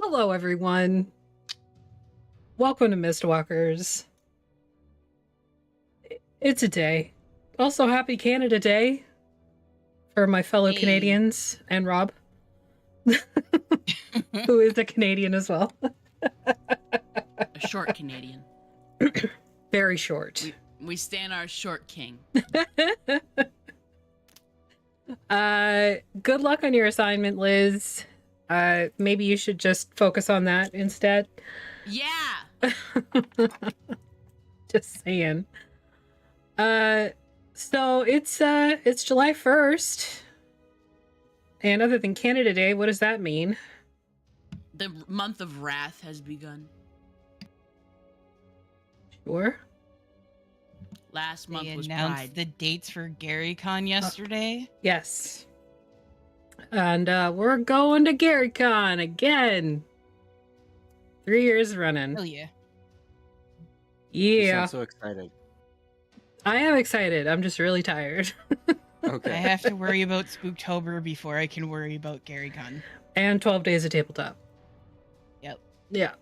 Hello, everyone. Welcome to Mistwalkers. It's a day. Also, happy Canada Day for my fellow Canadians and Rob, who is a Canadian as well. A short Canadian. Very short. We stand our short king. Good luck on your assignment, Liz. Maybe you should just focus on that instead. Yeah. Just saying. So it's July 1st. And other than Canada Day, what does that mean? The month of wrath has begun. Sure. Last month they was announced Pride. the dates for GaryCon yesterday. Yes. And we're going to GaryCon again. 3 years running. Hell yeah. You Yeah. sound so excited. I am excited. I'm just really tired. Okay. I have to worry about Spooktober before I can worry about GaryCon. And 12 days of tabletop. Yep. Yeah.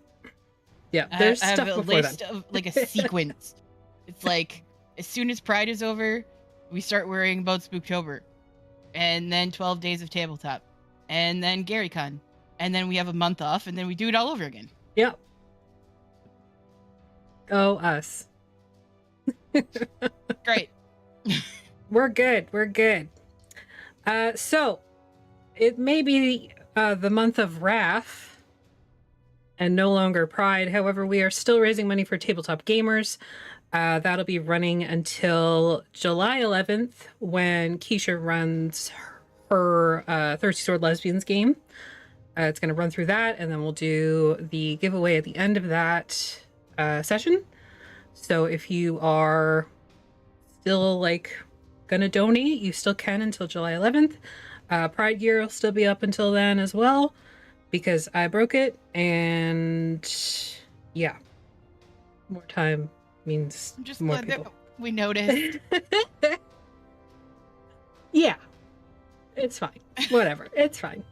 Yeah. There's I have stuff a before list that. of like a sequence. It's like as soon as Pride is over, we start worrying about Spooktober. And then 12 days of tabletop. And then GaryCon. And then we have a month off and then we do it all over again. Yep. Go us. Great. We're good. We're good. So it may be the month of wrath and no longer Pride. However, we are still raising money for tabletop gamers. That'll be running until July 11th when Keisha runs her Thirsty Sword Lesbians game. It's going to run through that, and then we'll do the giveaway at the end of that session. So if you are still gonna donate, you still can until July 11th. Pride gear will still be up until then as well because I broke it, and yeah, more time means I'm just more glad people. that we noticed. Yeah, it's fine. Whatever, it's fine.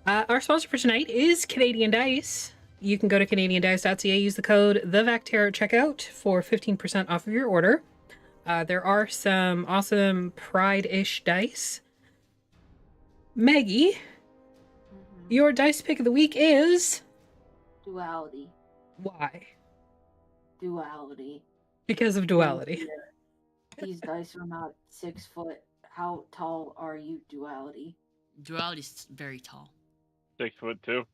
Our sponsor for tonight is Canadian Dice. You can go to canadiandice.ca, use the code TheVacTer at checkout for 15% off of your order. There are some awesome Pride-ish dice. Maggie, your dice pick of the week is... Duality. Why? Duality. Because of duality. These dice are not 6 foot. How tall are you, Duality? Duality's very tall. 6'2".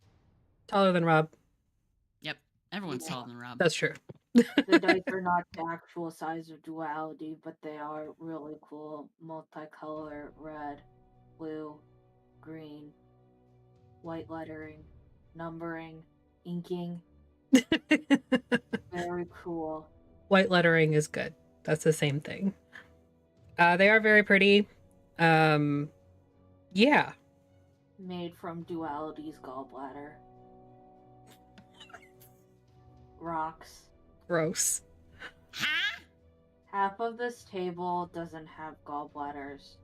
Taller than Rob. Yep. Everyone's taller than Rob. That's true. The dice are not the actual size of Duality, but they are really cool. Multicolor, red, blue, green, white lettering, numbering, inking. Very cool. White lettering is good. That's the same thing. They are very pretty. Yeah. Made from Duality's gallbladder. Rocks. Gross. Huh? Half of this table doesn't have gallbladders.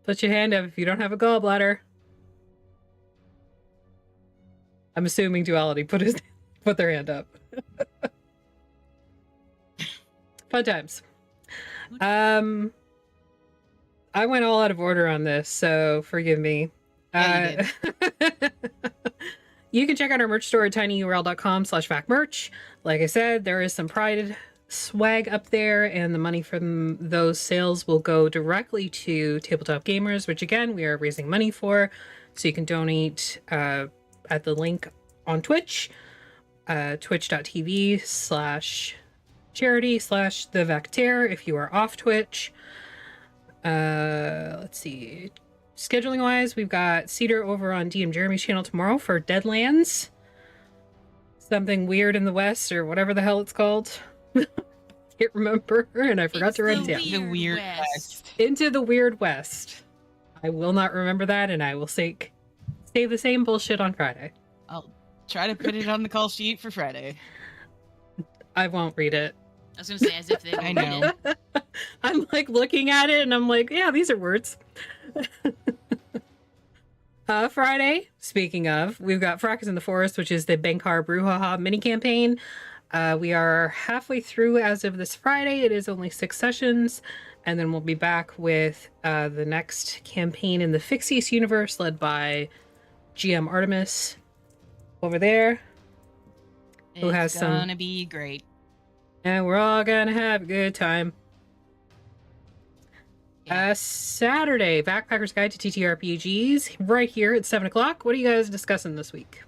Put your hand up if you don't have a gallbladder. I'm assuming duality put their hand up. Fun times. I went all out of order on this, so forgive me. Yeah, You can check out our merch store at tinyurl.com/factmerch. Like I said, there is some Pride swag up there, and the money from those sales will go directly to Tabletop Gamers, which again, we are raising money for. So you can donate at the link on Twitch, twitch.tv/charity/TheVacTer if you are off Twitch. Let's see. Scheduling wise, we've got Cedar over on DM Jeremy's channel tomorrow for Deadlands. Something weird in the West, or whatever the hell it's called. Can't remember, and I forgot to write it down. The Weird West. Into the Weird West. I will not remember that, and I will say the same bullshit on Friday. I'll try to put it on the call sheet for Friday. I won't read it. I was gonna say as if they. I know. I'm looking at it, and I'm like, yeah, these are words. Friday, speaking of, we've got Fracas in the Forest, which is the Bankar Brouhaha mini campaign. We are halfway through as of this Friday. It is only 6 sessions, and then we'll be back with the next campaign in the Fixius universe, led by GM Artemis over there, who has It's some. gonna be great. And we're all gonna have a good time. Yeah. Saturday, Backpacker's Guide to TTRPGs, right here at 7 o'clock. What are you guys discussing this week?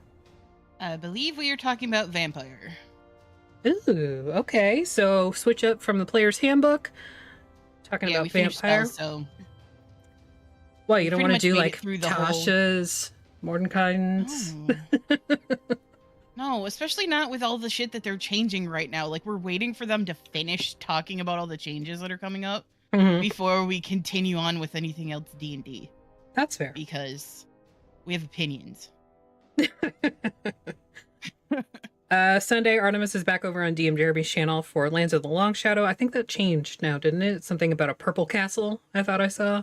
I believe we are talking about vampire. Ooh, okay. So switch up from the player's handbook. Talking Yeah, about we finished vampire. spells, so Well, we you don't pretty want to much do made it like through the whole- Tasha's, Mordenkainen's. No, especially not with all the shit that they're changing right now. Like, we're waiting for them to finish talking about all the changes that are coming up Mhm. before we continue on with anything else D&D, That's fair. because we have opinions. Sunday, Artemis is back over on DM Jeremy's channel for Lands of the Long Shadow. I think that changed now, didn't it? Something about a purple castle, I thought I saw.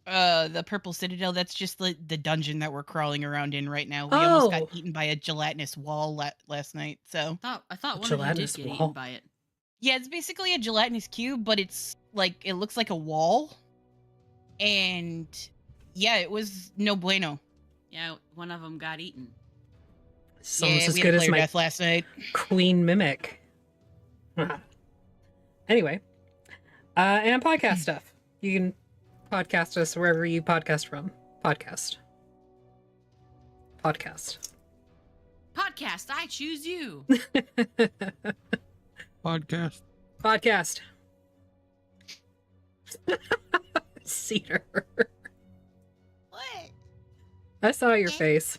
The Purple Citadel, that's just the dungeon that we're crawling around in right now. We almost got Oh. eaten by a gelatinous wall last night, so... I thought A one of you did gelatinous get wall? eaten by it. Yeah, it's basically a gelatinous cube, but it's like, it looks like a wall. And yeah, it was no bueno. Yeah, one of them got eaten. It's almost Yeah, as we good had a as player my death last night. Queen Mimic. Anyway, and podcast stuff. You can podcast us wherever you podcast from. Podcast. Podcast, I choose you. Podcast. Podcast. Cedar. What? I saw your face.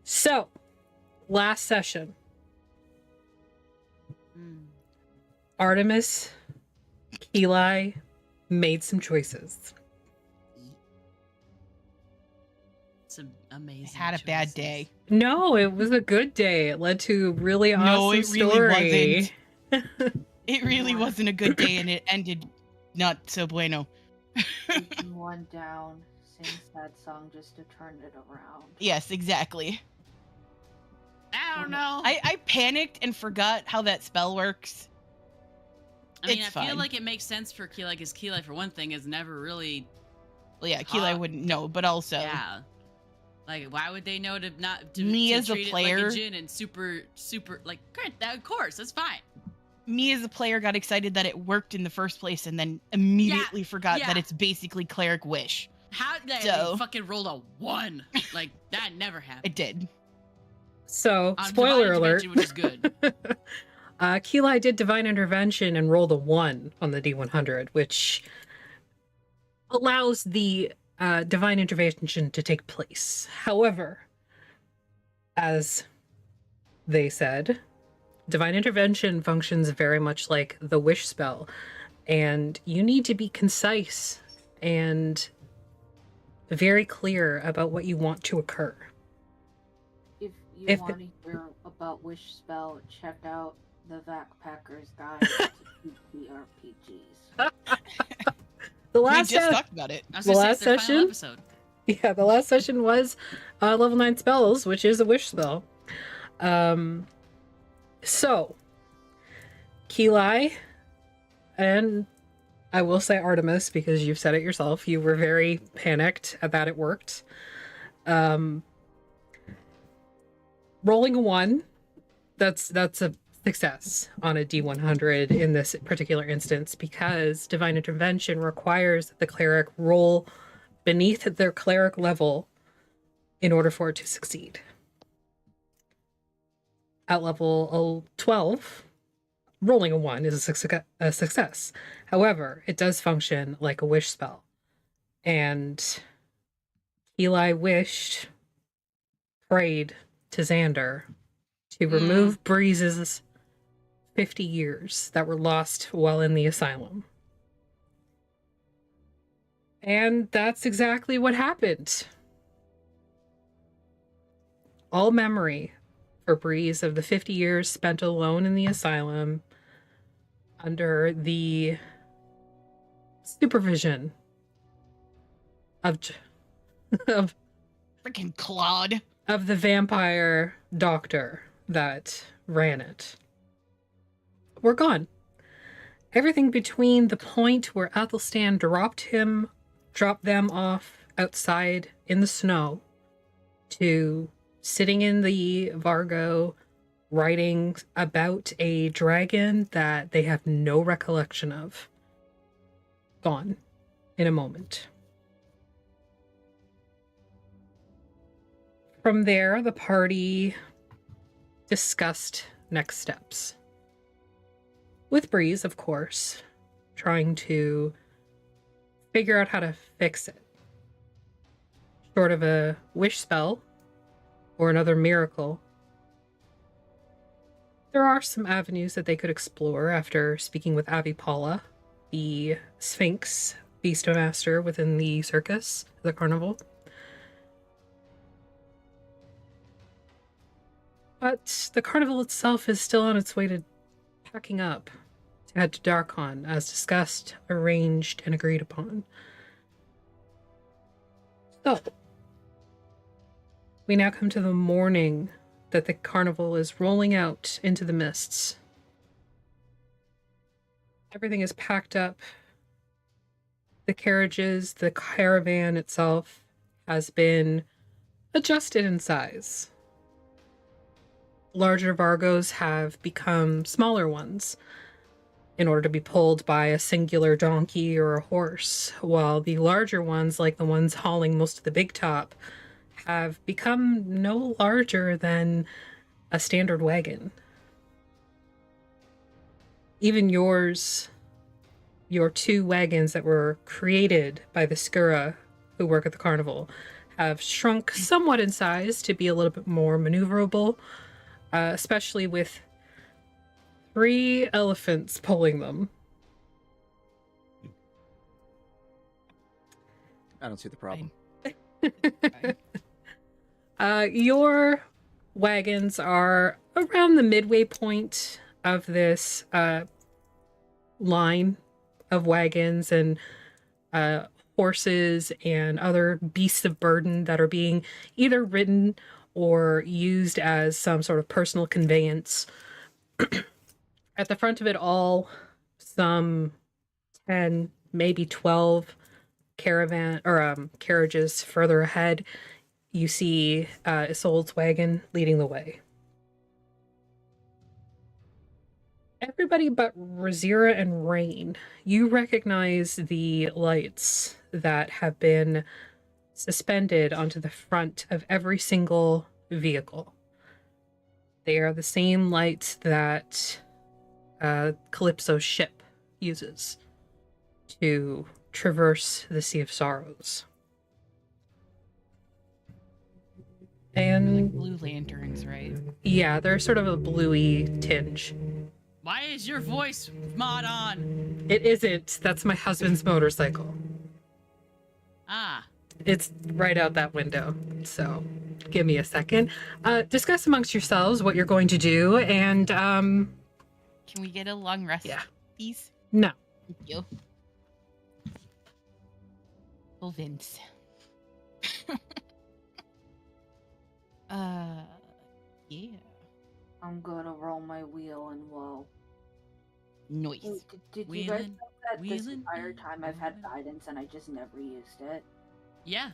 So, last session, Mm. Artemis, Eli made some choices. Some amazing. I had a bad choices. day. No, it was a good day. It led to a really awesome No, it really story. It really wasn't a good day, and it ended not so bueno. Taking one down, sing sad song just to turn it around. Yes, exactly. I don't know. I panicked and forgot how that spell works. I mean, it's I feel fine. like it makes sense for Keli, because Keli, for one thing, has never really. Well, yeah, Keely wouldn't know, but also Yeah. Like, why would they know to not to, Me to as a treat it player- like a gin and super like? Great, that of course, that's fine. me as a player got excited that it worked in the first place, and then immediately forgot yeah. that it's basically cleric wish. How did So- they fucking rolled a 1? Like that never happened. It did. So, On spoiler Divine alert. Intervention, which is good. Keli did Divine Intervention and rolled a 1 on the D100, which allows the Divine Intervention to take place. However, as they said, Divine Intervention functions very much like the Wish spell, and you need to be concise and very clear about what you want to occur. If you If want to hear about Wish Spell, check out the Backpacker's Guide to TTRPGs. The We last just talked about it. I was The gonna say, last it's their final session? episode. Yeah, the last session was level 9 spells, which is a wish spell. So, Keli, and I will say Artemis, because you've said it yourself, you were very panicked that it worked. Rolling a 1, that's a success on a D100 in this particular instance, because Divine Intervention requires that the cleric roll beneath their cleric level in order for it to succeed. At level 12, rolling a 1 is a success. However, it does function like a wish spell. And Eli prayed to Xander to remove Breeze's 50 years that were lost while in the asylum. And that's exactly what happened. All memory for Breeze of the 50 years spent alone in the asylum under the supervision of of Freaking Claude. of the vampire doctor that ran it were gone. Everything between the point where Athelstan dropped them off outside in the snow, to sitting in the Vargo writing about a dragon that they have no recollection of. Gone in a moment. From there, the party discussed next steps. With Breeze, of course, trying to figure out how to fix it. Short of a wish spell or another miracle, there are some avenues that they could explore after speaking with Abby Paula, the Sphinx Beastmaster within the circus, the carnival. But the carnival itself is still on its way to packing up to head to Darkon, as discussed, arranged, and agreed upon. So, we now come to the morning that the carnival is rolling out into the mists. Everything is packed up. The carriages, the caravan itself has been adjusted in size. Larger Vargos have become smaller ones in order to be pulled by a singular donkey or a horse, while the larger ones, like the ones hauling most of the big top, have become no larger than a standard wagon. Even your two wagons that were created by the Skura who work at the carnival have shrunk somewhat in size to be a little bit more maneuverable, especially with 3 elephants pulling them. I don't see the problem. Your wagons are around the midway point of this line of wagons and horses and other beasts of burden that are being either ridden or used as some sort of personal conveyance. At the front of it all, some 10, maybe 12 carriages further ahead, you see Isolde's wagon leading the way. Everybody but Razira and Rain, you recognize the lights that have been suspended onto the front of every single vehicle. They are the same lights that Calypso's ship uses to traverse the Sea of Sorrows. And They're like blue lanterns, right? yeah, they're sort of a bluey tinge. Why is your voice mod on? It isn't. That's my husband's motorcycle. Ah. It's right out that window. So give me a second. Discuss amongst yourselves what you're going to do, and Can we get a long rest, yeah. please? No. Thank you. Oh, Vince. Yeah. I'm gonna roll my wheel and whoa. Noise. Hey, did you guys Wheeling, know that this wheeling, entire time I've had wheeling. guidance and I just never used it? Yeah.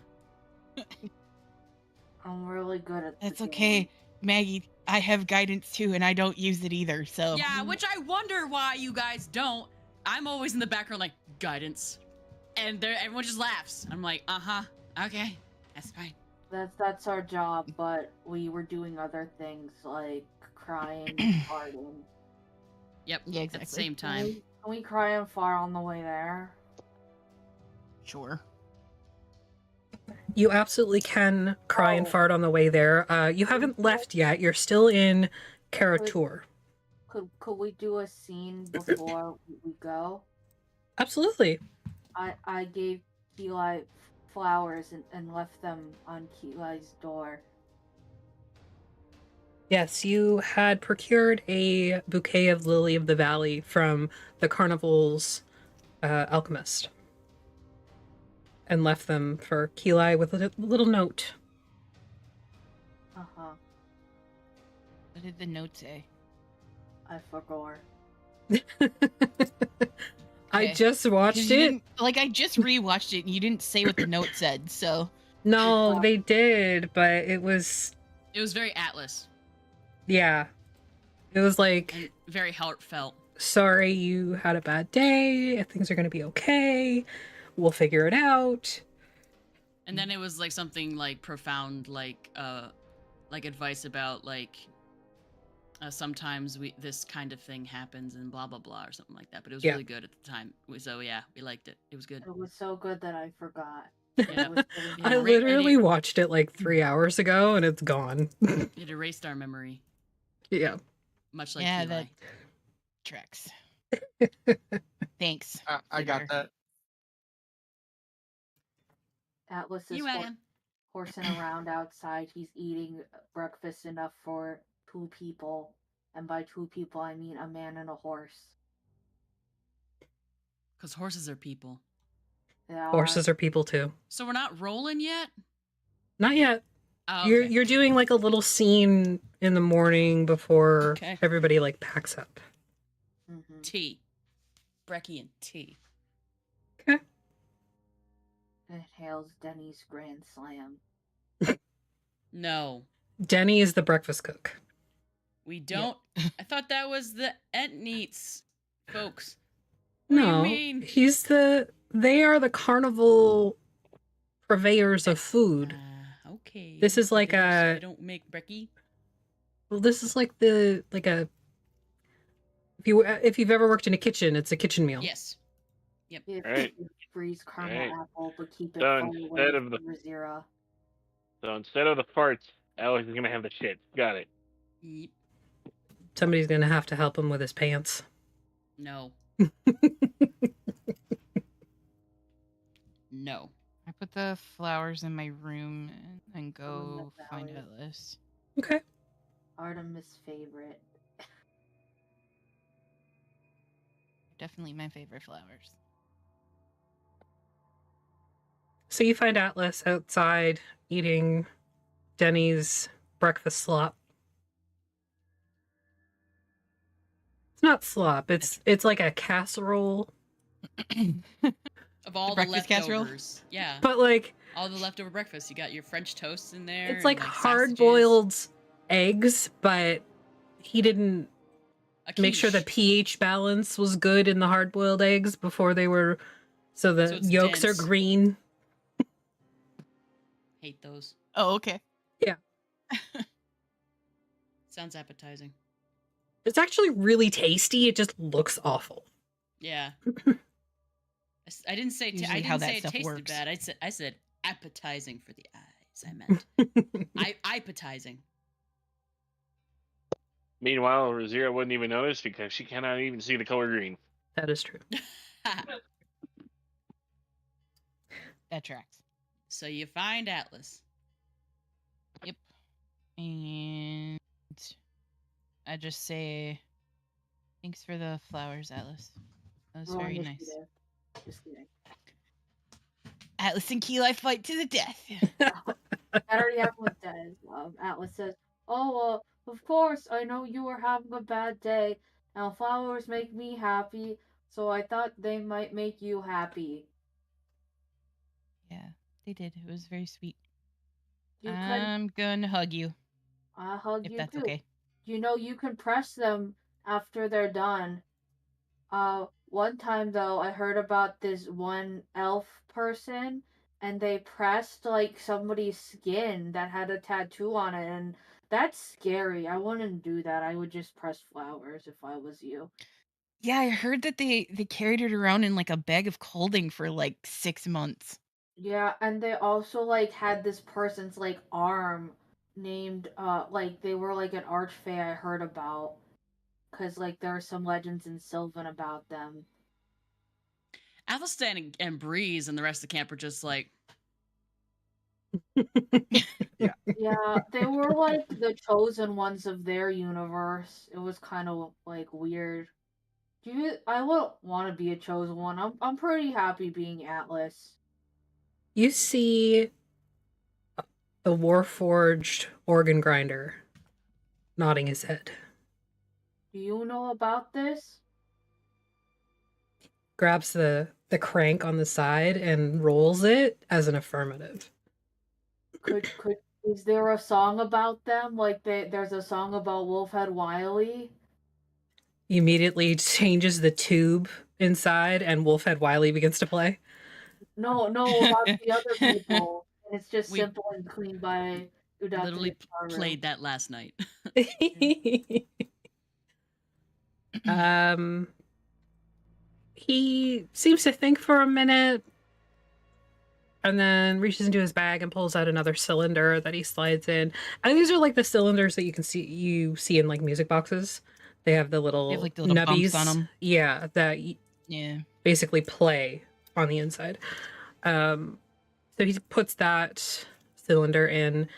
I'm really good at That's the okay, game. Maggie. I have guidance too, and I don't use it either. So Yeah, which I wonder why you guys don't. I'm always in the background like, guidance. And everyone just laughs. I'm like, uh-huh. Okay. That's fine. That's our job, but we were doing other things like crying and farting. Yep. Yeah, At the exactly. same time. Can we cry and fart on the way there? Sure. You absolutely can cry and Oh. fart on the way there. You haven't left yet. You're still in Karatur. Could we do a scene before we go? Absolutely. I gave Keli flowers and left them on Keli's door. Yes, you had procured a bouquet of Lily of the Valley from the Carnival's alchemist. and left them for Keli with a little note. Uh-huh. What did the note say? I forgot. I Okay. just 'Cause watched you it. didn't, like, I just rewatched it and you didn't say what the note said, so. No, they did, but it was, It was very Atlas yeah. It was like, and very heartfelt. sorry you had a bad day. Things are going to be okay. We'll figure it out. And then it was like something like profound, like advice about like sometimes this kind of thing happens and blah blah blah or something like that. But it was Yeah. really good at the time. So yeah, we liked it. It was good. It was so good that I forgot. Yeah. It was really Yeah, I good. literally watched it like 3 hours ago and it's gone. It erased our memory, Yeah. much like Yeah, Keli. that tracks. Thanks. I got Flitter. that. Atlas is You Adam. horsing around outside. He's eating breakfast enough for 2 people. And by 2 people, I mean a man and a horse. Because horses are people. They are. Horses are people too. So we're not rolling yet? Not yet. Oh, okay. You're doing like a little scene in the morning before Okay. everybody like packs up. Mhm. Tea. Brekkie and tea. Okay. It hails Denny's Grand Slam. No. Denny is the breakfast cook. We don't. I thought that was the Entneats folks. What No, do you mean? they are the carnival purveyors of food. Okay. This is like They don't make brekkie. Well, this is like a if you've ever worked in a kitchen, it's a kitchen meal. Yes. Yep. If Right. you freeze caramel Right. apple, but keep it So far away instead of from Razira. So instead of the farts, Alex is gonna have the shit. Got it. Yep. Somebody's gonna have to help him with his pants. No. No. I put the flowers in my room and then go the find valley. Atlas. Okay. Artemis' favorite. Definitely my favorite flowers. So you find Atlas outside eating Denny's breakfast slop. It's not slop. It's like a casserole, Of all the breakfast casserole? leftovers. Yeah. but like All the leftover breakfast. You got your French toast in there. it's like and, hard sausages. boiled eggs, but he didn't A make sure the quiche. pH balance was good in the hard boiled eggs before they were so the So it's yolks dense. are green. Hate those. Oh, okay. Sounds appetizing. It's actually really tasty. It just looks awful. Yeah. I didn't say Usually I didn't how that say it stuff tasted works. bad. I said appetizing for the eyes. I meant appetizing. Meanwhile, Razira wouldn't even notice because she cannot even see the color green. That is true. That tracks. So you find Atlas. Yep. And I just say, thanks for the flowers, Atlas. That was Roll very nice. initiative. Just kidding. Atlas and Keli fight to the death. That already happened with Des. Atlas says, "Oh, of course, I know you were having a bad day. Now flowers make me happy, so I thought they might make you happy. Yeah, they did. It was very sweet. You I'm gonna hug you, I hug if you that's too. okay. You know you can press them after they're done. One time though, I heard about this one elf person, and they pressed like somebody's skin that had a tattoo on it, and that's scary. I wouldn't do that. I would just press flowers if I was you. Yeah, I heard that they carried it around in like a bag of clothing for like 6 months. Yeah, and they also like had this person's like arm named like they were like an archfey I heard about, cuz like there are some legends in Sylvan about them. Athelstan and Breeze and the rest of the camp were just like, Yeah, they were like the chosen ones of their universe. It was kind of like weird. I wouldn't want to be a chosen one. I'm pretty happy being Atlas. You see the Warforged organ grinder nodding his head. Do you know about this? Grabs the crank on the side and rolls it as an affirmative. Could is there a song about them? Like there's a song about Wolfhead Wiley? He immediately changes the tube inside, and Wolfhead Wiley begins to play. No, about the other people. And it's just We simple and clean by literally Udata played that last night. um, he seems to think for a minute, and then reaches into his bag and pulls out another cylinder that he slides in. And these are like the cylinders that you see in like music boxes. They have the little, They have, like, the little nubbies bumps on 'em. Yeah, that Yeah. basically play on the inside. So he puts that cylinder in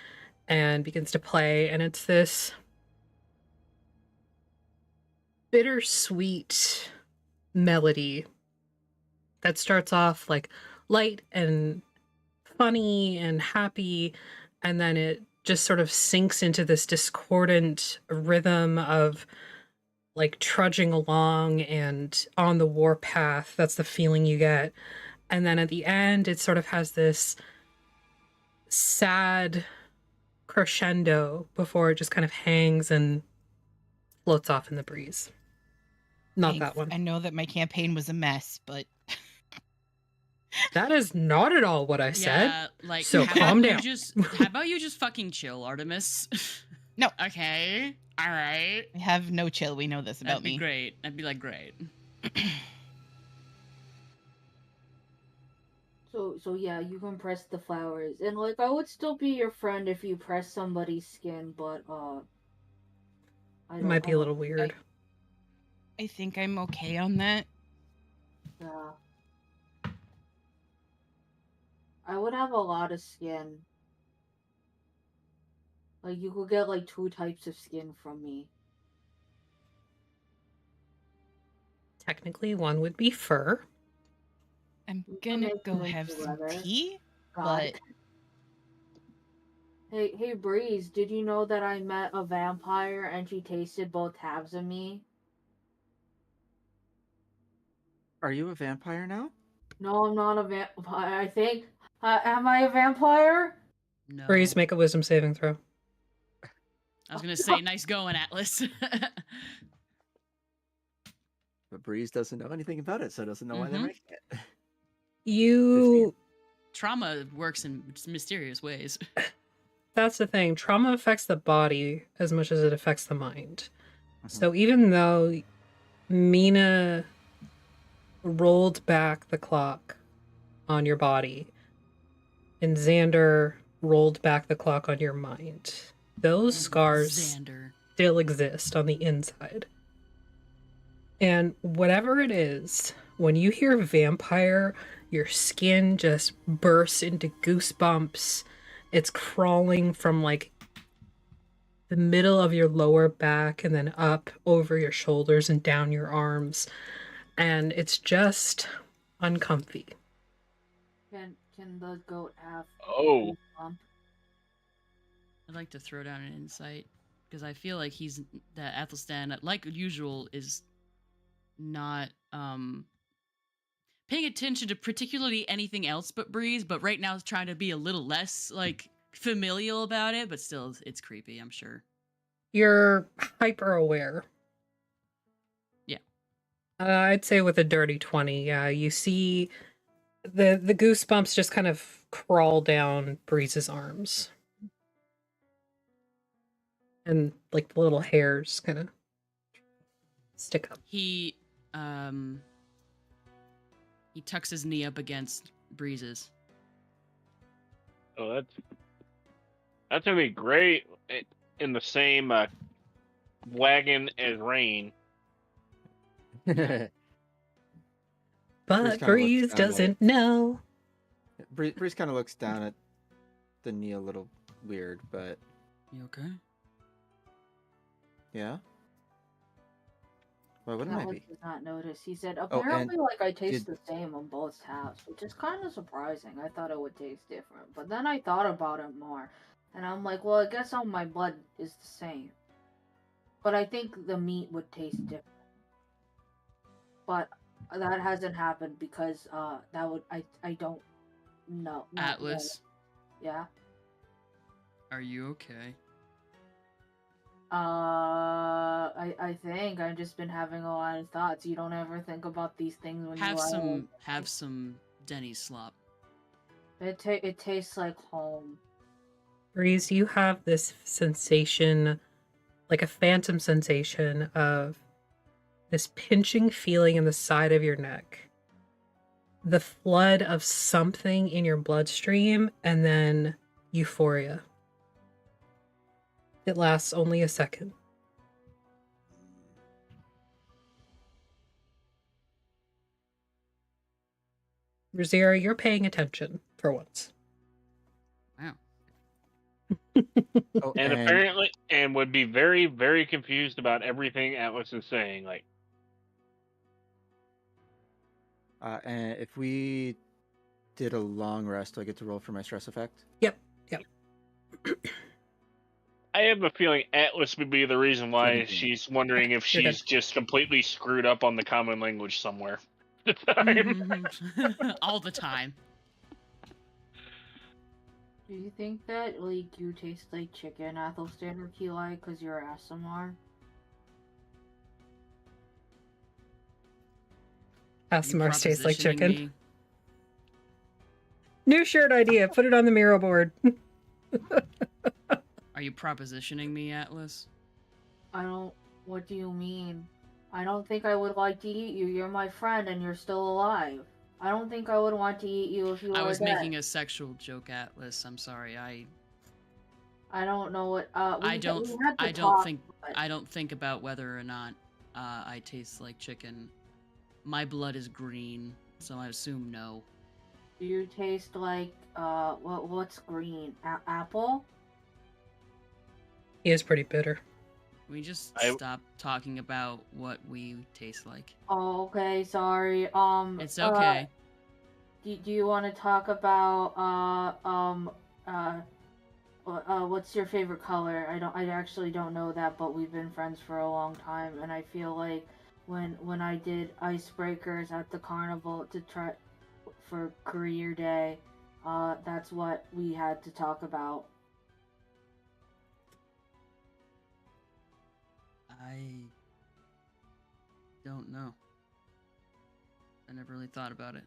and begins to play, and it's this bittersweet melody that starts off like light and funny and happy, and then it just sort of sinks into this discordant rhythm of like trudging along and on the warpath. That's the feeling you get. And then at the end, it sort of has this sad crescendo before it just kind of hangs and floats off in the breeze. Not that one. I know that my campaign was a mess, but That is not at all what I said. Yeah, like So how calm about down. how about you just fucking chill, Artemis? No. Okay. All right. I have no chill. We know this about That'd be me. great. I'd be like, great. So yeah, you can press the flowers. And like I would still be your friend if you press somebody's skin, but It might be a little weird. I think I'm okay on that. Yeah. I would have a lot of skin. Like you could get like 2 types of skin from me. Technically, one would be fur. I'm You can gonna make go them have into some leather. tea, God. but Hey Breeze, did you know that I met a vampire and she tasted both halves of me? Are you a vampire now? No, I'm not a vampire. I think. Am I a vampire? No. Breeze, make a wisdom saving throw. I was gonna say, nice going, Atlas. But Breeze doesn't know anything about it, so doesn't know why they're Mhm. making it. You. Trauma works in mysterious ways. That's the thing. Trauma affects the body as much as it affects the mind. Mhm. So even though Mina rolled back the clock on your body and Xander rolled back the clock on your mind, those scars Xander. still exist on the inside. And whatever it is, when you hear vampire, your skin just bursts into goosebumps. It's crawling from like the middle of your lower back and then up over your shoulders and down your arms. And it's just uncomfy. Can the goat have Oh. a bump? I'd like to throw down an insight because I feel like that Athelstan, like usual, is not paying attention to particularly anything else but Breeze, but right now is trying to be a little less like familial about it, but still it's creepy, I'm sure. You're hyper aware. Yeah. I'd say with a dirty 20, yeah. You see the goosebumps just kind of crawl down Breeze's arms. And like the little hairs kind of stick up. He tucks his knee up against Breeze's. Oh, that's gonna be great in the same wagon as Rain. But kinda Breeze looks down doesn't know. Breeze kind of looks down at the knee a little weird, but You okay? yeah. Why wouldn't I Atlas be? does not notice. He said, Oh, and apparently, like, I taste did the same on both tabs, which is kind of surprising. I thought it would taste different. But then I thought about it more. And I'm like, well, I guess all my blood is the same. But I think the meat would taste different. But that hasn't happened because that would I don't know. Not know. Atlas, Yeah. are you okay? I think I've just been having a lot of thoughts. You don't ever think about these things when Have you some Denny's slop. It tastes like home. Breeze, you have this sensation, like a phantom sensation of this pinching feeling in the side of your neck, the flood of something in your bloodstream, and then euphoria. It lasts only a second. Rosira, you're paying attention for once. Wow. oh, And apparently, and would be very, very confused about everything Atlas is saying. Like, and if we did a long rest, do I get to roll for my stress effect? Yep. I have a feeling Atlas would be the reason why 17. she's wondering if You're she's just completely screwed up on the common language somewhere. At the time. All the time. Do you think that like you taste like chicken, Athelstan or Keli, because you're ASMR? ASMR tastes like Propositioning chicken. me? New shirt idea. Put it on the Miro board. Are you propositioning me, Atlas? I don't. What do you mean? I don't think I would like to eat you. You're my friend and you're still alive. I don't think I would want to eat you if you were I was dead. making a sexual joke, Atlas. I'm sorry. I don't know what. I don't we had to I don't talk, think but- I don't think about whether or not I taste like chicken. My blood is green, so I assume no. Do you taste like what's green? Apple? He is pretty bitter. We just I- stop talking about what we taste like. Oh, okay. Sorry. It's okay. Do you want to talk about what's your favorite color? I actually don't know that, but we've been friends for a long time, and I feel like when I did icebreakers at the carnival to try for career day, that's what we had to talk about. I don't know. I never really thought about it.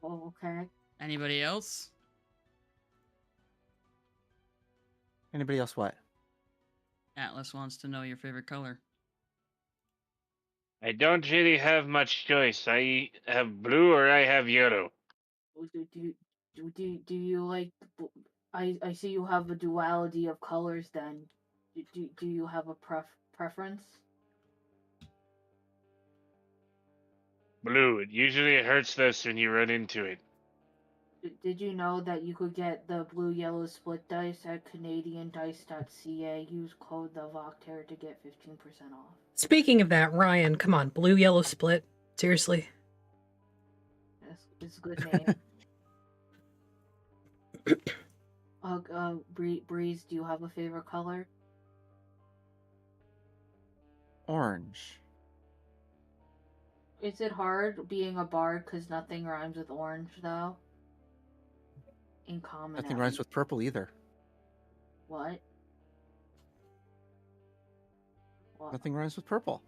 Oh, okay. Anybody else? Anybody else what? Atlas wants to know your favorite color. I don't really have much choice. I have blue or I have yellow. Do you like? I see you have a duality of colors. Then, do you have a preference? Blue. It hurts less when you run into it. Did you know that you could get the blue-yellow split dice at CanadianDice.ca? Use code the Voctair to get 15% off. Speaking of that, Ryan, come on, blue yellow split. Seriously. It's a good name. Breeze, do you have a favorite color? Orange. Is it hard being a bard because nothing rhymes with orange, though? In common. Nothing rhymes with purple either. What? What? Nothing rhymes with purple.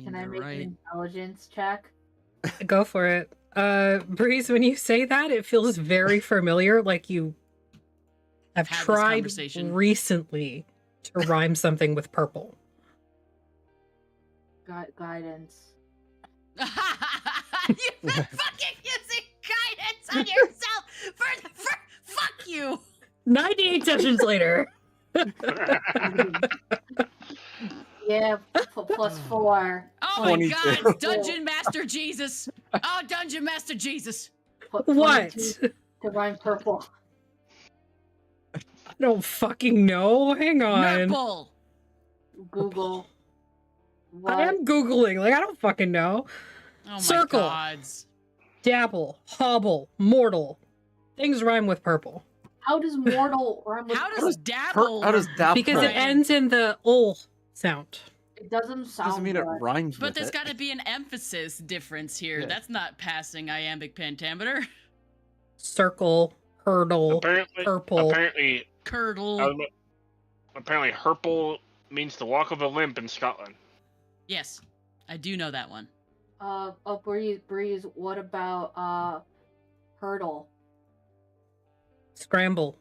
Can I You're make right. an intelligence check? Go for it. Breeze, when you say that, it feels very familiar, like you have Had this tried conversation. recently to rhyme something with purple. Guidance. You've been fucking using guidance on yourself for fuck you. 98 sessions later. Yeah, +4. Oh my 22. god, Dungeon Master Jesus. Oh, Dungeon Master Jesus. What? 22 to rhyme purple. don't fucking know. Hang on. Nurple. Google. I What? am Googling. Like, I don't fucking know. Oh my Circle. gods. Dabble. Hobble. Mortal. Things rhyme with purple. How does mortal rhyme with How does does dabble? How does that Because it Right. ends in the ol sound. It doesn't sound doesn't mean it good. rhymes But with there's it. got to be an emphasis difference here. Yeah. That's not passing iambic pentameter. Circle. Hurdle. Purple. Apparently, Curdle. apparently, herple means to walk with a limp in Scotland. Yes, I do know that one. Breeze, what about hurdle? Scramble.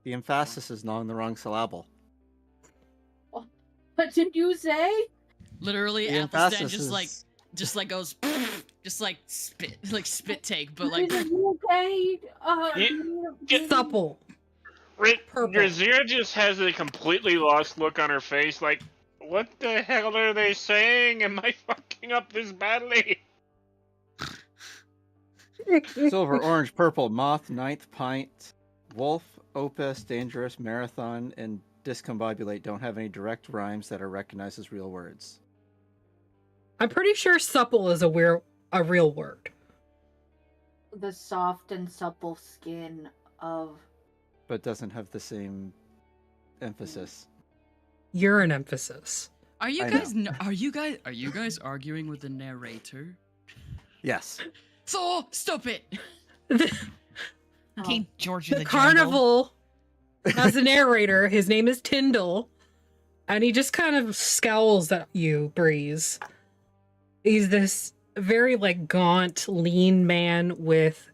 The emphasis is not on the wrong syllable. What did you say? Literally, The Athelstan emphasis just like goes, just like spit take, but Breeze, like are you okay? Supple. Purple. Grazira just has a completely lost look on her face, like, what the hell are they saying? Am I fucking up this badly? Silver, orange, purple, moth, ninth pint, wolf, opus, dangerous, marathon, and discombobulate don't have any direct rhymes that are recognized as real words. I'm pretty sure supple is a real word. The soft and supple skin of. But doesn't have the same emphasis. You're an emphasis. are you I guys are you guys arguing with the narrator? Yes. So stop it. King George of The the Jungle. Carnival has a narrator. His name is Tyndall. And he just kind of scowls at you, Breeze. He's this very, like, gaunt, lean man with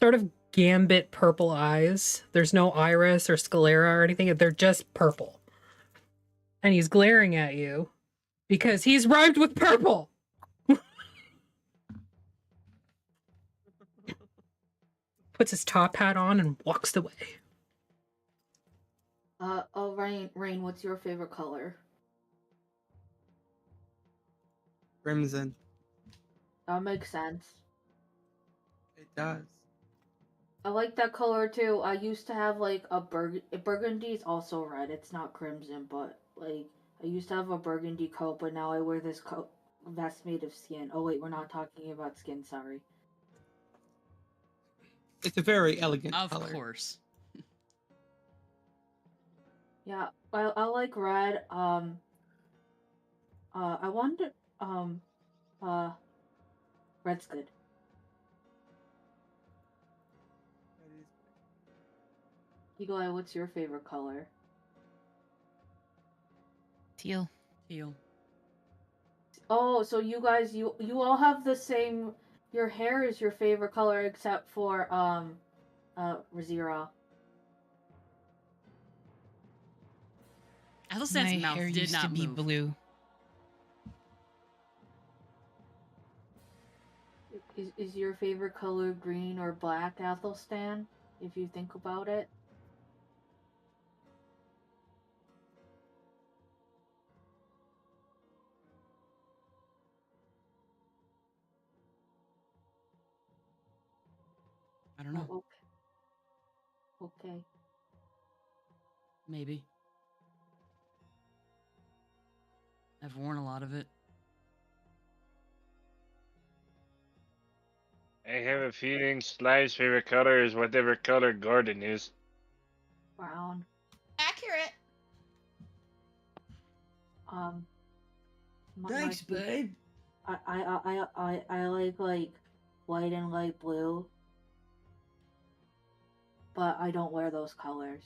sort of gambit purple eyes. There's no iris or sclera or anything. They're just purple. And he's glaring at you because he's rhymed with purple. Puts his top hat on and walks away. Rain, what's your favorite color? Crimson. That makes sense. It does. I like that color too. I used to have like a burgundy is also red. It's not crimson, but like I used to have a burgundy coat, but now I wear this coat vest made of skin. Oh wait, we're not talking about skin. Sorry. It's a very elegant Of color. course. Yeah, I like red. I wonder. Red's good. Eagle Eye, what's your favorite color? Teal. Teal. Oh, so you guys, you all have the same. Your hair is your favorite color, except for Razira. Athelstan's My mouth hair did used not to be move. blue. Is your favorite color green or black, Athelstan? If you think about it. I don't know. Oh, okay. Maybe. I've worn a lot of it. I have a feeling Sly's favorite color is whatever color Gordon is. Brown. Accurate. Thanks, babe. I like white and light blue, but I don't wear those colors.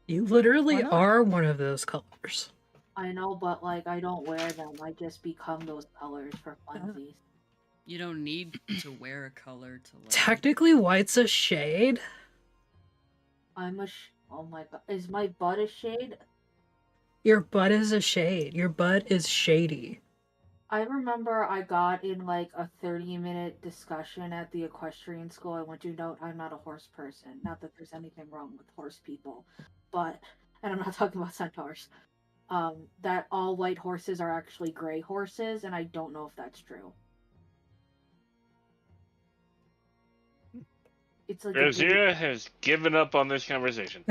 You literally Why not? are one of those colors. I know, but like I don't wear them. I just become those colors for funsies. You don't need to wear a color to like. Technically, white's a shade. Oh my god, is my butt a shade? Your butt is a shade. Your butt is shady. I remember I got in like a 30-minute discussion at the equestrian school I went to. No, I'm not a horse person. Not that there's anything wrong with horse people, but, and I'm not talking about centaurs, that all white horses are actually gray horses, and I don't know if that's true. It's like a big... Razira has given up on this conversation.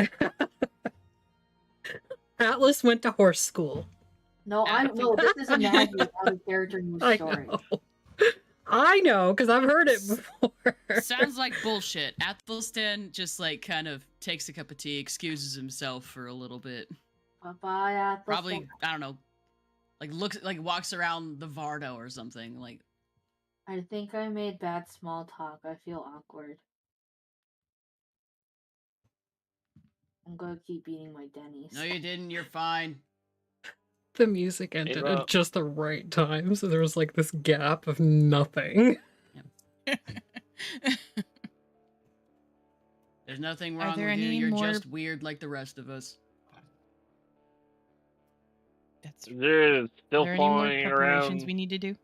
Atlas went to horse school. No, this is a Maggie out of character news I story. know. I know, because I've heard it before. Sounds like bullshit. Athelstan just like kind of takes a cup of tea, excuses himself for a little bit. Bye, Athelstan. Probably, I don't know, like walks around the Vardo or something. Like, I think I made bad small talk. I feel awkward. I'm gonna keep eating my Denny's. no, you didn't. You're fine. The music ended well- at just the right time, so there was like this gap of nothing. There's nothing Are wrong there with you. any You're more- just weird like the rest of us. That's Razira is Are still there any more flying preparations around. we need to do?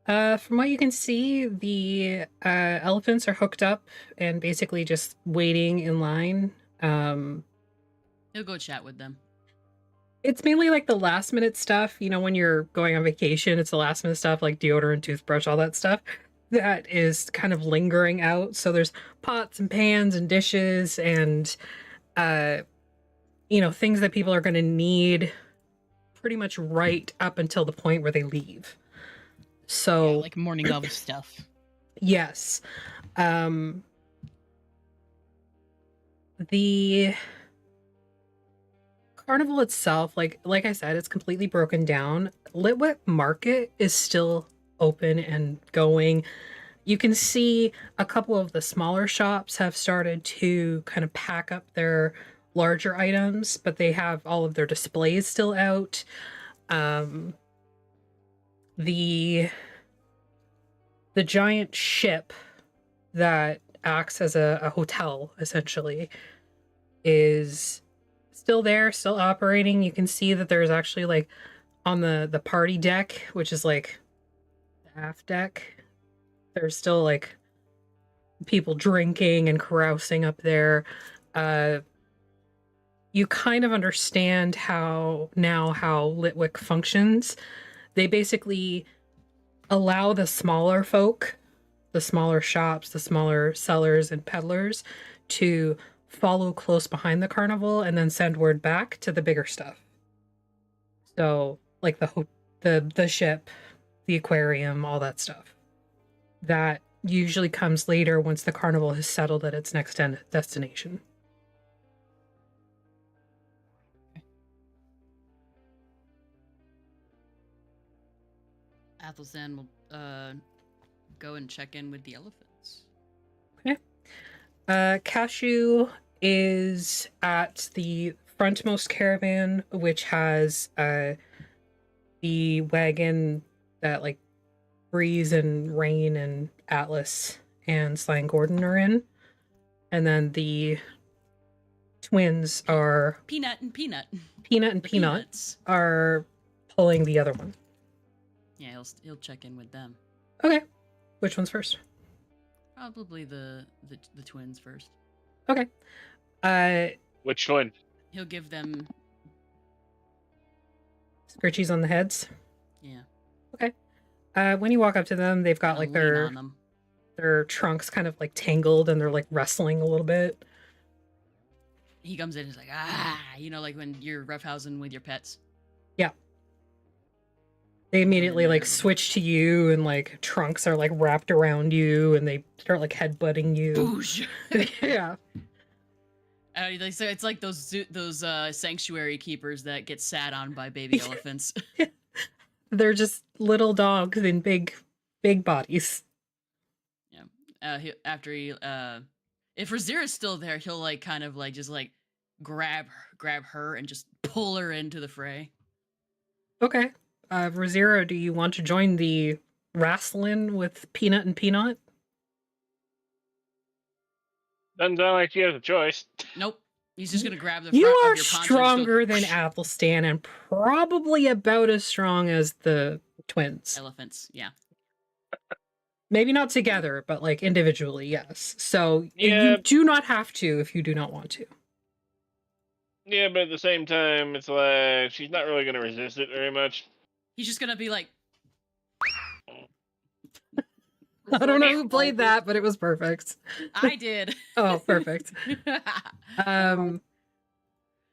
From what you can see, the elephants are hooked up and basically just waiting in line. He'll go chat with them. It's mainly like the last minute stuff. You know, when you're going on vacation, it's the last minute stuff like deodorant, toothbrush, all that stuff that is kind of lingering out. So there's pots and pans and dishes and, things that people are going to need pretty much right up until the point where they leave. So, Yeah, like morning of stuff. yes. The carnival itself, like I said, it's completely broken down. Litwick Market is still open and going. You can see a couple of the smaller shops have started to kind of pack up their larger items, but they have all of their displays still out. The giant ship that acts as a hotel essentially is still there, still operating. You can see that there's actually like on the party deck, which is like the aft deck, there's still like people drinking and carousing up there. You kind of understand how Litwick functions. They basically allow the smaller folk, the smaller shops, the smaller sellers and peddlers to follow close behind the carnival and then send word back to the bigger stuff. So, like the ship, the aquarium, all that stuff. That usually comes later once the carnival has settled at its next destination. Athelstan will go and check in with the elephants. Cashew is at the frontmost caravan, which has the wagon that like Breeze and Rain and Atlas and Sly and Gordon are in. And then the twins are Peanut and Peanut. Peanut and The Peanut Peanuts. are pulling the other one. Yeah, he'll check in with them. Okay. Which one's first? Probably the twins first. Okay. Which one? He'll give them. Scritchies on the heads. Yeah. When you walk up to them, they've got I'll like lean on them. their trunks kind of like tangled and they're like wrestling a little bit. He comes in and he's like, like when you're roughhousing with your pets. They immediately like switch to you and like trunks are like wrapped around you and they start like headbutting you. Boosh. Yeah. So it's like those sanctuary keepers that get sat on by baby elephants. They're just little dogs in big bodies. Yeah. If Razira's still there, he'll like kind of like just like grab her and just pull her into the fray. Okay. Razira, do you want to join the wrestling with Peanut and Peanut? Doesn't sound like she has a choice. Nope. He's just gonna grab the You front are of your poncho and just stronger go, than Athelstan and probably about as strong as the twins. elephants. Yeah. Maybe not together, but like individually, yes. So Yeah. you do not have to if you do not want to. Yeah, but at the same time, it's like she's not really going to resist it very much. He's just gonna be like, I don't know who played that, but it was perfect. I did. Oh, perfect.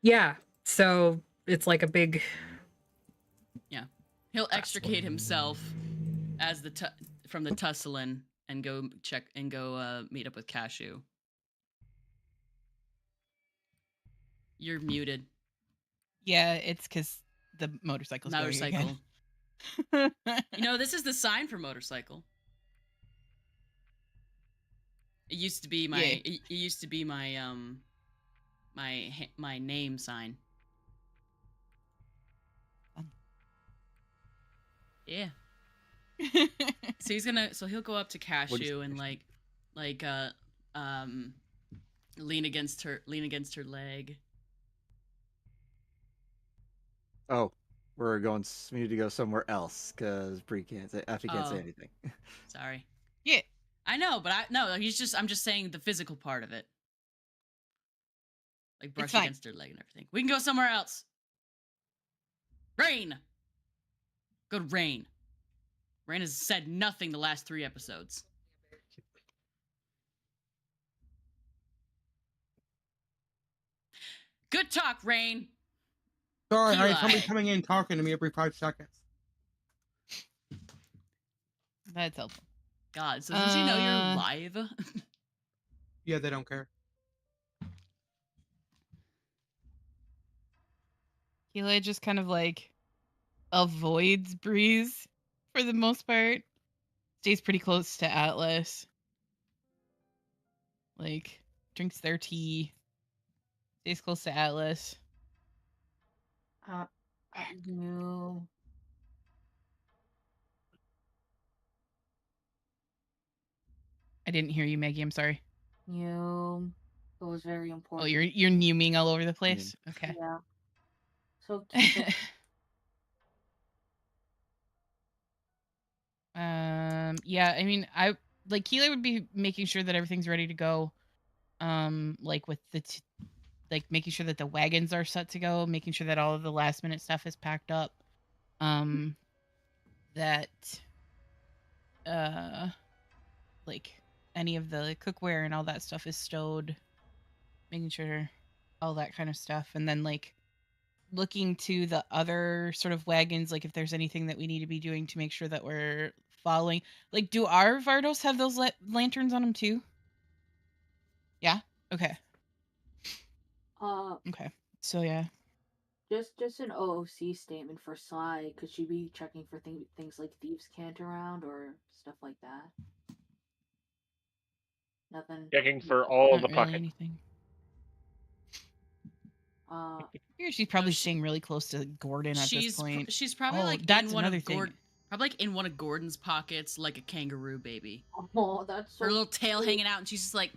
Yeah. So it's like a big. He'll extricate himself as from the tusslin and go meet up with Cashew. You're muted. Yeah, it's because the motorcycle's Motorcycle. going You know, this is the sign for motorcycle. It used to be my. Yeah. It used to be my my name sign. Fun. Yeah. So he'll go up to Cashew and lean against her leg. Oh, we need to go somewhere else because Bree can't say Oh. anything. Sorry. Yeah. I know, but I'm just saying the physical part of it. Like brush fine. against her leg and everything. We can go somewhere else. Rain! Go to Rain. Rain has said nothing the last 3 episodes. Good talk, Rain. Sorry, I have Eli. somebody coming in talking to me every 5 seconds. That's helpful. God, so does she know you're live? Yeah, they don't care. Keela just kind of like avoids Breeze for the most part. Stays pretty close to Atlas. Like, drinks their tea. Stays close to Atlas. You. I didn't hear you, Maggie. I'm sorry. You. It was very important. Oh, you're newming all over the place. Okay. Yeah. So keep it. Yeah, I mean, I like Keela would be making sure that everything's ready to go. Like with like making sure that the wagons are set to go, making sure that all of the last minute stuff is packed up. That like any of the cookware and all that stuff is stowed, making sure all that kind of stuff, and then like looking to the other sort of wagons, like if there's anything that we need to be doing to make sure that we're following. Like, do our Vardos have those lanterns on them too? Yeah. Okay. Okay. So yeah. Just an OOC statement for Sai. Could she be checking for things like thieves can't around or stuff like that? Nothing. Checking for all Not the really pocket. anything. Uh, She's probably staying really close to Gordon at this point. She's probably Oh, like that's in one another of thing. probably like in one of Gordon's pockets, like a kangaroo baby. oh, that's so Her little tail cute. hanging out, and she's just like,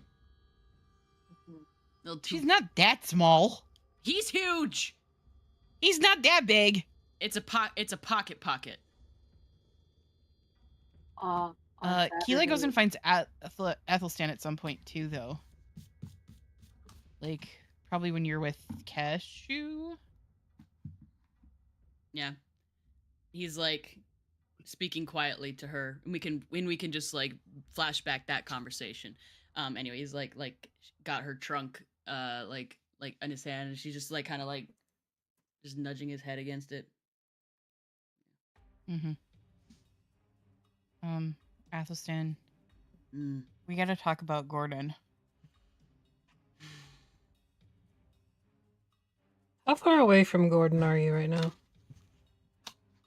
Mhm. little She's not that small. He's huge. He's not that big. It's a pocket pocket. On Keela goes Saturday- and finds Athelstan at some point too, though. Like probably when you're with Cashew. Yeah, he's like speaking quietly to her, and we can just like flashback that conversation. Anyway, he's like got her trunk like in his hand, and she's just like kind of like just nudging his head against it. Mm-hmm. Athelstan. Mm. We gotta talk about Gordon. How far away from Gordon are you right now?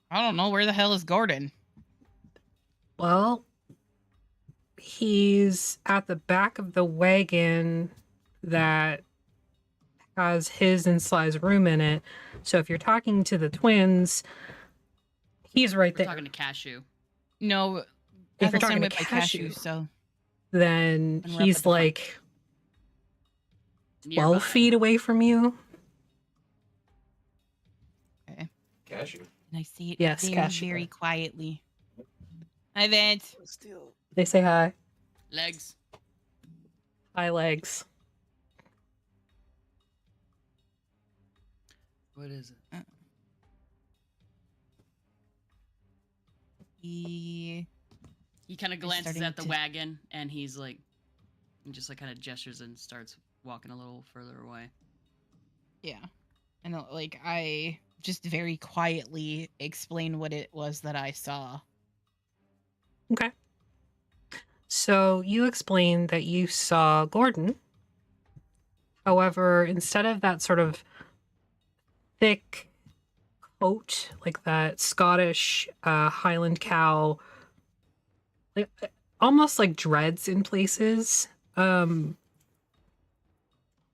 I don't know, where the hell is Gordon? Well, he's at the back of the wagon that has his and Sly's room in it. So if you're talking to the twins, he's right We're there. talking to Cashew. No, If you're Athelstan talking to went by Cashew, so then And we're up at he's the front. like 12 Nearby. feet away from you. okay. Cashew. And I say it Yes, very, Cashew. very quietly. Hi, Vance. Still. They say hi. Legs. Hi, legs. What is it? He kind of He's glances starting at the to- wagon, and he's like, and just like kind of gestures and starts walking a little further away. Yeah. And like I just very quietly explain what it was that I saw. Okay. So you explained that you saw Gordon. However, instead of that sort of thick coat, like that Scottish Highland cow, like, almost like dreads in places,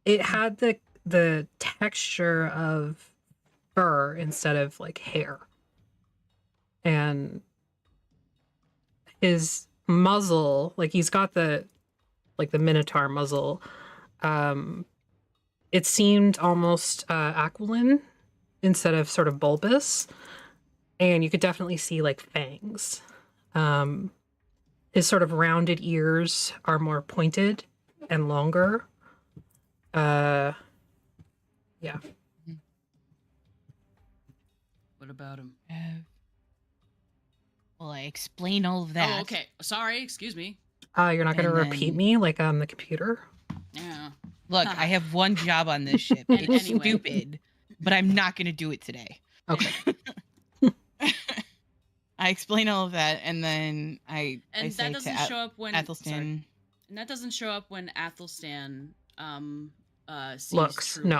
it had the texture of fur instead of like hair. And his muzzle, like he's got the minotaur muzzle, it seemed almost aquiline instead of sort of bulbous, and you could definitely see like fangs. His sort of rounded ears are more pointed and longer. Yeah. What about him? Well, I explain all of that. Oh, okay. Sorry, excuse me. You're not going to And repeat then- me like on the computer? Yeah. Look, I have one job on this ship. And It's anyway. stupid, but I'm not going to do it today. Okay. I explain all of that, and then I And say that doesn't to show up when Athelstan, sorry. And that doesn't show up when Athelstan sees Looks, truly. no.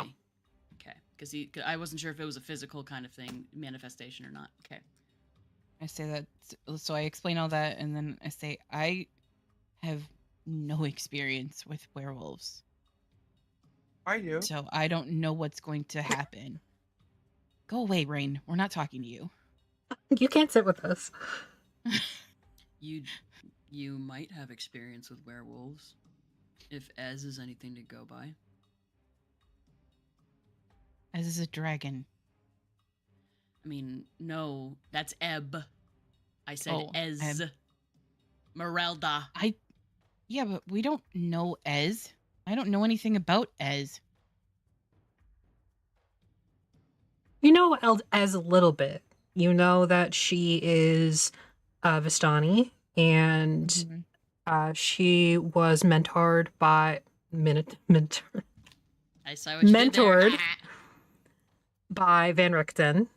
Okay, because I wasn't sure if it was a physical kind of thing, manifestation or not. Okay. I say that, so I explain all that, and then I say I have no experience with werewolves, I do. so I don't know what's going to happen. Go away, Rain. We're not talking to you. You can't sit with us. You might have experience with werewolves, if Ez is anything to go by. As is a dragon. I mean, no, that's Eb. I said Oh, Ez. Eb. Merelda. Yeah, but we don't know Ez. I don't know anything about Ez. You know as a little bit. You know that she is Vistani, and she was mentored by mentored I saw what you did there. Mentored. Ah. by Van Richten.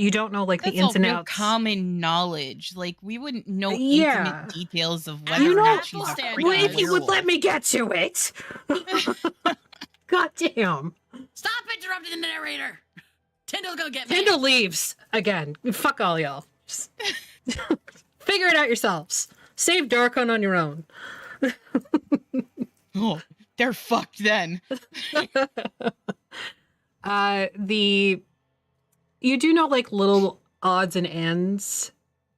You don't know like That's the ins all and real outs. common knknowledge. Like we wouldn't know Yeah. intimate details of I whether don't or know. not she's a Athelstan freaking Well, if you would werewolf. let me get to it. God damn. Stop interrupting the narrator. Tyndall's gonna get mad. Tyndall leaves again. Fuck all y'all. Just figure it out yourselves. Save Darkon on your own. Oh, they're fucked then. You do know like little odds and ends.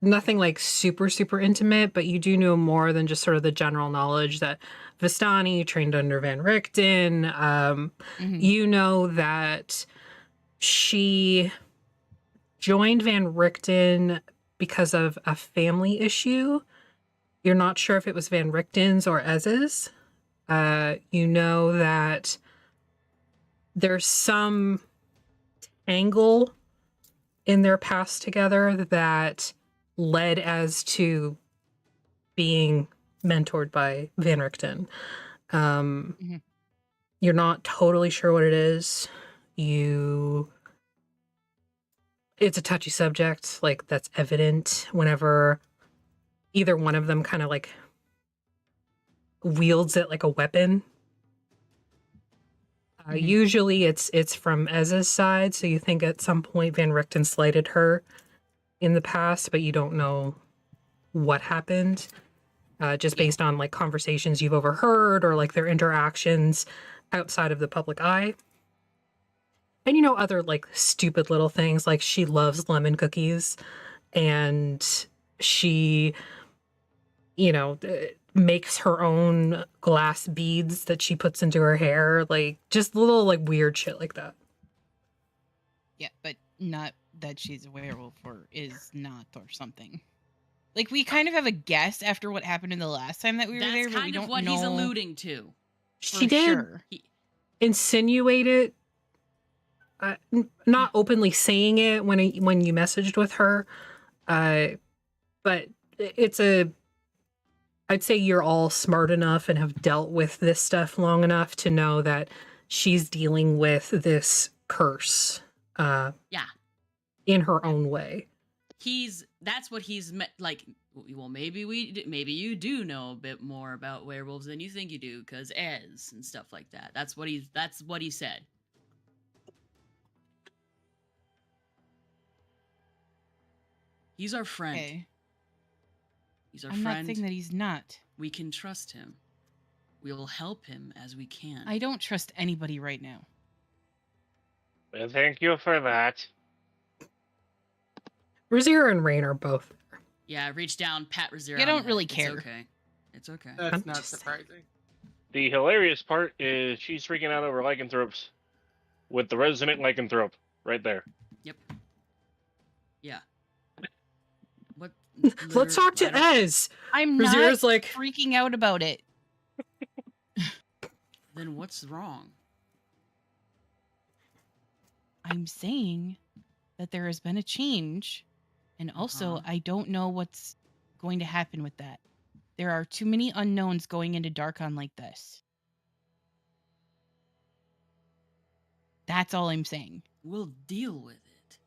Nothing like super intimate, but you do know more than just sort of the general knowledge that Vistani trained under Van Richten. You know that she joined Van Richten because of a family issue. You're not sure if it was Van Richten's or Ez's. You know that there's some angle in their past together that led as to being mentored by Van Richten. You're not totally sure what it is. It's a touchy subject, like that's evident whenever either one of them kind of like wields it like a weapon. Usually it's from Ez's side, so you think at some point Van Richten slighted her in the past, but you don't know what happened. Just based on like conversations you've overheard or like their interactions outside of the public eye. And you know, other like stupid little things like she loves lemon cookies and she, you know, makes her own glass beads that she puts into her hair, like just little like weird shit like that. Yeah, but not that she's a werewolf or is not or something. Like we kind of have a guess after what happened in the last time that we were That's there, but we kind don't of what know he's alluding to. She for did sure. insinuate it, not openly saying it when you messaged with her, but it's I'd say you're all smart enough and have dealt with this stuff long enough to know that she's dealing with this curse Yeah. in her own way. That's what he's like. Well, maybe maybe you do know a bit more about werewolves than you think you do, because Ez and stuff like that. That's what he said. He's our friend. Okay. He's our I'm friend. not saying that he's not. We can trust him. We'll help him as we can. I don't trust anybody right now. Well, thank you for that. Rosier and Rain are both there. Yeah, reach down, pat Rosier. I don't on the really head. care. It's okay. It's okay. That's I'm not just- surprising. The hilarious part is she's freaking out over lycanthropes with the resonant lycanthrope right there. Yep. Yeah. What? Let's talk to Ez. I'm not Rosier's like, freaking out about it. Then what's wrong? I'm saying that there has been a change, and also Uh-huh. I don't know what's going to happen with that. There are too many unknowns going into Darkon like this. That's all I'm saying. We'll deal with it.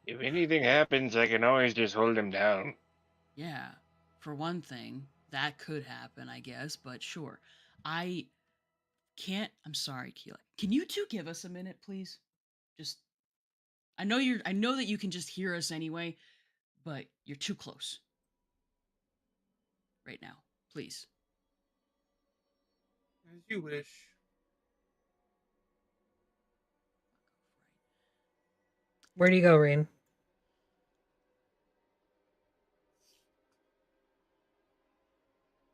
If anything happens, I can always just hold him down. Yeah. For one thing, that could happen, I guess, but sure. I can't. I'm sorry, Keela. Can you two give us a minute, please? Just. I know that you can just hear us anyway, but you're too close. Right now. Please. As you wish. where do you go, Rain?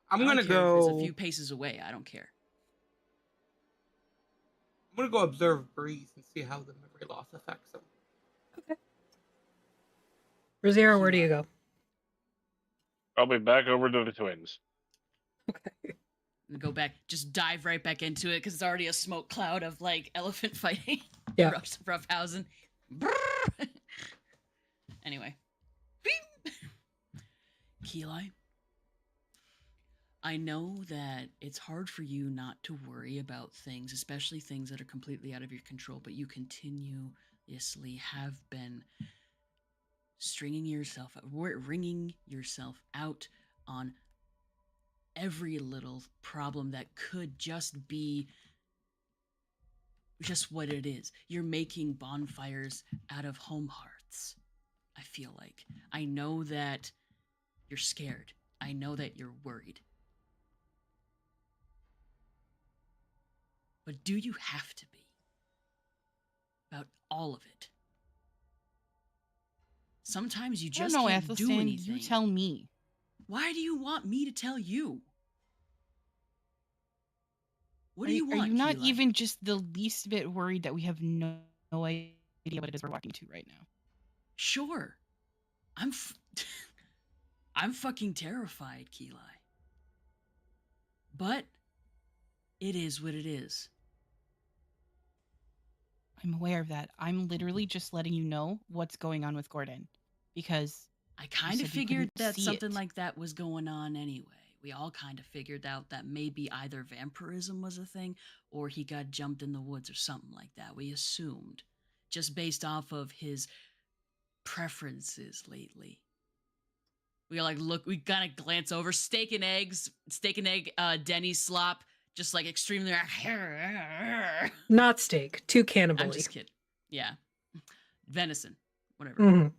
I'm I don't gonna care if it's go. a few paces away. I don't care. I'm gonna go observe Breeze and see how the memory loss affects him. Rosier, where do you go? Probably back over to the twins. Okay. And go back, just dive right back into it because it's already a smoke cloud of like elephant fighting. Yeah. Roughhousing. Anyway. Keeli, I know that it's hard for you not to worry about things, especially things that are completely out of your control, but you continuously have been wringing yourself out on every little problem that could just be just what it is. You're making bonfires out of home hearths, I feel like. I know that you're scared. I know that you're worried. But do you have to be? About all of it. Sometimes you I don't just know, can't do Athelstan. anything. You tell me. Why do you want me to tell you? What do Are you want? Are you not Keeli? even just the least bit worried that we have no idea what it is we're walking to right now? Sure. I'm fucking terrified, Keeli. But it is what it is. I'm aware of that. I'm literally just letting you know what's going on with Gordon. Because I kind of said you figured couldn't that see something it. like that was going on anyway. We all kind of figured out that maybe either vampirism was a thing or he got jumped in the woods or something like that. We assumed, just based off of his preferences lately. We we kind of glance over steak and egg, Denny's slop, just like extremely. Not steak, too I'm cannibally. just kidding. Yeah, venison, whatever. Mhm.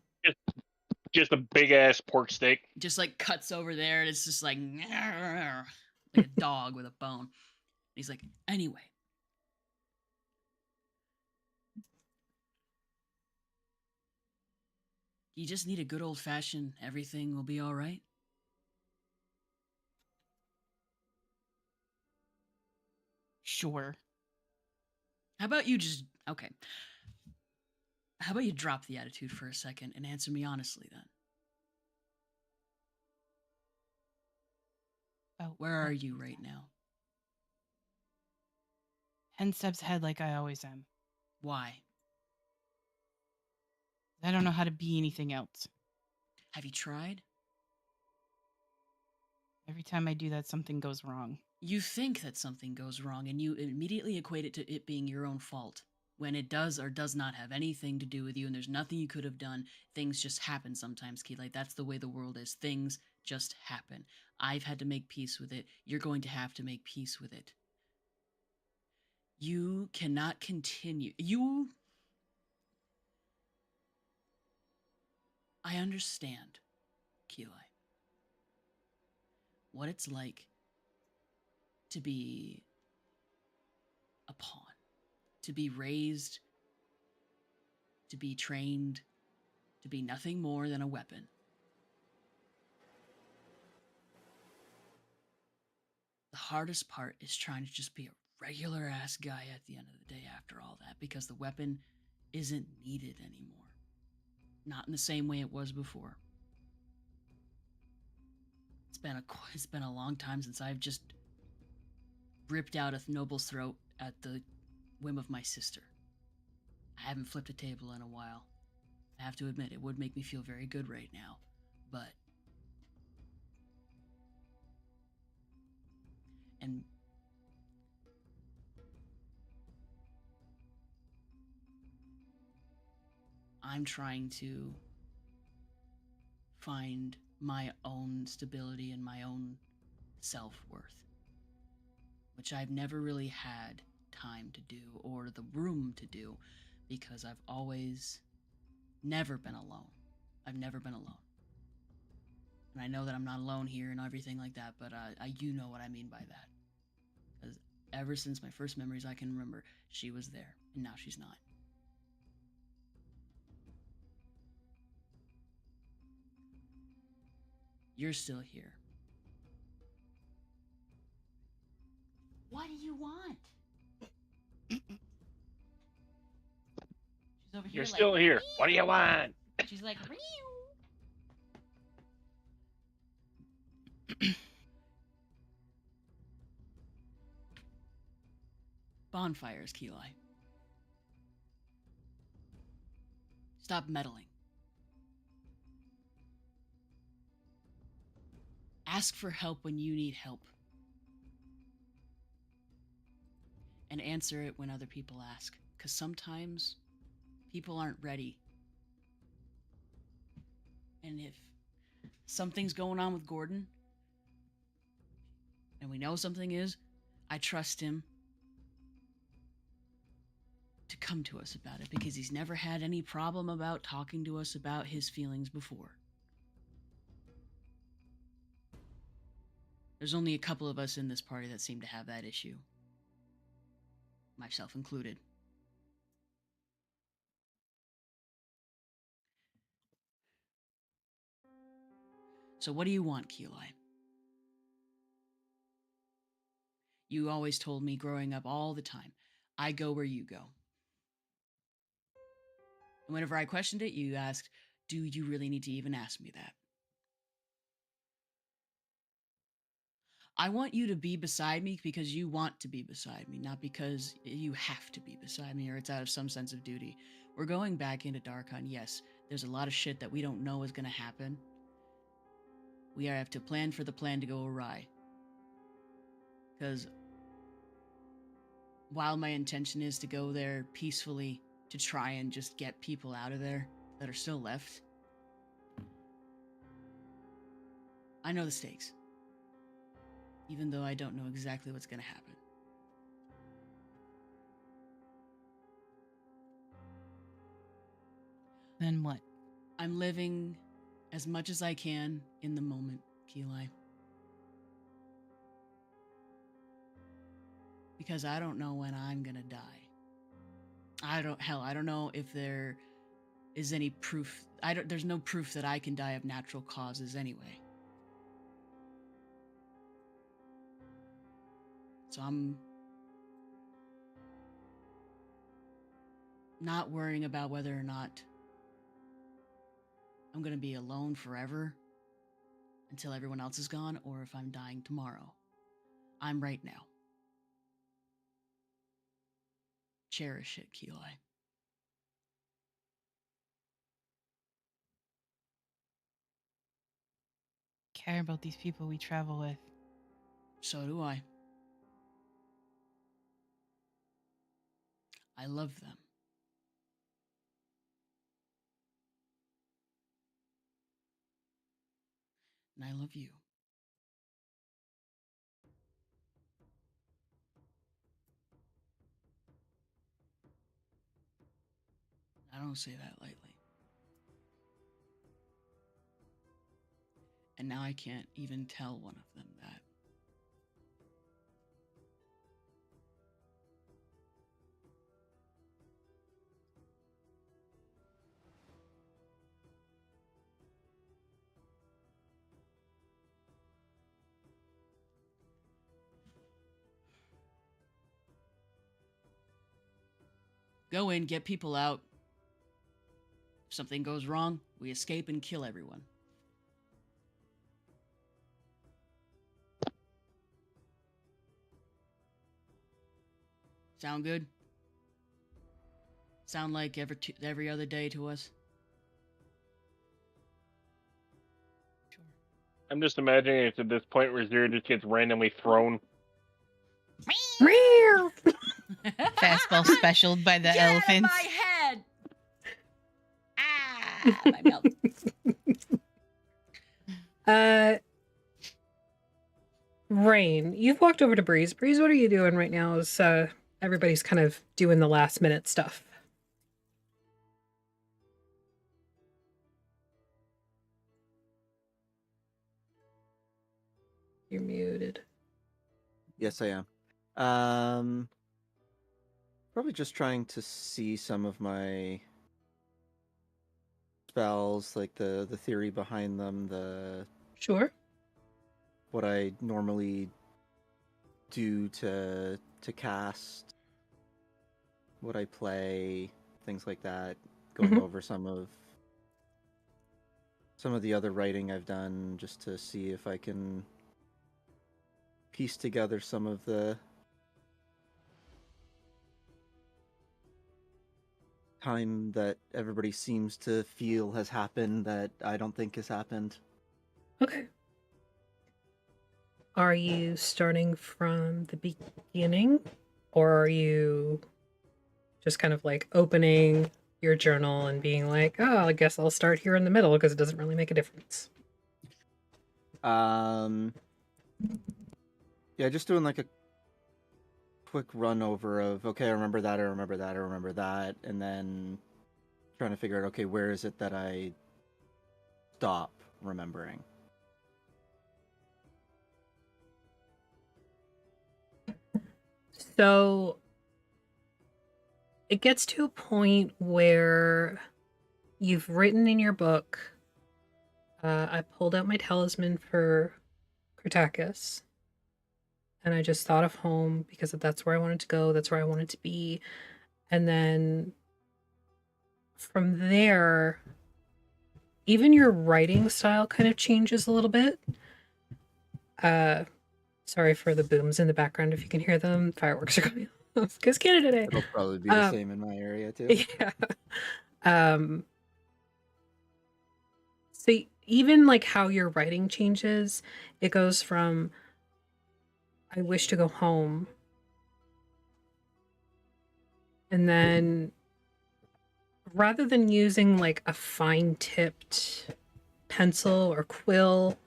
Just a big ass pork steak. Just like cuts over there, and it's just like a dog with a bone. And he's like, anyway. You just need a good old fashioned everything will be all right. sure. How about you just okay? How about you drop the attitude for a second and answer me honestly then? Oh, Where are you right now? 10 steps ahead like I always am. Why? I don't know how to be anything else. Have you tried? Every time I do that, something goes wrong. You think that something goes wrong and you immediately equate it to it being your own fault when it does or does not have anything to do with you and there's nothing you could have done. Things just happen sometimes, Key. Like, that's the way the world is. Things just happen. I've had to make peace with it. You're going to have to make peace with it. You cannot continue. I understand, Keelai, what it's like to be a pawn, to be raised, to be trained, to be nothing more than a weapon. The hardest part is trying to just be a regular ass guy at the end of the day after all that, because the weapon isn't needed anymore. Not in the same way it was before. It's been a long time since I've just ripped out a noble's throat at the whim of my sister. I haven't flipped a table in a while. I have to admit, it would make me feel very good right now, but... And... I'm trying to find my own stability and my own self-worth, which I've never really had time to do or the room to do, because I've always never been alone. I've never been alone. And I know that I'm not alone here and everything like that, but you know what I mean by that. Because ever since my first memories I can remember, she was there, and now she's not. You're still here. What do you want? She's over here. You're still here. "Meow." What do you want? She's like, "Meow." Bonfires, Keelai. Stop meddling. Ask for help when you need help. And answer it when other people ask. Because sometimes people aren't ready. And if something's going on with Gordon, and we know something is, I trust him to come to us about it, because he's never had any problem about talking to us about his feelings before. There's only a couple of us in this party that seem to have that issue. Myself included. So what do you want, Keelai? You always told me growing up all the time, I go where you go. And whenever I questioned it, you asked, do you really need to even ask me that? I want you to be beside me because you want to be beside me, not because you have to be beside me or it's out of some sense of duty. We're going back into Darkon, yes. There's a lot of shit that we don't know is going to happen. We have to plan for the plan to go awry. Because while my intention is to go there peacefully to try and just get people out of there that are still left, I know the stakes. Even though I don't know exactly what's going to happen. Then what? I'm living as much as I can in the moment, Keelai. Because I don't know when I'm going to die. I don't know if there is any proof. There's no proof that I can die of natural causes anyway. So I'm not worrying about whether or not I'm going to be alone forever until everyone else is gone, or if I'm dying tomorrow. I'm right now. Cherish it, Keelai. care about these people we travel with. So do I. I love them. And I love you. I don't say that lightly. And now I can't even tell one of them that. Go in, get people out. If something goes wrong, we escape and kill everyone. Sound good? Sound like every other day to us? Sure. I'm just imagining it's at this point where Zero just gets randomly thrown. Meow. Fastball specialed by the Get out of elephants. my head! Ah, my mouth. Rain, you've walked over to Breeze. Breeze, what are you doing right now as everybody's kind of doing the last minute stuff? You're muted. Yes, I am. Probably just trying to see some of my spells, like the theory behind them, Sure. what I normally do to cast, what I play, things like that. Going Mhm. over some of the other writing I've done, just to see if I can piece together some of the time that everybody seems to feel has happened that I don't think has happened. Okay. Are you starting from the beginning, or are you just kind of like opening your journal and being like, oh, I guess I'll start here in the middle because it doesn't really make a difference? Yeah, just doing like a quick run over of, okay, I remember that, and then trying to figure out, okay, where is it that I stop remembering? So it gets to a point where you've written in your book, I pulled out my talisman for Cratakus, and I just thought of home because that's where I wanted to go, that's where I wanted to be. And then from there, even your writing style kind of changes a little bit. Sorry for the booms in the background if you can hear them. Fireworks are going off because Canada Day. It'll probably be the same in my area too. Yeah. So even like how your writing changes, it goes from I wish to go home, and then rather than using like a fine-tipped pencil or quill,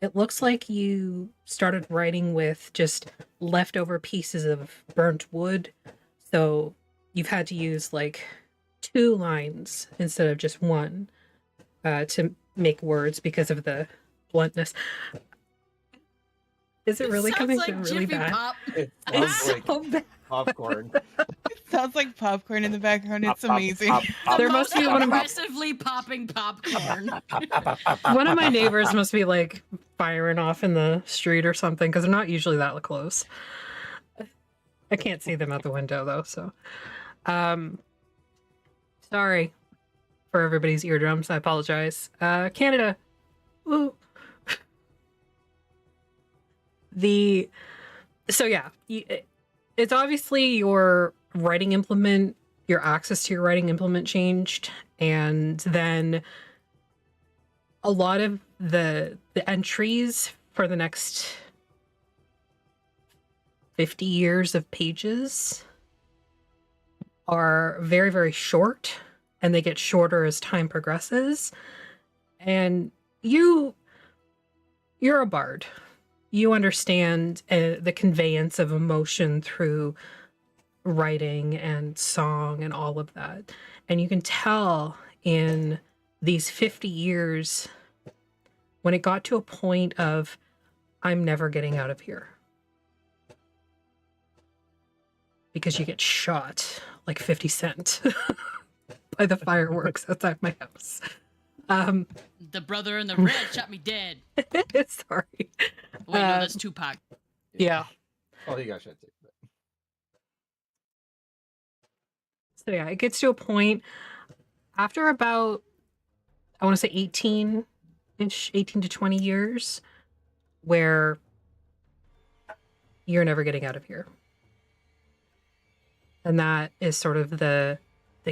it looks like you started writing with just leftover pieces of burnt wood. So you've had to use like 2 lines instead of just one to make words because of the bluntness. Is it really Sounds coming like through really Jiffy bad? Pop. It It's sounds so like bad. popcorn. Sounds like popcorn in the background. It's Pop, pop, amazing. pop, pop, There The must most be one of my- aggressively popping popcorn. One of my neighbors must be like firing off in the street or something because they're not usually that close. I can't see them out the window though, so sorry for everybody's eardrums. I apologize. Canada. Woo. So yeah, it's obviously your writing implement, your access to your writing implement changed, and then a lot of the entries for the next 50 years of pages are very, very short, and they get shorter as time progresses. And you're a bard. You understand the conveyance of emotion through writing and song and all of that. And you can tell in these 50 years, when it got to a point of, I'm never getting out of here. Because you get shot like 50 Cent by the fireworks outside my house. The brother in the red shot me dead. Sorry. Wait, no, that's Tupac. Yeah. Oh, you got shit too. So yeah, it gets to a point after about, I want to say 18 to 20 years, where you're never getting out of here. And that is sort of the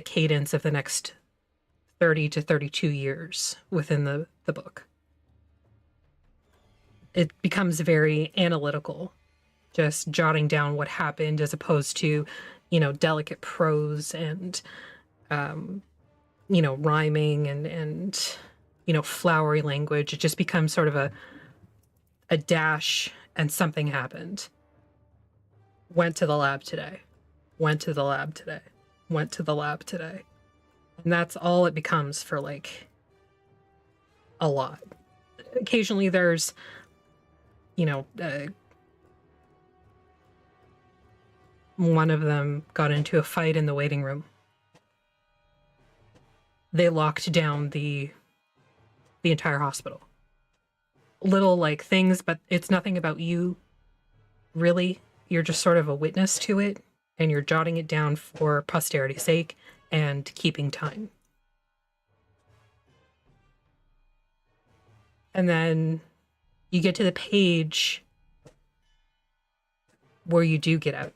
cadence of the next 30 to 32 years within the book. It becomes very analytical, just jotting down what happened as opposed to, delicate prose and, rhyming and flowery language. It just becomes sort of a dash and something happened. Went to the lab today. Went to the lab today. Went to the lab today. And that's all it becomes for like a lot. Occasionally there's, one of them got into a fight in the waiting room. They locked down the entire hospital. Little like things, but it's nothing about you, really. You're just sort of a witness to it, and you're jotting it down for posterity's sake and keeping time. And then you get to the page where you do get out.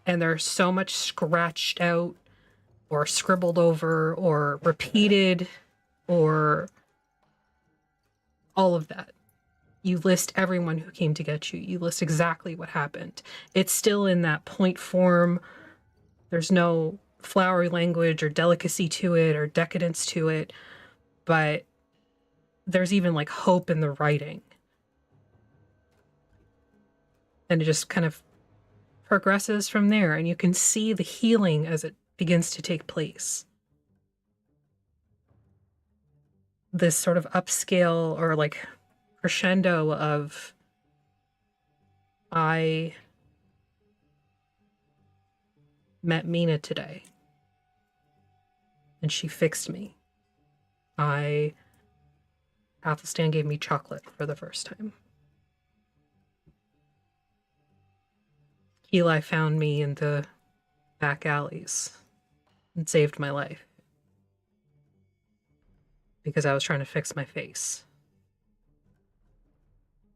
And there's so much scratched out or scribbled over or repeated or all of that. You list everyone who came to get you. You list exactly what happened. It's still in that point form. There's no flowery language or delicacy to it or decadence to it, but there's even like hope in the writing. And it just kind of progresses from there, and you can see the healing as it begins to take place. This sort of upscale or like crescendo of, I met Mina today and she fixed me. Athelstan gave me chocolate for the first time. Eli found me in the back alleys and saved my life because I was trying to fix my face.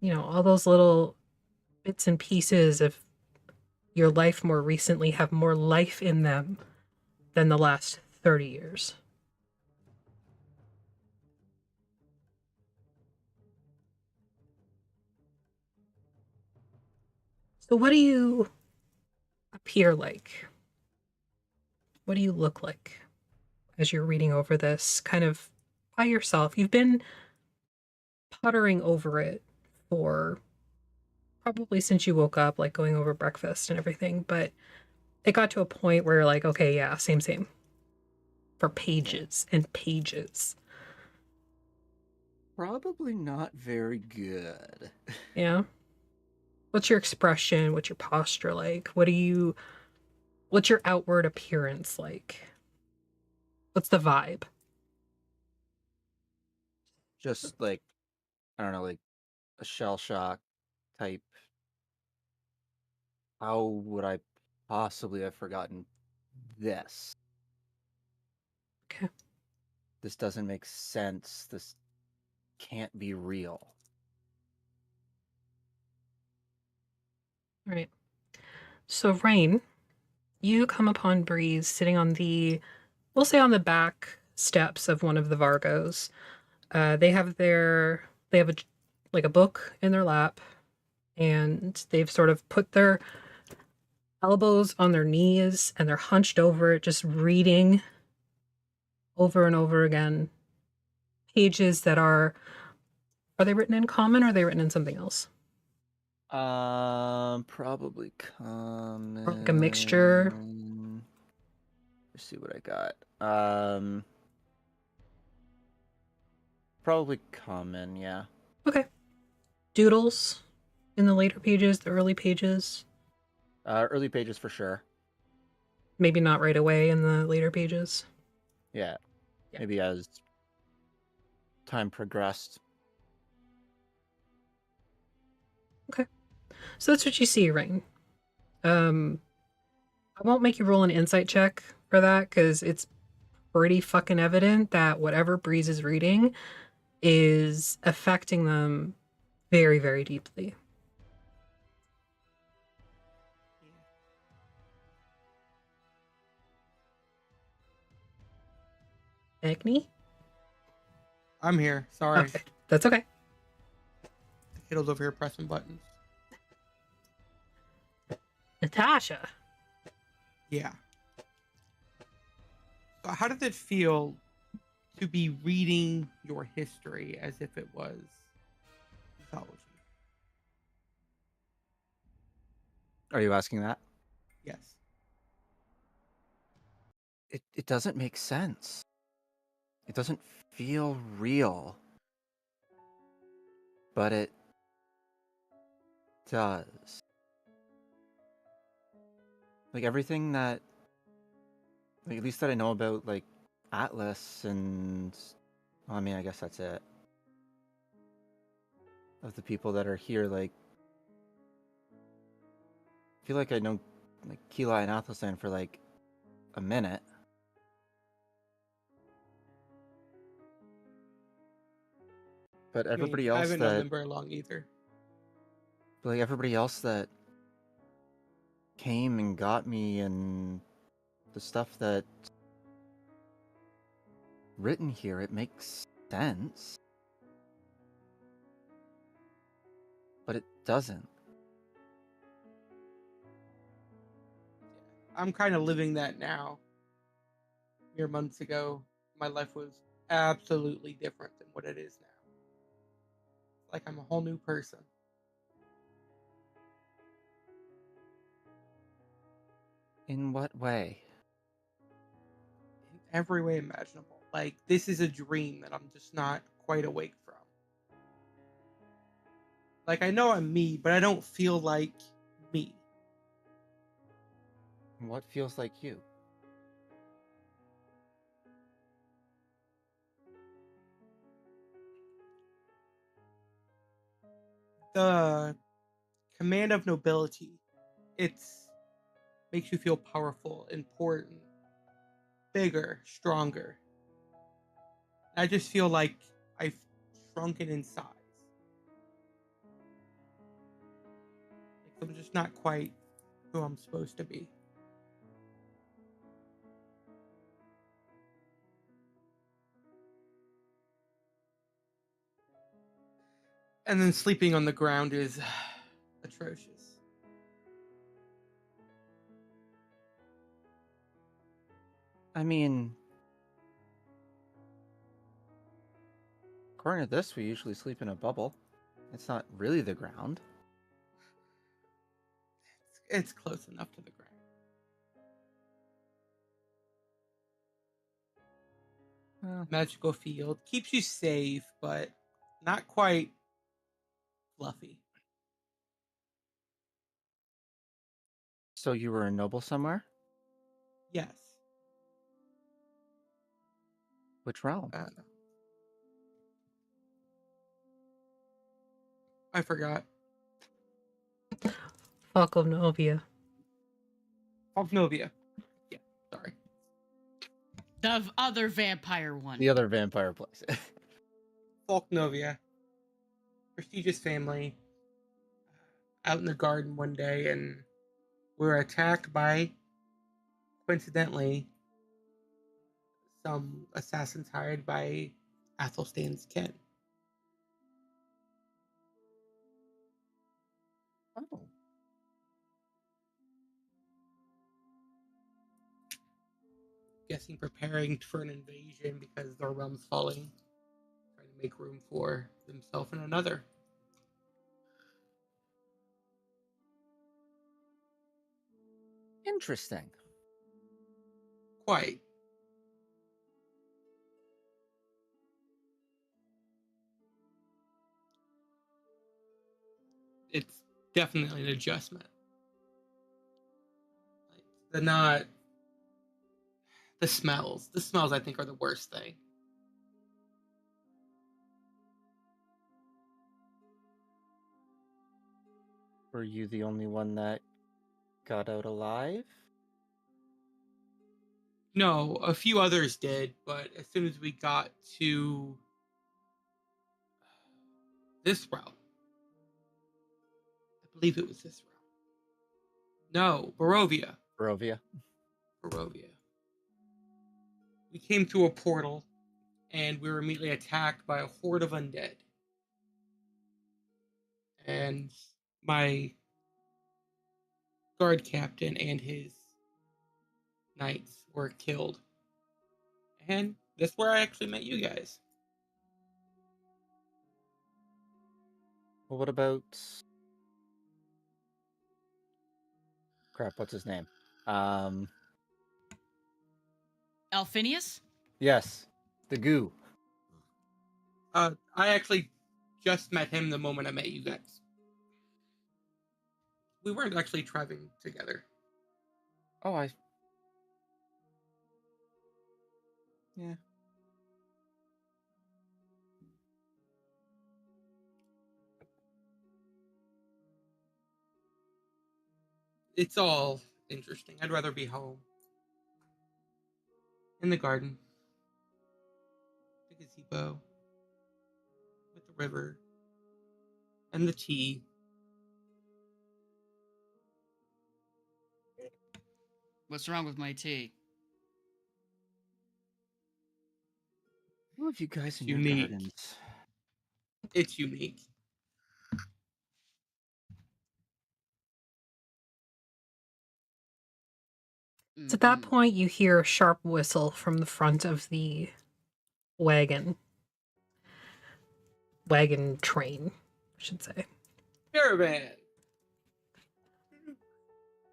All those little bits and pieces of your life more recently have more life in them than the last 30 years. So what do you appear like? What do you look like as you're reading over this kind of by yourself? You've been puttering over it for probably since you woke up, like going over breakfast and everything, but it got to a point where you're like, okay, yeah, same. For pages and pages. Probably not very good. Yeah. What's your expression? What's your posture like? What's your outward appearance like? What's the vibe? Just like, I don't know, like a shell shock type. How would I possibly have forgotten this? Okay. This doesn't make sense. This can't be real. All right. So, Rain, you come upon Breeze sitting on we'll say on the back steps of one of the Vargos. They have like a book in their lap, and they've sort of put their elbows on their knees and they're hunched over it, just reading over and over again pages that are they written in common or are they written in something else? Probably common. Or like a mixture. Let's see what I got. Probably common, yeah. Okay. Doodles in the later pages, the early pages. Early pages for sure. Maybe not right away in the later pages. Yeah. Yeah. Maybe as time progressed. Okay. So that's what you see, Rain. I won't make you roll an insight check for that because it's pretty fucking evident that whatever Breeze is reading is affecting them very, very deeply. Agni? I'm here. Sorry. Okay, that's okay. The kiddo's over here pressing buttons. Natasha. Yeah. So how did it feel to be reading your history as if it was mythology? Are you asking that? Yes. It doesn't make sense. It doesn't feel real. But it does. Like everything that, like at least that I know about, like Atlas and, well, I mean, I guess that's it. Of the people that are here, like, I feel like I know, like Kila and Athelstan for like a minute. But everybody I else haven't known that, them very long either. like everybody else that came and got me and the stuff that written here, it makes sense. But it doesn't. I'm kind of living that now. Mere months ago, my life was absolutely different than what it is now. Like I'm a whole new person. In what way? In every way imaginable. Like this is a dream that I'm just not quite awake from. Like I know I'm me, but I don't feel like me. What feels like you? The command of nobility, it's makes you feel powerful, important, bigger, stronger. I just feel like I've shrunken in size. Like I'm just not quite who I'm supposed to be. And then sleeping on the ground is atrocious. I mean, according to this, we usually sleep in a bubble. It's not really the ground. It's close enough to the ground. Well, Magical field keeps you safe, but not quite fluffy. so you were a noble somewhere? Yes. Which realm? I forgot. Falconovia. Novia. Yeah, sorry. The other vampire one. The other vampire place. Novia. Prestigious family. Out in the garden one day, and we were attacked by, coincidentally, some assassins hired by Athelstan's kin. Oh. Guessing preparing for an invasion because their realm's falling, trying to make room for themselves and another. Interesting. Quite. It's definitely an adjustment. Like, they're not the smells. The smells, I think, are the worst thing. Were you the only one that got out alive? No, a few others did, but as soon as we got to this route, I believe it was this route. No, Barovia. Barovia. Barovia. We came through a portal, and we were immediately attacked by a horde of undead. And my guard captain and his knights were killed. And that's where I actually met you guys. Well, what about... Crap, what's his name? Alphinius? Yes, the goo. I actually just met him the moment I met you guys. We weren't actually traveling together. Oh, yeah. It's all interesting. I'd rather be home. In the garden. The gazebo. With the river. And the tea. What's wrong with my tea? I love you guys It's in your unique. gardens. It's unique. It's at that Mhm. point you hear a sharp whistle from the front of the wagon train, I should say. Caravan.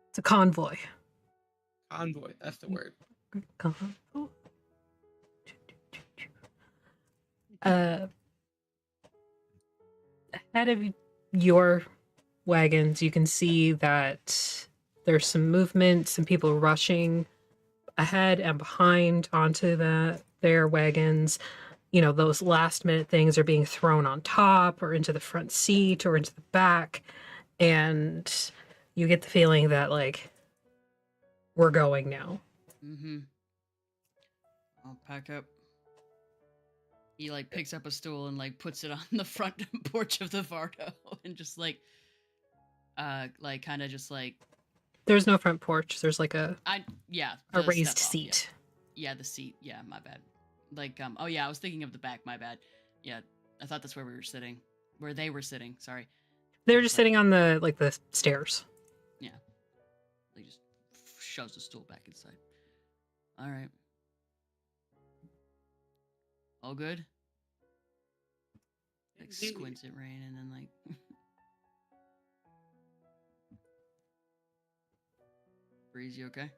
It's a convoy. Convoy. That's the word. Convoy. Ahead of your wagons, you can see that there's some movement, some people rushing ahead and behind onto their wagons. You know, those last minute things are being thrown on top or into the front seat or into the back. And you get the feeling that, like, we're going now. Mm-hmm. I'll pack up. He like picks up a stool and like puts it on the front porch of the Vardo and just like kind of just like There's no front porch. There's like a the raised step off, seat. Yeah, the seat. Yeah, my bad. Like oh yeah, I was thinking of the back. My bad. Yeah, I thought that's where we were sitting. Where they were sitting. Sorry. They're just sitting on the stairs. Yeah. He just shoves the stool back inside. All right. All good? Like squints at Rain and then like Breeze, you okay?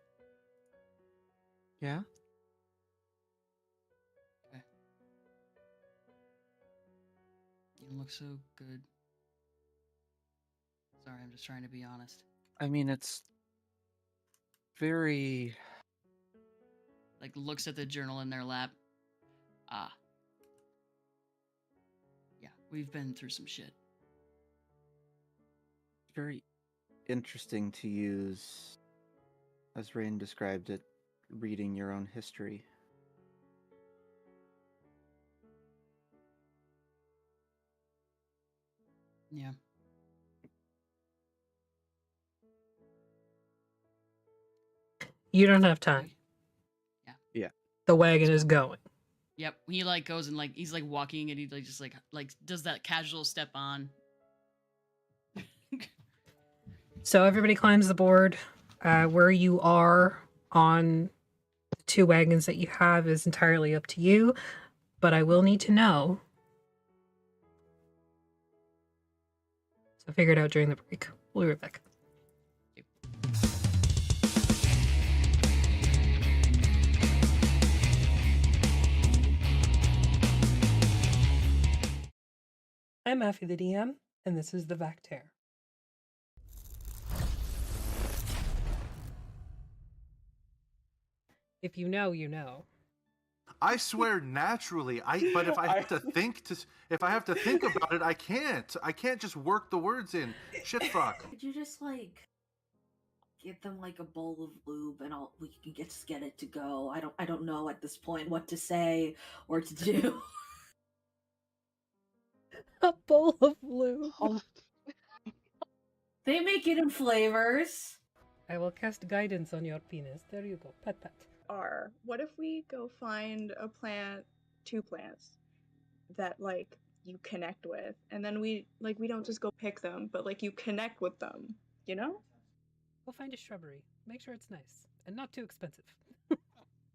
Yeah? Okay. You don't look so good. Sorry, I'm just trying to be honest. I mean, it's very... Like looks at the journal in their lap. Ah. Yeah, we've been through some shit. very interesting to use, as Rain described it, reading your own history. Yeah. You don't have time. Yeah. Yeah. the wagon is going. Yep. He like goes and like he's like walking and he like just like does that casual step on. So everybody climbs the board. Where you are on the 2 wagons that you have is entirely up to you, but I will need to know. So figure it out during the break. We'll be right back. I'm Affy the DM, and this is the Vactair. If you know, you know. I swear naturally. But if I have to think about it, I can't. I can't just work the words in. Shit fuck. Could you just like get them like a bowl of lube and we can get it to go? I don't know at this point what to say or to do. A bowl of blue. They make it in flavors. I will cast guidance on your penis. There you go. Pat pat. What if we go find a plant, 2 plants that like you connect with, and then we don't just go pick them, but like you connect with them, you know? We'll find a shrubbery. Make sure it's nice and not too expensive.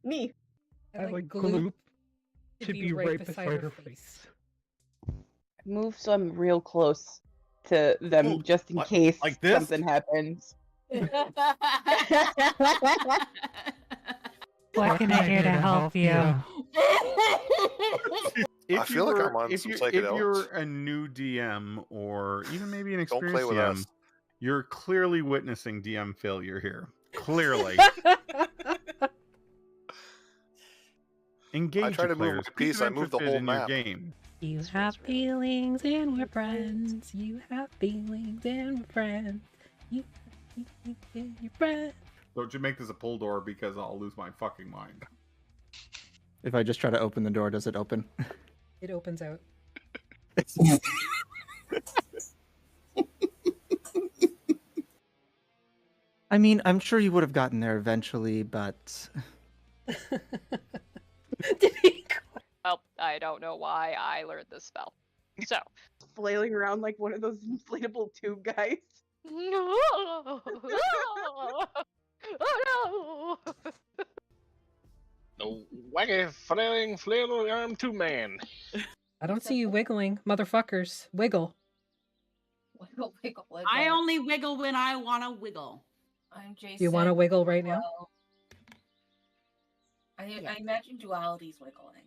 Me. I like Gloop to be right beside her face. Move so I'm real close to them just in case like this? something happens. What can I do to help you? I feel like I'm on if some you, psychedelics. If you're a new DM or even maybe an Don't play experienced with DM, us. you're clearly witnessing DM failure here. Clearly. Engage I try your to move players. my piece, Keep I move the interested whole in your map. game. You have feelings and we're friends. You have feelings and we're friends. You have feelings and you're friends. Don't you make this a pull door because I'll lose my fucking mind. If I just try to open the door, does it open? It opens out. I mean, I'm sure you would have gotten there eventually, but Well, I don't know why I learned this spell. So, Flailing around like one of those inflatable tube guys. oh no! The waggy flailing flail arm 2-man. I don't see you wiggling, motherfuckers. Wiggle. Wiggle, wiggle, wiggle. I only wiggle when I want to wiggle. I'm Jason. Do you want to wiggle right now? Well, I imagine duality's wiggling.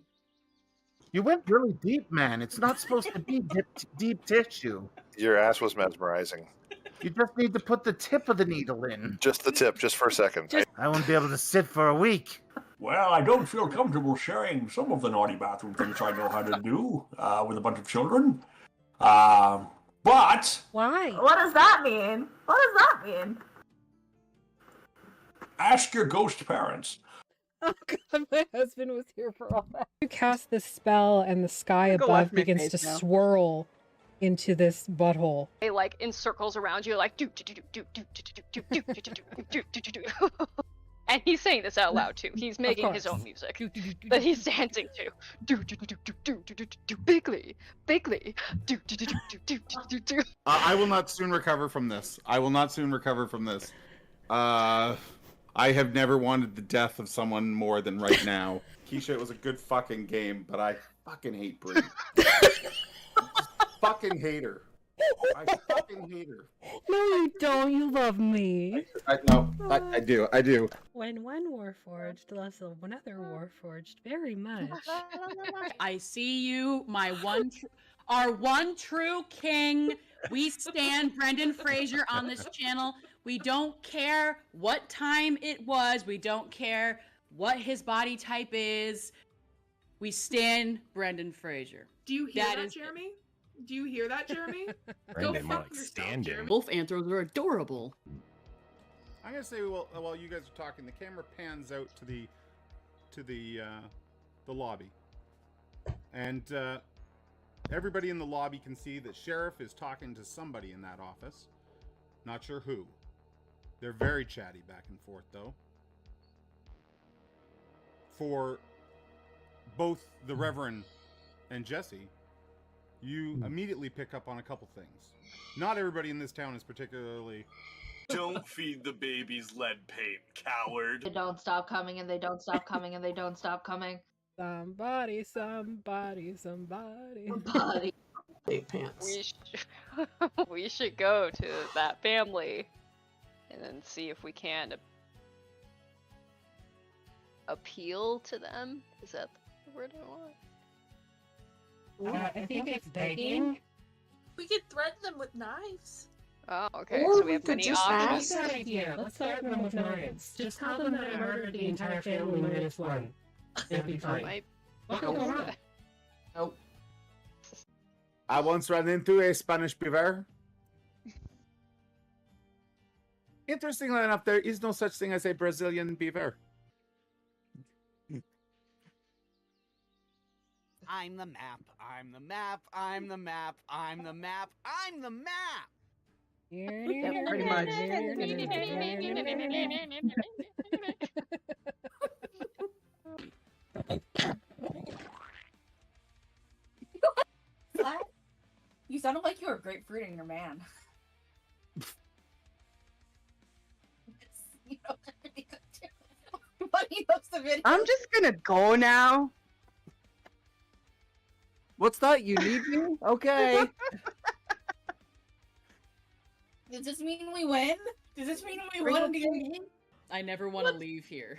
You went really deep, man. It's not supposed to be deep tissue. Your ass was mesmerizing. You just need to put the tip of the needle in. Just the tip, just for a second. I won't be able to sit for a week. Well, I don't feel comfortable sharing some of the naughty bathroom things I know how to do with a bunch of children. But Why? What does that mean? What does that mean? ask your ghost parents. Oh god, my husband was here for all that. You cast this spell and the sky Go watch above my begins to face now. swirl into this butthole. They like in circles around you, like do do do do do do do do do do do do do. And he's saying this out loud too. He's making his own music that he's dancing to. Do do do do do do do do bigly, bigly. Do do do do do do do do. I will not soon recover from this. I have never wanted the death of someone more than right now. Keisha, it was a good fucking game, but I fucking hate Brie. Fucking hate her. I fucking hate her. No, you don't. You love me. I do. When one warforged loves another warforged very much. I see you, our one true king. We stand Brendan Fraser on this channel. We don't care what time it was. We don't care what his body type is. We stand Brendan Fraser. Do you hear that, is Jeremy? Do you hear that, Jeremy? Brendan, more fuck like yourself, stand Jeremy. him. Wolf anthros are adorable. I'm gonna say while you guys are talking, the camera pans out to the lobby, and everybody in the lobby can see that Sheriff is talking to somebody in that office. Not sure who. They're very chatty back and forth, though. For both the Reverend and Jesse, you immediately pick up on a couple things. Not everybody in this town is particularly. Don't feed the babies lead paint, coward. They don't stop coming, and they don't stop coming, and they don't stop coming. Somebody. Body. We we should go to that family and then see if we can appeal to them. Is that the word I want? I think it's begging. We could threaten them with knives. Oh, okay. Or So we we have could many just options. That's a good idea. Let's threaten them with knives. Just tell them that I murdered the entire family minus one. It'll be fine. What could go wrong? Nope. I once ran into a Spanish beaver. Interestingly enough, there is no such thing as a Brazilian beaver. I'm the map. I'm the map. I'm the map. I'm the map. I'm the map. Yeah, pretty much. What? You sounded like you were grapefruiting your man. I'm just gonna go now. What's that? You need me? Okay. Does this mean we win? Does this mean we Bring won up- again? I never want to leave here.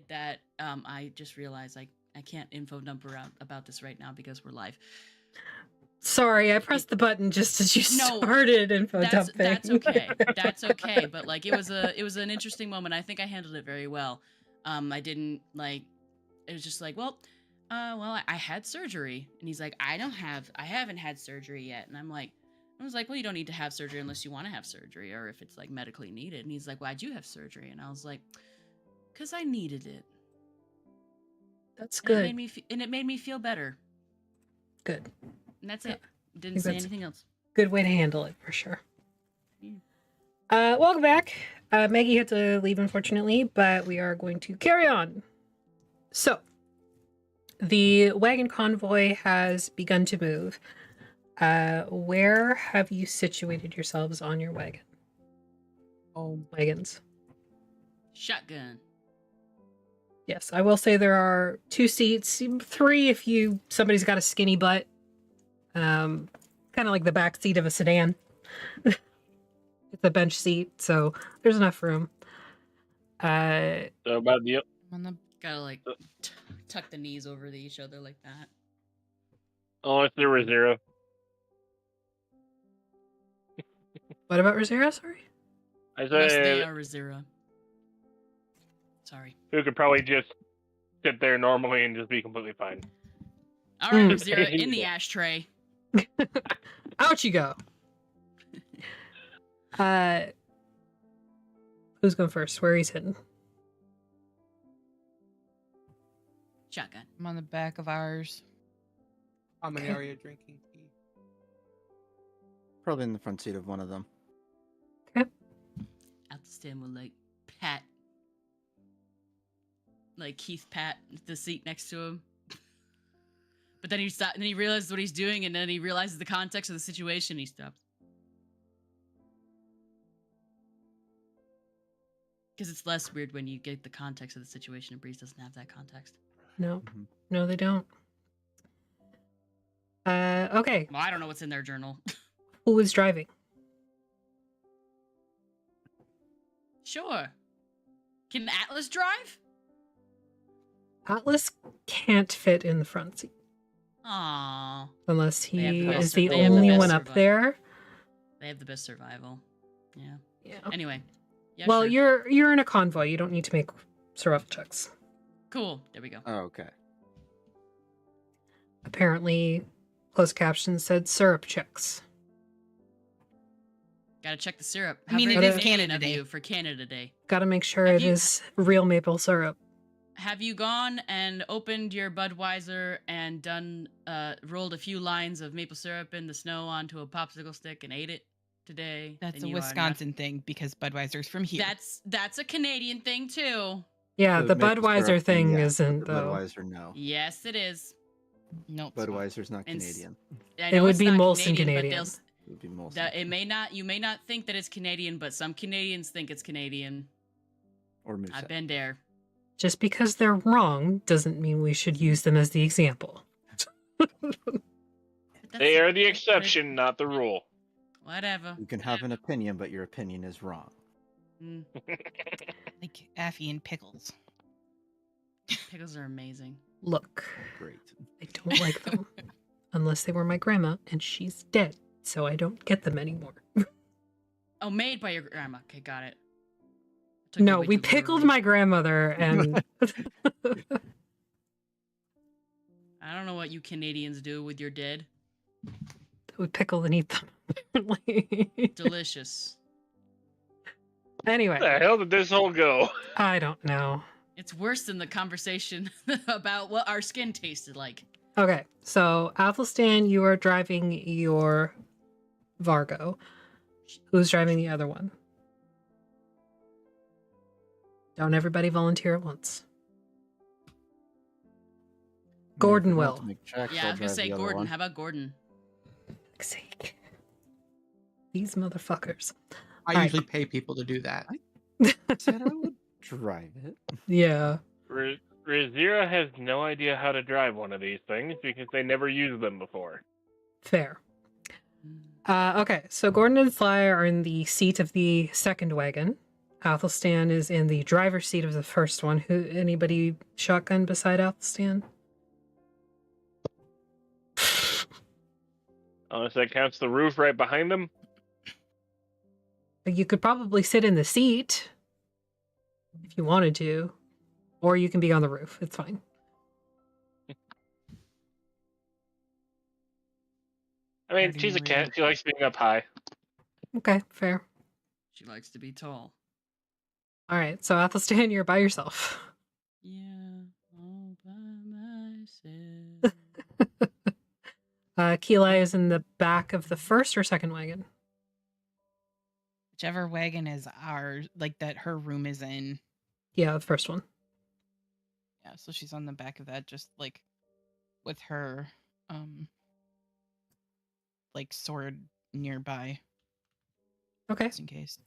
that I just realized I can't info dump around about this right now because we're live. Sorry, I pressed the button just as you started info dumping. That's okay. That's okay. But like it was an interesting moment. I think I handled it very well. I didn't like. It was just like, well, I had surgery, and he's like, I haven't had surgery yet, and I was like, well, you don't need to have surgery unless you want to have surgery or if it's like medically needed. And he's like, why'd you have surgery? And I was like, because I needed it. That's And good. it made me feel better. Good. And that's it. I Didn't think say that's anything else. Good way to handle it, for sure. Yeah. Welcome back. Maggie had to leave, unfortunately, but we are going to carry on. So, the wagon convoy has begun to move. Where have you situated yourselves on your wagon? Wagons. Shotgun. Yes, I will say there are 2 seats, 3 if somebody's got a skinny butt. Kind of like the back seat of a sedan. It's a bench seat, so there's enough room. So about the Gotta like tuck the knees over to each other like that. oh, if there were 0. What about Rosera, sorry? I Yes, they said are zero. Sorry. who could probably just sit there normally and just be completely fine. All right, Zero in the ashtray. Out you go. Who's going first? Where he's hidden? Shotgun. I'm on the back of ours. I'm an area drinking tea. Probably in the front seat of one of them. Out the stand with like Pat. Like Keith Pat, the seat next to him. But then he stopped and he realizes what he's doing, and then he realizes the context of the situation, and he stops. Because it's less weird when you get the context of the situation, and Breeze doesn't have that context. No. No, they don't. Okay. Well, I don't know what's in their journal. Who is driving? Sure. Can Atlas drive? Atlas can't fit in the front seat. Aww. Unless They have he the is best- the they have the only best one up survival. there. They have the best survival. Yeah. Yeah. Anyway. Yeah, Well, sure. you're in a convoy. You don't need to make survival checks. Cool. There we go. Oh, okay. Apparently, closed caption said syrup checks. Gotta check the syrup. I mean, How it very is Canadian Canada of Day. you for Canada Day. Got to make sure Have it you- is real maple syrup. Have you gone and opened your Budweiser and done rolled a few lines of maple syrup in the snow onto a popsicle stick and ate it today? That's Then a you are not- Wisconsin thing because Budweiser's from here. That's a Canadian thing too. Yeah, The the maple Budweiser syrup thing yeah, but isn't, the though. Budweiser, no. Yes, it is. No, Budweiser's not And s- Canadian. I It know would it's be not Molson Canadian, Canadian. but It would be Molson. it may not. You may not think that it's Canadian, but some Canadians think it's Canadian. Or Moosehead. I've been there. Just because they're wrong doesn't mean we should use them as the example. They are the exception, not the rule. Whatever. You can have an opinion, but your opinion is wrong. Mm, like Affy and pickles. pickles are amazing. Look, Great. I don't like them. Unless they were my grandma, and she's dead, so I don't get them anymore. Oh, made by your grandma. Okay, got it. Took you No, way we too pickled literally. my grandmother, and I don't know what you Canadians do with your dead. we pickle and eat them. apparently. Delicious. Anyway. Where the hell did this all go? I don't know. It's worse than the conversation about what our skin tasted like. Okay, so Athelstan, you are driving your Vargo. Who's driving the other one? Don't everybody volunteer at once. Gordon will. Yeah, I was gonna say Gordon. How about Gordon? Fuck's sake. These motherfuckers. I usually pay people to do that. Said I would drive it. Yeah. Razira has no idea how to drive one of these things because they never used them before. Fair. Okay, so Gordon and Sly are in the seat of the second wagon. Athelstan is in the driver's seat of the first one. Anybody shotgun beside Athelstan? Unless that counts the roof right behind them. You could probably sit in the seat if you wanted to, or you can be on the roof. It's fine. I mean, she's a cat. She likes being up high. Okay, fair. She likes to be tall. All right, so Athelstan, you're by yourself. Yeah, all by myself. Keelai is in the back of the first or second wagon. Whichever wagon is ours, like that her room is in. Yeah, the first one. Yeah, so she's on the back of that, just like with her like sword nearby. Okay. Just in case.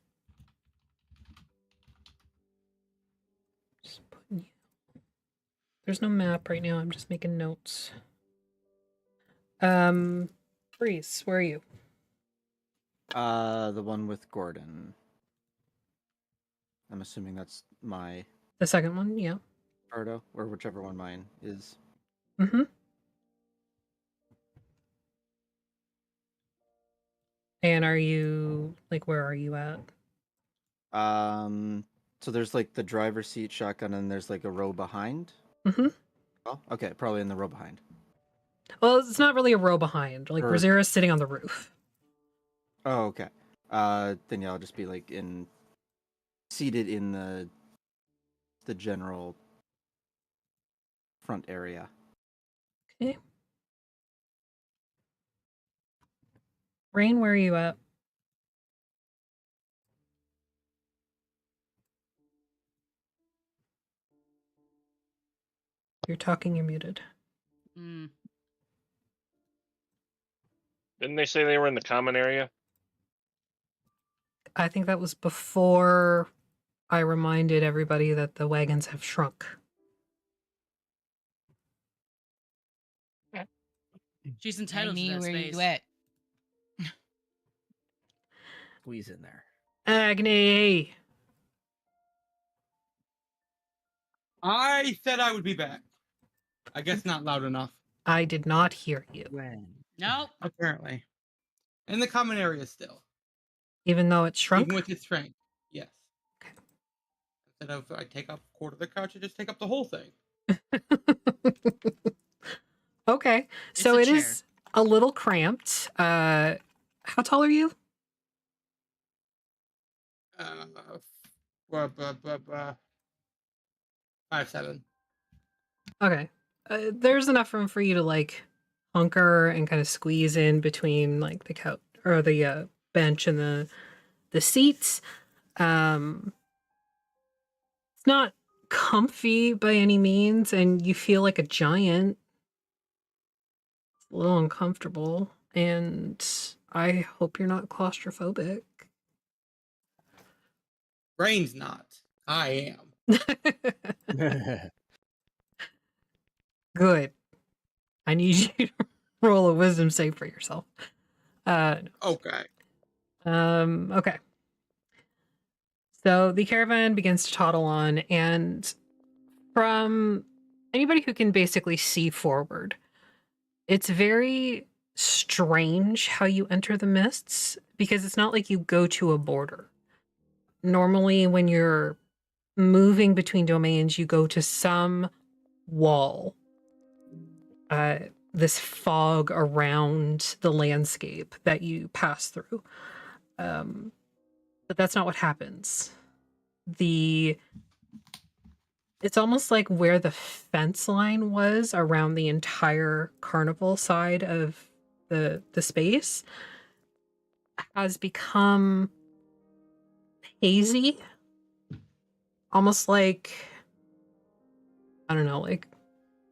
Just putting you. There's no map right now. I'm just making notes. Breeze, where are you? The one with Gordon. I'm assuming that's my The second one, yeah. Pardo, or whichever one mine is. Mm-hmm. And are you, like, where are you at? So there's like the driver's seat shotgun, and there's like a row behind. Mm-hmm. Oh, okay, probably in the row behind. Well, it's not really a row behind. Like, Razira's sitting on the roof. Oh, okay. Then yeah, I'll just be like seated in the general front area. Okay. Rain, where are you at? You're talking, you're muted. Mm. Didn't they say they were in the common area? I think that was before I reminded everybody that the wagons have shrunk. She's entitled to Agni, that where space. you at? Squeeze in there. Agni! I said I would be back. I guess not loud enough. I did not hear you. No. Apparently. In the common area still. Even though it's shrunk? Even with its strength. Yes. Okay. Instead of I take up a quarter of the couch, I just take up the whole thing. Okay. So it is a little cramped. How tall are you? 5'7". Okay. There's enough room for you to like hunker and kind of squeeze in between like the couch or the bench and the seats. It's not comfy by any means, and you feel like a giant. It's a little uncomfortable, and I hope you're not claustrophobic. Brain's not. I am. Good. I need you to roll a wisdom save for yourself. Okay. Okay. So the caravan begins to toddle on, and from anybody who can basically see forward, it's very strange how you enter the mists, because it's not like you go to a border. Normally, when you're moving between domains, you go to some wall. This fog around the landscape that you pass through. But that's not what happens. It's almost like where the fence line was around the entire Carnival side of the space has become hazy. Almost like, I don't know, like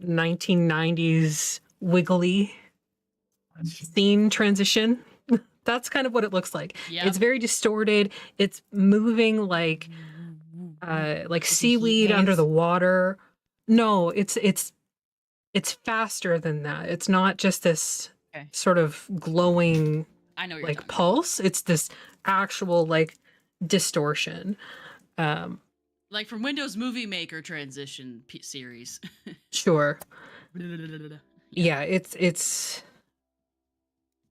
1990s wiggly scene transition. That's kind of what it looks like. Yep. It's very distorted. It's moving like seaweed under the water. No, it's faster than that. It's not just this sort of glowing I know what you're like talking pulse. It's this actual like distortion. Like from Windows Movie Maker transition series. Sure. Yeah, it's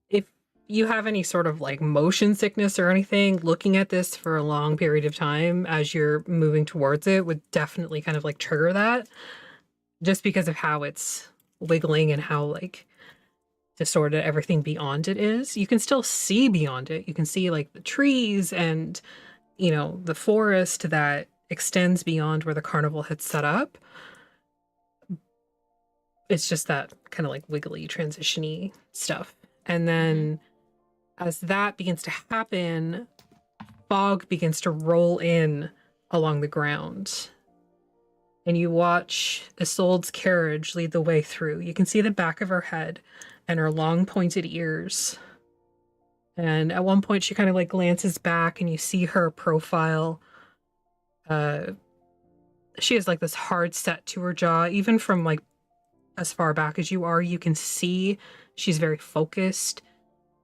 if you have any sort of like motion sickness or anything, looking at this for a long period of time as you're moving towards it would definitely kind of like trigger that, just because of how it's wiggling and how like distorted everything beyond it is. You can still see beyond it. You can see like the trees and, you know, the forest that extends beyond where the carnival had set up. It's just that kind of like wiggly, transition-y stuff. And then as that begins to happen, fog begins to roll in along the ground. And you watch Isolde's carriage lead the way through. You can see the back of her head and her long pointed ears. And at one point she kind of like glances back and you see her profile. She has like this hard set to her jaw. Even from like as far back as you are, you can see she's very focused.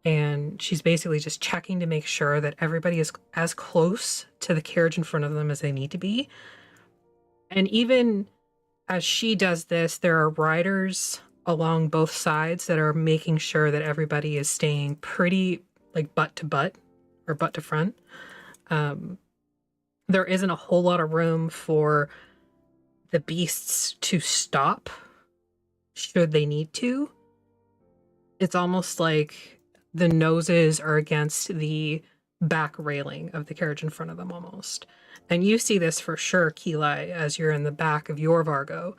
And she's basically just checking to make sure that everybody is as close to the carriage in front of them as they need to be. And even as she does this, there are riders along both sides that are making sure that everybody is staying pretty like butt to butt or butt to front. There isn't a whole lot of room for the beasts to stop should they need to. It's almost like the noses are against the back railing of the carriage in front of them almost. And you see this for sure, Keli, as you're in the back of your Vargo.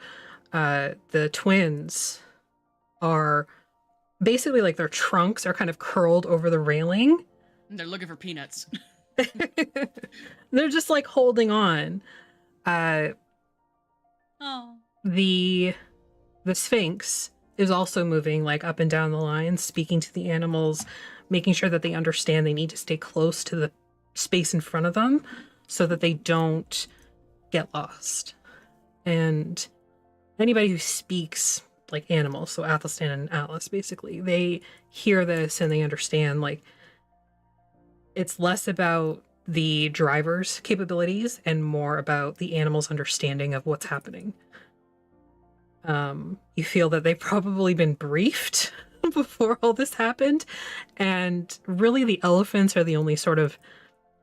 The twins are basically like their trunks are kind of curled over the railing. And they're looking for peanuts. They're just like holding on. Oh. The Sphinx is also moving like up and down the line, speaking to the animals, making sure that they understand they need to stay close to the space in front of them so that they don't get lost. And anybody who speaks like animals, so Athelstan and Atlas basically, they hear this and they understand like it's less about the driver's capabilities and more about the animal's understanding of what's happening. You feel that they've probably been briefed before all this happened, and really the elephants are the only sort of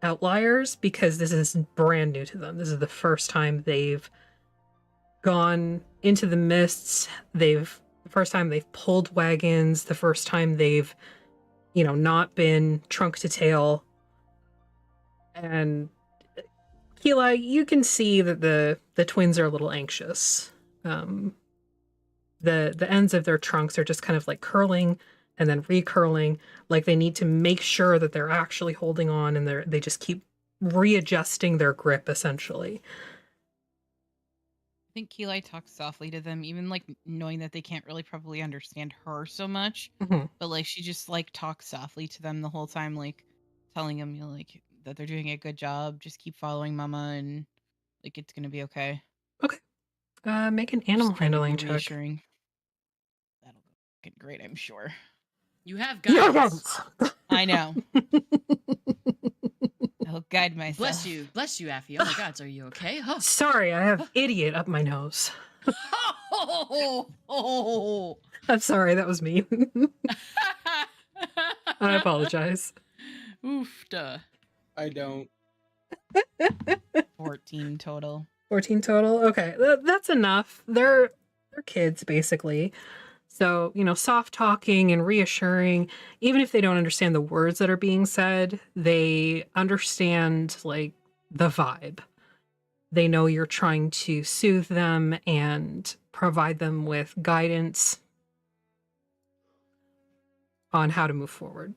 outliers because this is brand new to them. This is the first time they've gone into the mists. The first time they've pulled wagons, the first time they've, you know, not been trunk to tail. And Keli, you can see that the twins are a little anxious. The ends of their trunks are just kind of like curling and then recurling, like they need to make sure that they're actually holding on, and they just keep readjusting their grip essentially. I think Keli talks softly to them, even like knowing that they can't really probably understand her so much. But like she just like talks softly to them the whole time, like telling them, you know, like that they're doing a good job. Just keep following Mama, and like it's gonna be okay. Okay. Make an animal handling check. Reassuring. That'll get great, I'm sure. You have guidance. I know. I'll guide myself. Bless you, Affy. Oh my God, are you okay? Huh. Sorry, I have idiot up my nose. I'm sorry, that was me. I apologize. Oof, duh. I don't. 14 total. 14 total? Okay, that's enough. They're kids, basically. So, you know, soft talking and reassuring, even if they don't understand the words that are being said, they understand, like, the vibe. They know you're trying to soothe them and provide them with guidance on how to move forward.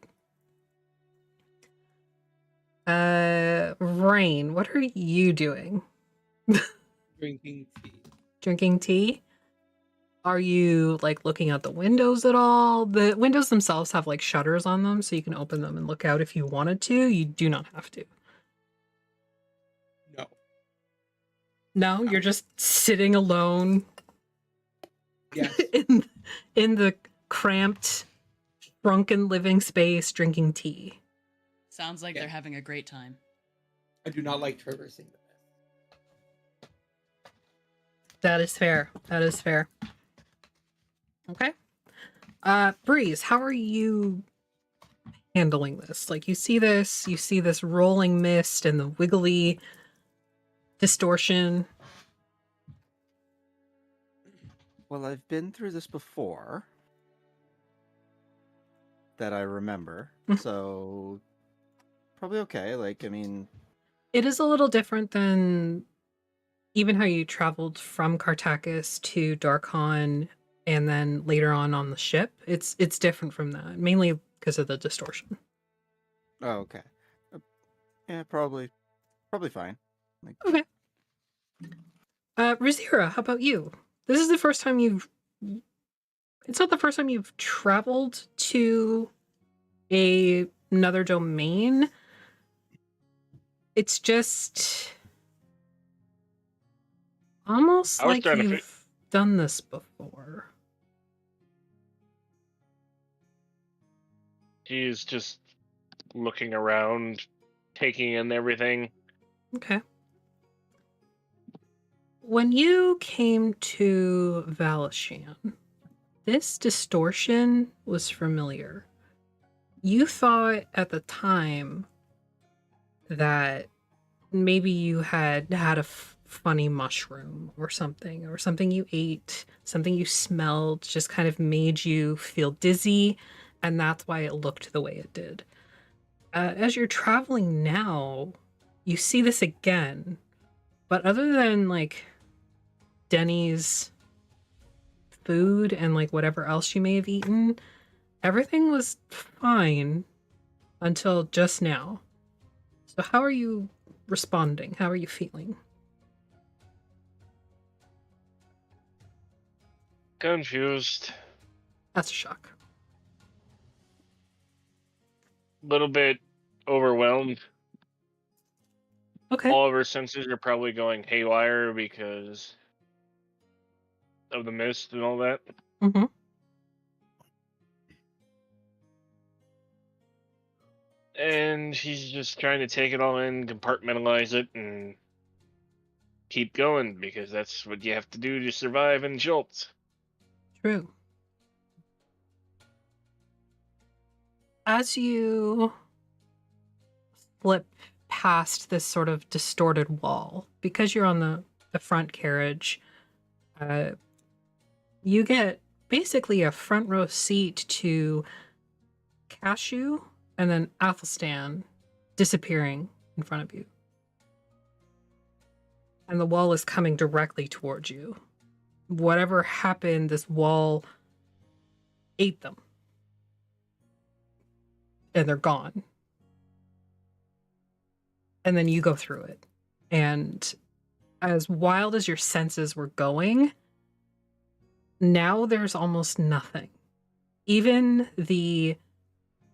Rain, what are you doing? Drinking tea. Drinking tea? Are you like looking out the windows at all? The windows themselves have like shutters on them, so you can open them and look out if you wanted to. You do not have to. No. No, you're just sitting alone. Yes. in the cramped, shrunken living space, drinking tea. Sounds like they're having a great time. I do not like traversing the mist. That is fair. That is fair. Okay. Breeze, how are you handling this? Like, you see this rolling mist and the wiggly distortion. Well, I've been through this before that I remember, so probably okay. Like, I mean, It is a little different than even how you traveled from Cartacus to Darkon and then later on the ship. It's different from that, mainly because of the distortion. oh, okay. Yeah, probably fine. Like, Okay. Razira, how about you? This is the first time it's not the first time you've traveled to another domain. It's just almost like you've done this before. She's just looking around, taking in everything. Okay. When you came to Valishan, this distortion was familiar. You thought at the time that maybe you had a funny mushroom or something you ate, something you smelled just kind of made you feel dizzy, and that's why it looked the way it did. As you're traveling now, you see this again, but other than like Denny's food and like whatever else you may have eaten, everything was fine until just now. So how are you responding? How are you feeling? Confused. That's a shock. Little bit overwhelmed. Okay. All of her senses are probably going haywire because of the mist and all that. Mm-hmm. And she's just trying to take it all in, compartmentalize it, and keep going because that's what you have to do to survive in Jolts. True. As you flip past this sort of distorted wall, because you're on the front carriage, you get basically a front row seat to Cashew and then Athelstan disappearing in front of you. And the wall is coming directly towards you. Whatever happened, this wall ate them. And they're gone. And then you go through it. And as wild as your senses were going, now there's almost nothing. Even the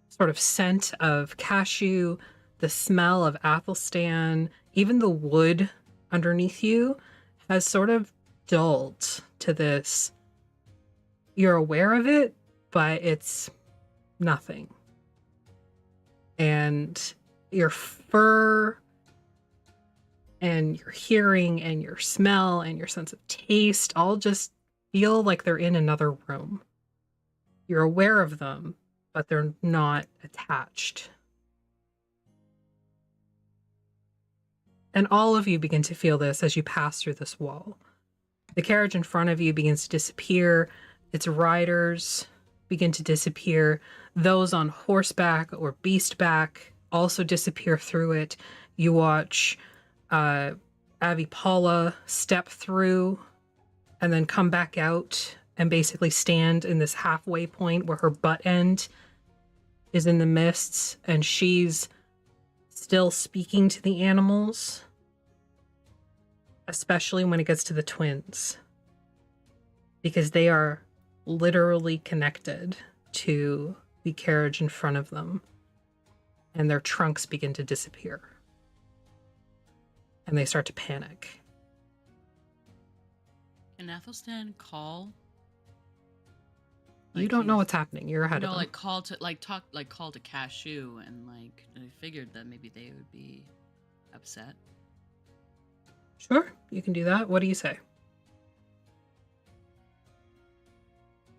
sort of scent of Cashew, the smell of Athelstan, even the wood underneath you has sort of dulled to this. You're aware of it, but it's nothing. And your fur and your hearing and your smell and your sense of taste all just feel like they're in another room. You're aware of them, but they're not attached. And all of you begin to feel this as you pass through this wall. The carriage in front of you begins to disappear. Its riders begin to disappear. Those on horseback or beastback also disappear through it. You watch Avipala step through and then come back out and basically stand in this halfway point where her butt end is in the mists, and she's still speaking to the animals, especially when it gets to the twins, because they are literally connected to the carriage in front of them, and their trunks begin to disappear, and they start to panic. Can Athelstan call? You don't know what's happening. You're ahead of them. Like call to call to Cashew, and like I figured that maybe they would be upset. Sure, you can do that. What do you say?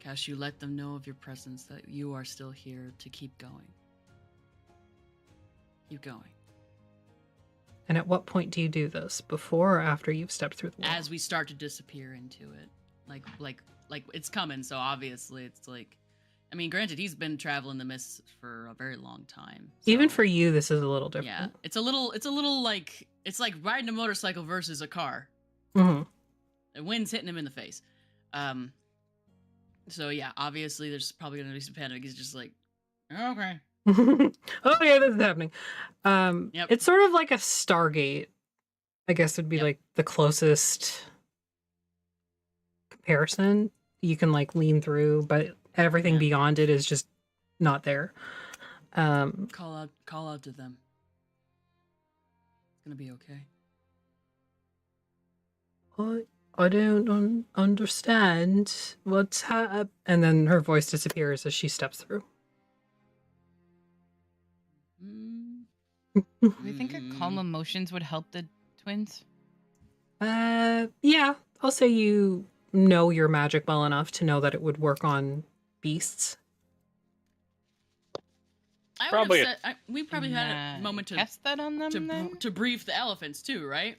Cashew, let them know of your presence, that you are still here to keep going. Keep going. And at what point do you do this? Before or after you've stepped through the wall? As we start to disappear into it. Like it's coming, so obviously it's like, I mean, granted, he's been traveling the mist for a very long time. Even for you, this is a little different. Yeah, it's a little like, it's like riding a motorcycle versus a car. Mm-hmm. The wind's hitting him in the face. So yeah, obviously there's probably gonna be some panic. He's just like, okay. Oh yeah, this is happening. Yep. It's sort of like a Stargate, I guess would be like the closest comparison you can like lean through, but everything beyond it is just not there. Call out to them. It's gonna be okay. I don't understand what's happened. And then her voice disappears as she steps through. Do you think a calm emotions would help the twins? Yeah, I'll say you know your magic well enough to know that it would work on beasts. We probably had a moment to test that on them then? to brief the elephants too, right?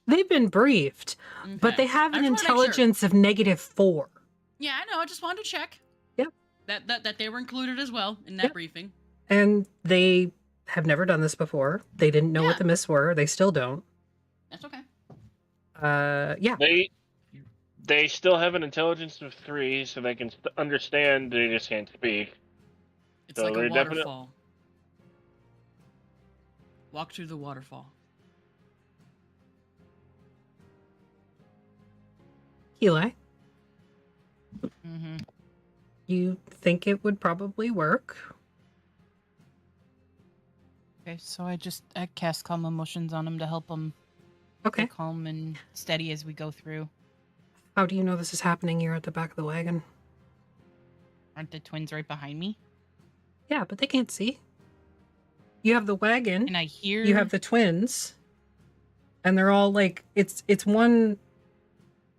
They've been briefed, but they have an intelligence of -4. Yeah, I know. I just wanted to check. Yep. That they were included as well in that briefing. And they have never done this before. They didn't know what the myths were. They still don't. That's okay. Yeah. They still have an intelligence of 3, so they can understand. They just can't speak. It's like a waterfall. Walk through the waterfall. Eli? Mm-hmm. You think it would probably work? Okay, so I cast calm emotions on him to help him stay calm and steady as we go through. How do you know this is happening here at the back of the wagon? Aren't the twins right behind me? Yeah, but they can't see. You have the wagon. And I hear... You have the twins. And they're all like... It's one...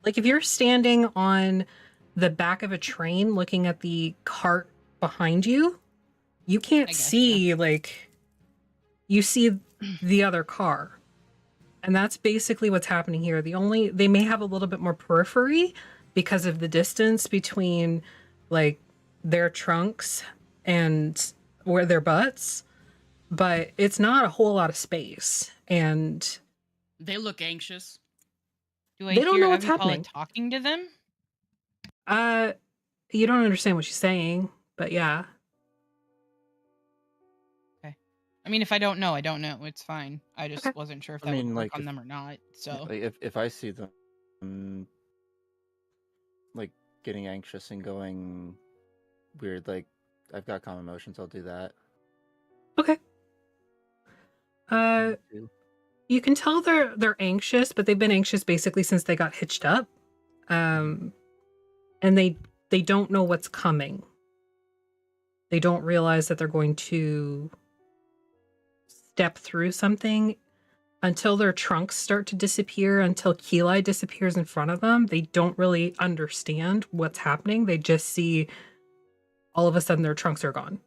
Like, if you're standing on the back of a train looking at the cart behind you, you can't see, like... You see the other car. And that's basically what's happening here. They may have a little bit more periphery because of the distance between, like, their trunks and where their butts, but it's not a whole lot of space. And they look anxious. Do I they don't hear know what's Avipala happening. talking to them? You don't understand what she's saying, but yeah. Okay. I mean, if I don't know, I don't know. It's fine. I just wasn't sure if that would work on if, them or not. So like, if I see them like getting anxious and going weird, like I've got calm emotions, I'll do that. Okay. You can tell they're anxious, but they've been anxious basically since they got hitched up. And they don't know what's coming. They don't realize that they're going to step through something until their trunks start to disappear, until Keli disappears in front of them. They don't really understand what's happening. They just see all of a sudden their trunks are gone.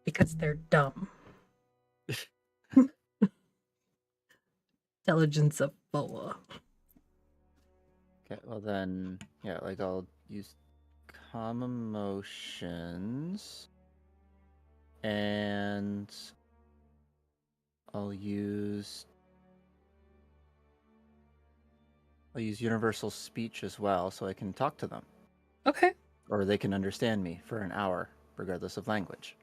Because they're dumb. Intelligence of 4. Okay, well then, yeah, like I'll use calm emotions, and I'll use universal speech as well, so I can talk to them. Okay. Or they can understand me for an hour, regardless of language.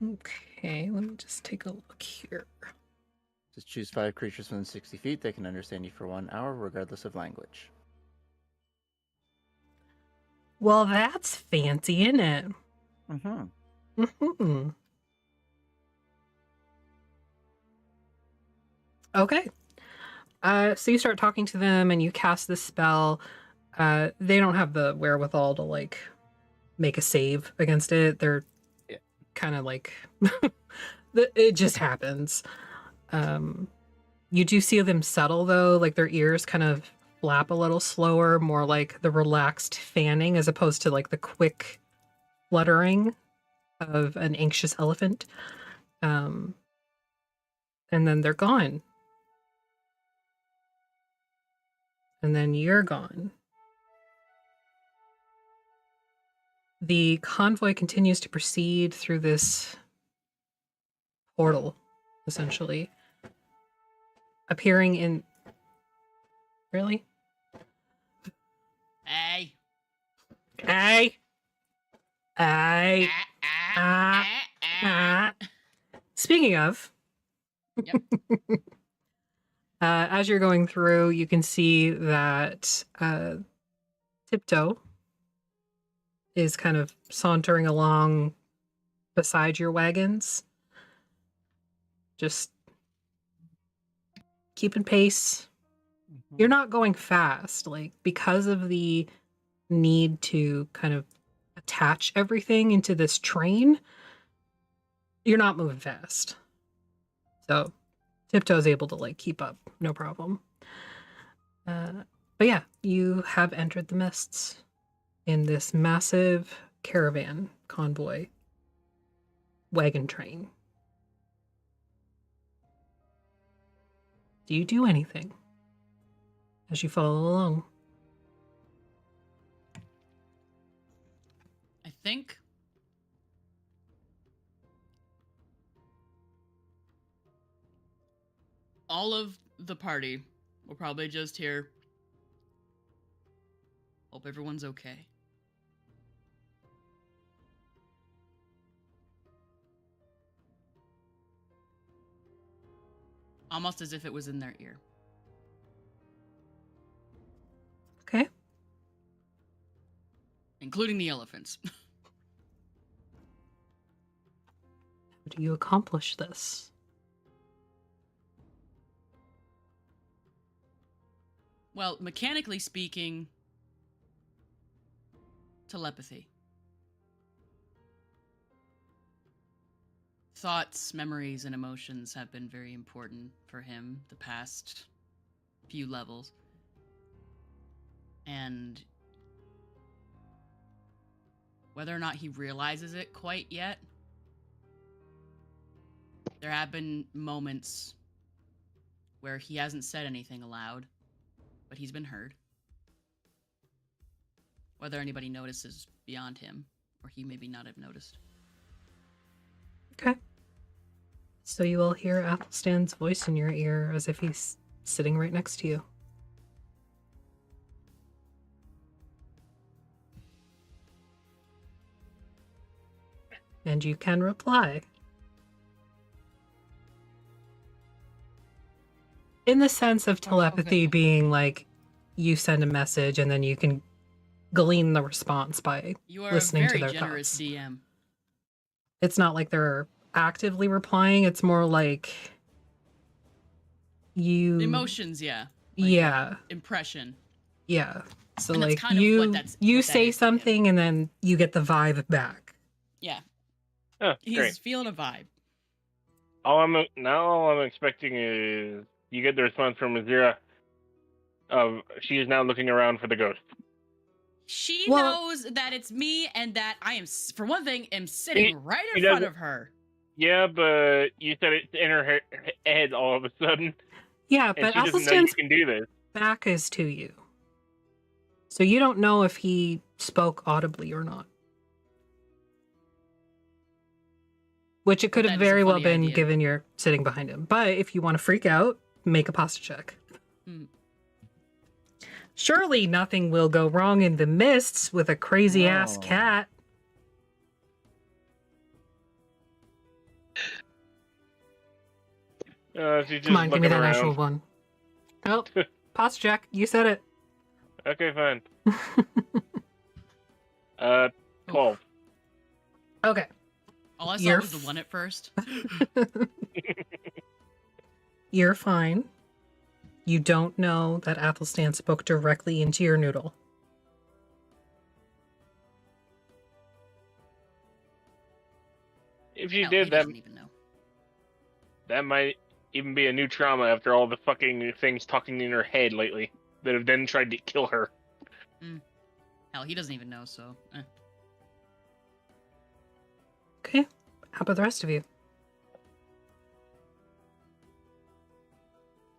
Okay, let me just take a look here. Just choose 5 creatures within 60 feet. They can understand you for 1 hour, regardless of language. Well, that's fancy, isn't it? Mm-hmm. Mm-hmm. Okay. So you start talking to them and you cast this spell. They don't have the wherewithal to, like, make a save against it. They're kind of like... it just happens. You do see them settle, though, like their ears kind of flap a little slower, more like the relaxed fanning as opposed to like the quick fluttering of an anxious elephant. And then they're gone. And then you're gone. The convoy continues to proceed through this portal, essentially. Appearing in... Really? Hey. Hey! Hey! Speaking of... Yep. As you're going through, you can see that Tiptoe is kind of sauntering along beside your wagons. Just keeping pace. You're not going fast, like, because of the need to kind of attach everything into this train, you're not moving fast. So Tiptoe's able to, like, keep up, no problem. But yeah, you have entered the mists in this massive caravan convoy wagon train. Do you do anything as you follow along? I think all of the party will probably just hear, hope everyone's okay. Almost as if it was in their ear. Okay. Including the elephants. How do you accomplish this? Well, mechanically speaking, telepathy. Thoughts, memories, and emotions have been very important for him the past few levels. And whether or not he realizes it quite yet, there have been moments where he hasn't said anything aloud, but he's been heard. Whether anybody notices beyond him, or he maybe not have noticed. Okay. So you will hear Athelstan's voice in your ear as if he's sitting right next to you. And you can reply. In the sense of telepathy being like, you send a message and then you can glean the response by You are listening a to very their generous thoughts. DM. It's not like they're actively replying. It's more like you... Emotions, yeah. Yeah. Impression. Yeah. So And that's like kind of you what that say is. something and then you get the vibe back. Yeah. Oh, He's great. feeling a vibe. All I'm expecting is you get the response from Azira of she is now looking around for the ghost. She knows that it's me and that I am, for one thing, am sitting right in front of her. Yeah, but you said it's in her head all of a sudden. Yeah, and but she doesn't know you Athelstan's can do this. back is to you. So you don't know if he spoke audibly or not. Which it could That have is a very well funny been idea. given you're sitting behind him. But if you want to freak out, make a posture check. Hmm. Surely nothing will go wrong in the mists with a crazy ass cat. She's just Come on, give me looking that around. natural one. Oh, posture check. You said it. Okay, fine. 12. Okay. All I saw You're was the one at first. You're fine. You don't know that Athelstan spoke directly into your noodle. If you Hell, did, he that doesn't even know. that might even be a new trauma after all the fucking things talking in her head lately. that have then tried to kill her. Hell, he doesn't even know, so. Okay. How about the rest of you?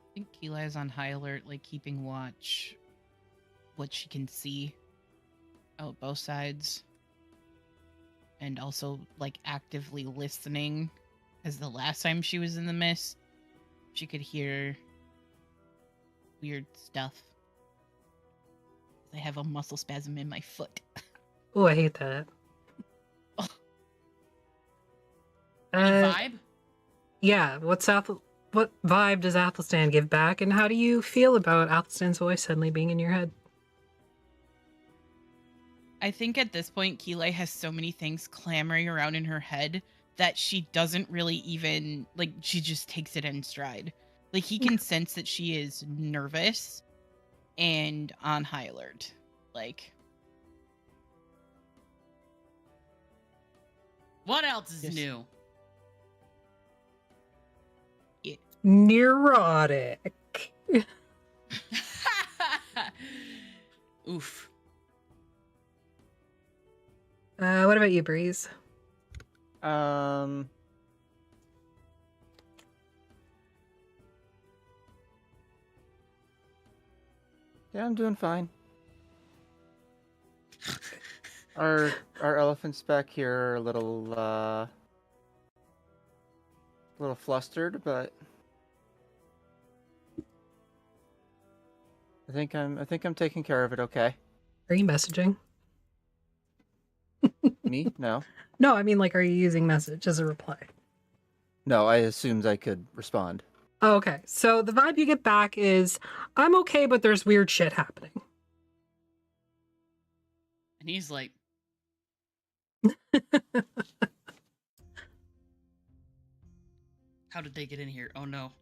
I think Keela is on high alert, like keeping watch what she can see out both sides. And also like actively listening, as the last time she was in the mist, she could hear weird stuff. I have a muscle spasm in my foot. Oh, I hate that. Any vibe? Yeah. What vibe does Athelstan give back, and how do you feel about Athelstan's voice suddenly being in your head? I think at this point, Keela has so many things clamoring around in her head that she doesn't really even, like, she just takes it in stride. Like, he can sense that she is nervous and on high alert. Like, what else is new? Neurotic. Oof. What about you, Breeze? Yeah, I'm doing fine. Our elephants back here are a little flustered, but I think I'm taking care of it okay. Are you messaging? Me? No. No, I mean, like, are you using message as a reply? No, I assumed I could respond. Oh, okay. So the vibe you get back is, I'm okay, but there's weird shit happening. And he's like, how did they get in here? Oh no.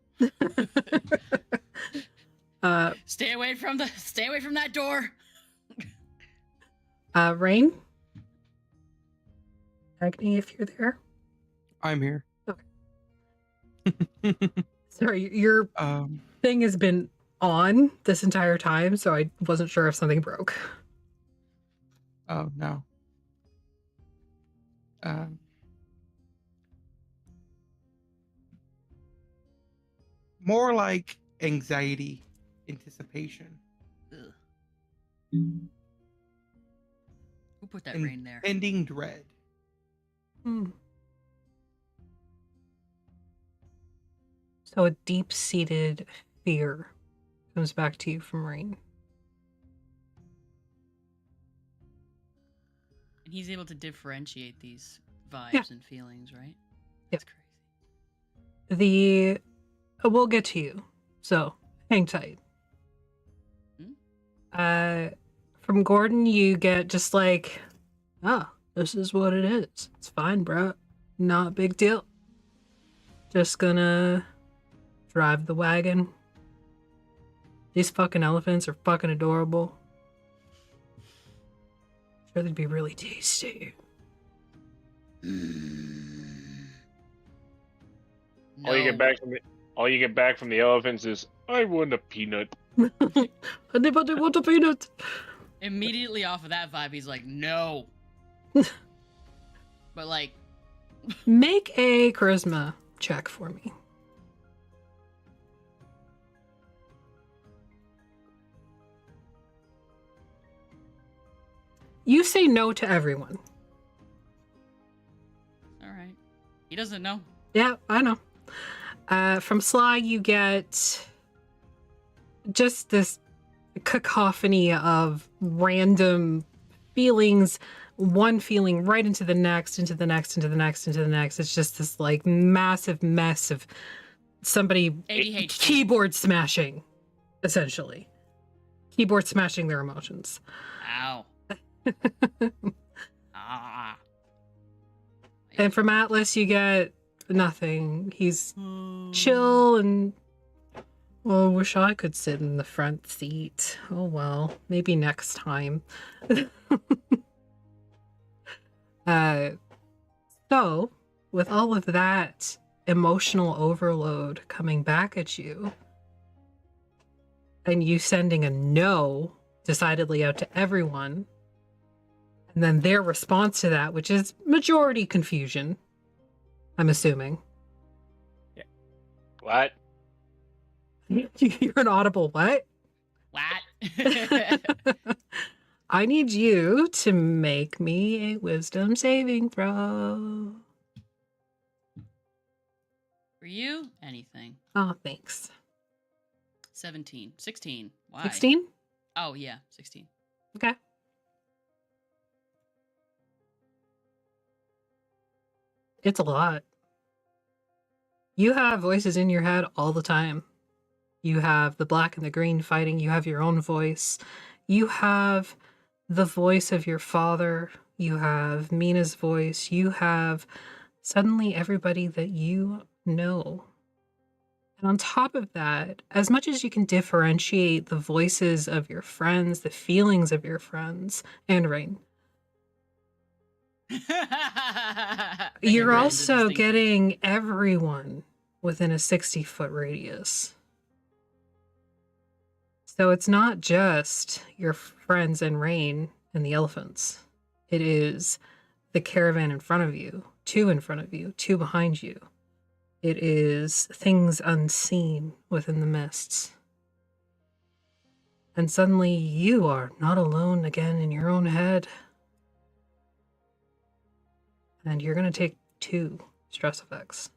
Stay away from that door. Rain? Agni, if you're there. I'm here. Sorry, your thing has been on this entire time, so I wasn't sure if something broke. Oh no. More like anxiety, anticipation. Ugh. Who put that rain there? Ending dread. So a deep-seated fear comes back to you from Rain. And he's able to differentiate these vibes and feelings, right? That's crazy. We'll get to you, so hang tight. From Gordon, you get just like, this is what it is. It's fine, bro. Not a big deal. Just gonna drive the wagon. These fucking elephants are fucking adorable. Sure, they'd be really tasty. All you get back from the elephants is, I want a peanut. Anybody want a peanut? Immediately off of that vibe, he's like, no. But like, make a charisma check for me. You say no to everyone. all right. He doesn't know. Yeah, I know. From Sly, you get just this cacophony of random feelings, one feeling right into the next, into the next, into the next, into the next. It's just this like massive mess of somebody ADHD. keyboard smashing, essentially. Keyboard smashing their emotions. Ow. And from Atlas, you get nothing. He's chill and, well, wish I could sit in the front seat. Oh well, maybe next time. So, with all of that emotional overload coming back at you, and you sending a no decidedly out to everyone, and then their response to that, which is majority confusion, I'm assuming. What? You're an audible what? What? I need you to make me a wisdom saving throw. For you, anything. Oh, thanks. 17. 16. Why? 16? Oh, yeah, 16. Okay. It's a lot. You have voices in your head all the time. You have the black and the green fighting. You have your own voice. You have the voice of your father. You have Mina's voice. You have suddenly everybody that you know. And on top of that, as much as you can differentiate the voices of your friends, the feelings of your friends, and Rain, you're also getting everyone within a 60-foot radius. So it's not just your friends and Rain and the elephants. It is the caravan in front of you, two in front of you, two behind you. It is things unseen within the mists. And suddenly you are not alone again in your own head. And you're going to take 2 stress effects.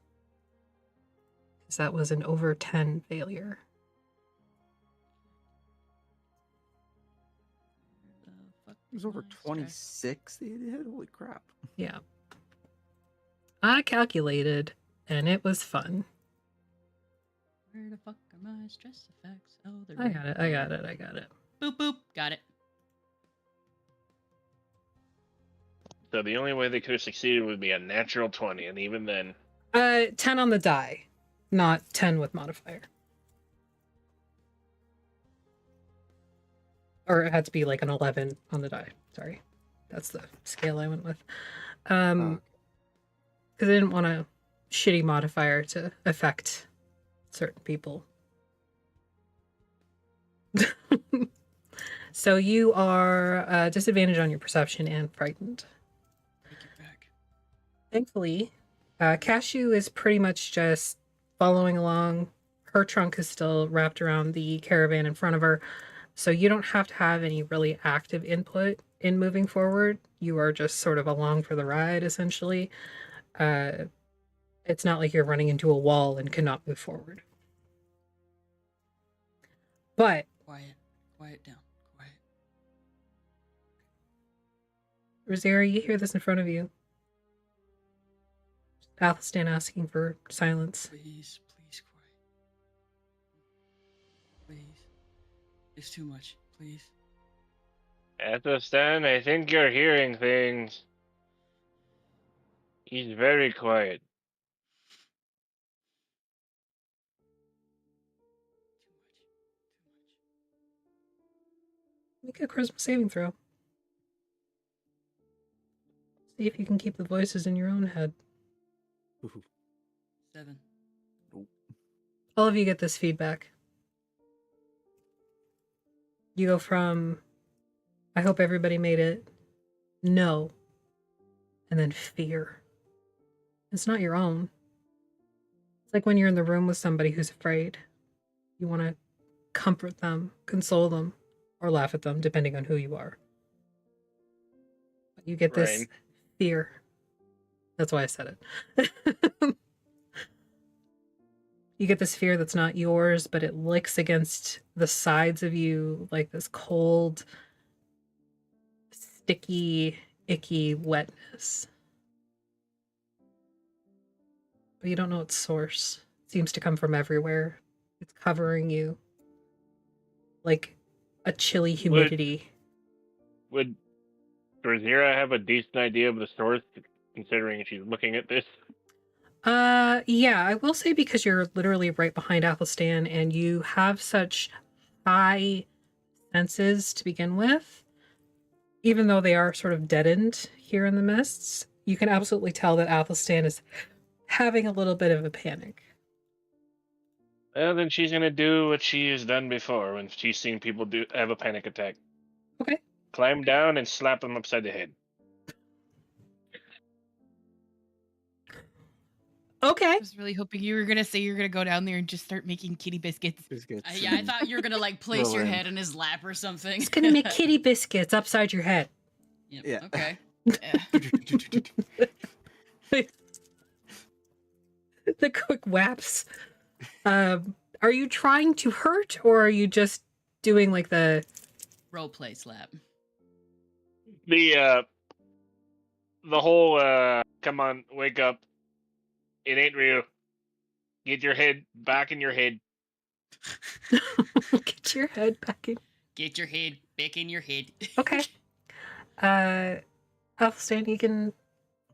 Because that was an over 10 failure. It was over 26 they hit. Holy crap. Yeah. I calculated, and it was fun. Where the fuck are my stress effects? Oh, they're I got it. Boop, boop. Got it. So the only way they could have succeeded would be a natural 20, and even then... 10 on the die, not 10 with modifier. Or it had to be like an 11 on the die. Sorry. That's the scale I went with. Because I didn't want a shitty modifier to affect certain people. So you are disadvantaged on your perception and frightened. Thankfully, Cashew is pretty much just following along. Her trunk is still wrapped around the caravan in front of her, so you don't have to have any really active input in moving forward. You are just sort of along for the ride, essentially. It's not like you're running into a wall and cannot move forward. But... Quiet down. Quiet. Rosera, you hear this in front of you. Athelstan asking for silence. Please, quiet. Please. It's too much. Please. Athelstan, I think you're hearing things. He's very quiet. Make a charisma saving throw. See if you can keep the voices in your own head. 7. All of you get this feedback. You go from, I hope everybody made it, no, and then fear. It's not your own. It's like when you're in the room with somebody who's afraid. You want to comfort them, console them, or laugh at them, depending on who you are. But you get this fear. That's why I said it. You get this fear that's not yours, but it licks against the sides of you like this cold, sticky, icky wetness. But you don't know its source. It seems to come from everywhere. It's covering you like a chilly humidity. Would Rosera have a decent idea of the source, considering she's looking at this? Yeah, I will say, because you're literally right behind Athelstan and you have such high senses to begin with, even though they are sort of deadened here in the mists, you can absolutely tell that Athelstan is having a little bit of a panic. Well, then she's gonna do what she has done before when she's seen people have a panic attack. Okay. Climb down and slap them upside the head. Okay. I was really hoping you were gonna say you're gonna go down there and just start making kitty biscuits. Yeah, I thought you were gonna like place your head in his lap or something. It's gonna make kitty biscuits upside your head. Yep, Yeah. Okay. The quick whaps. Are you trying to hurt, or are you just doing like the Role play slap. The whole come on, wake up. It ain't real. Get your head back in your head. get your head back in? Get your head back in your head. Okay. Athelstan, you can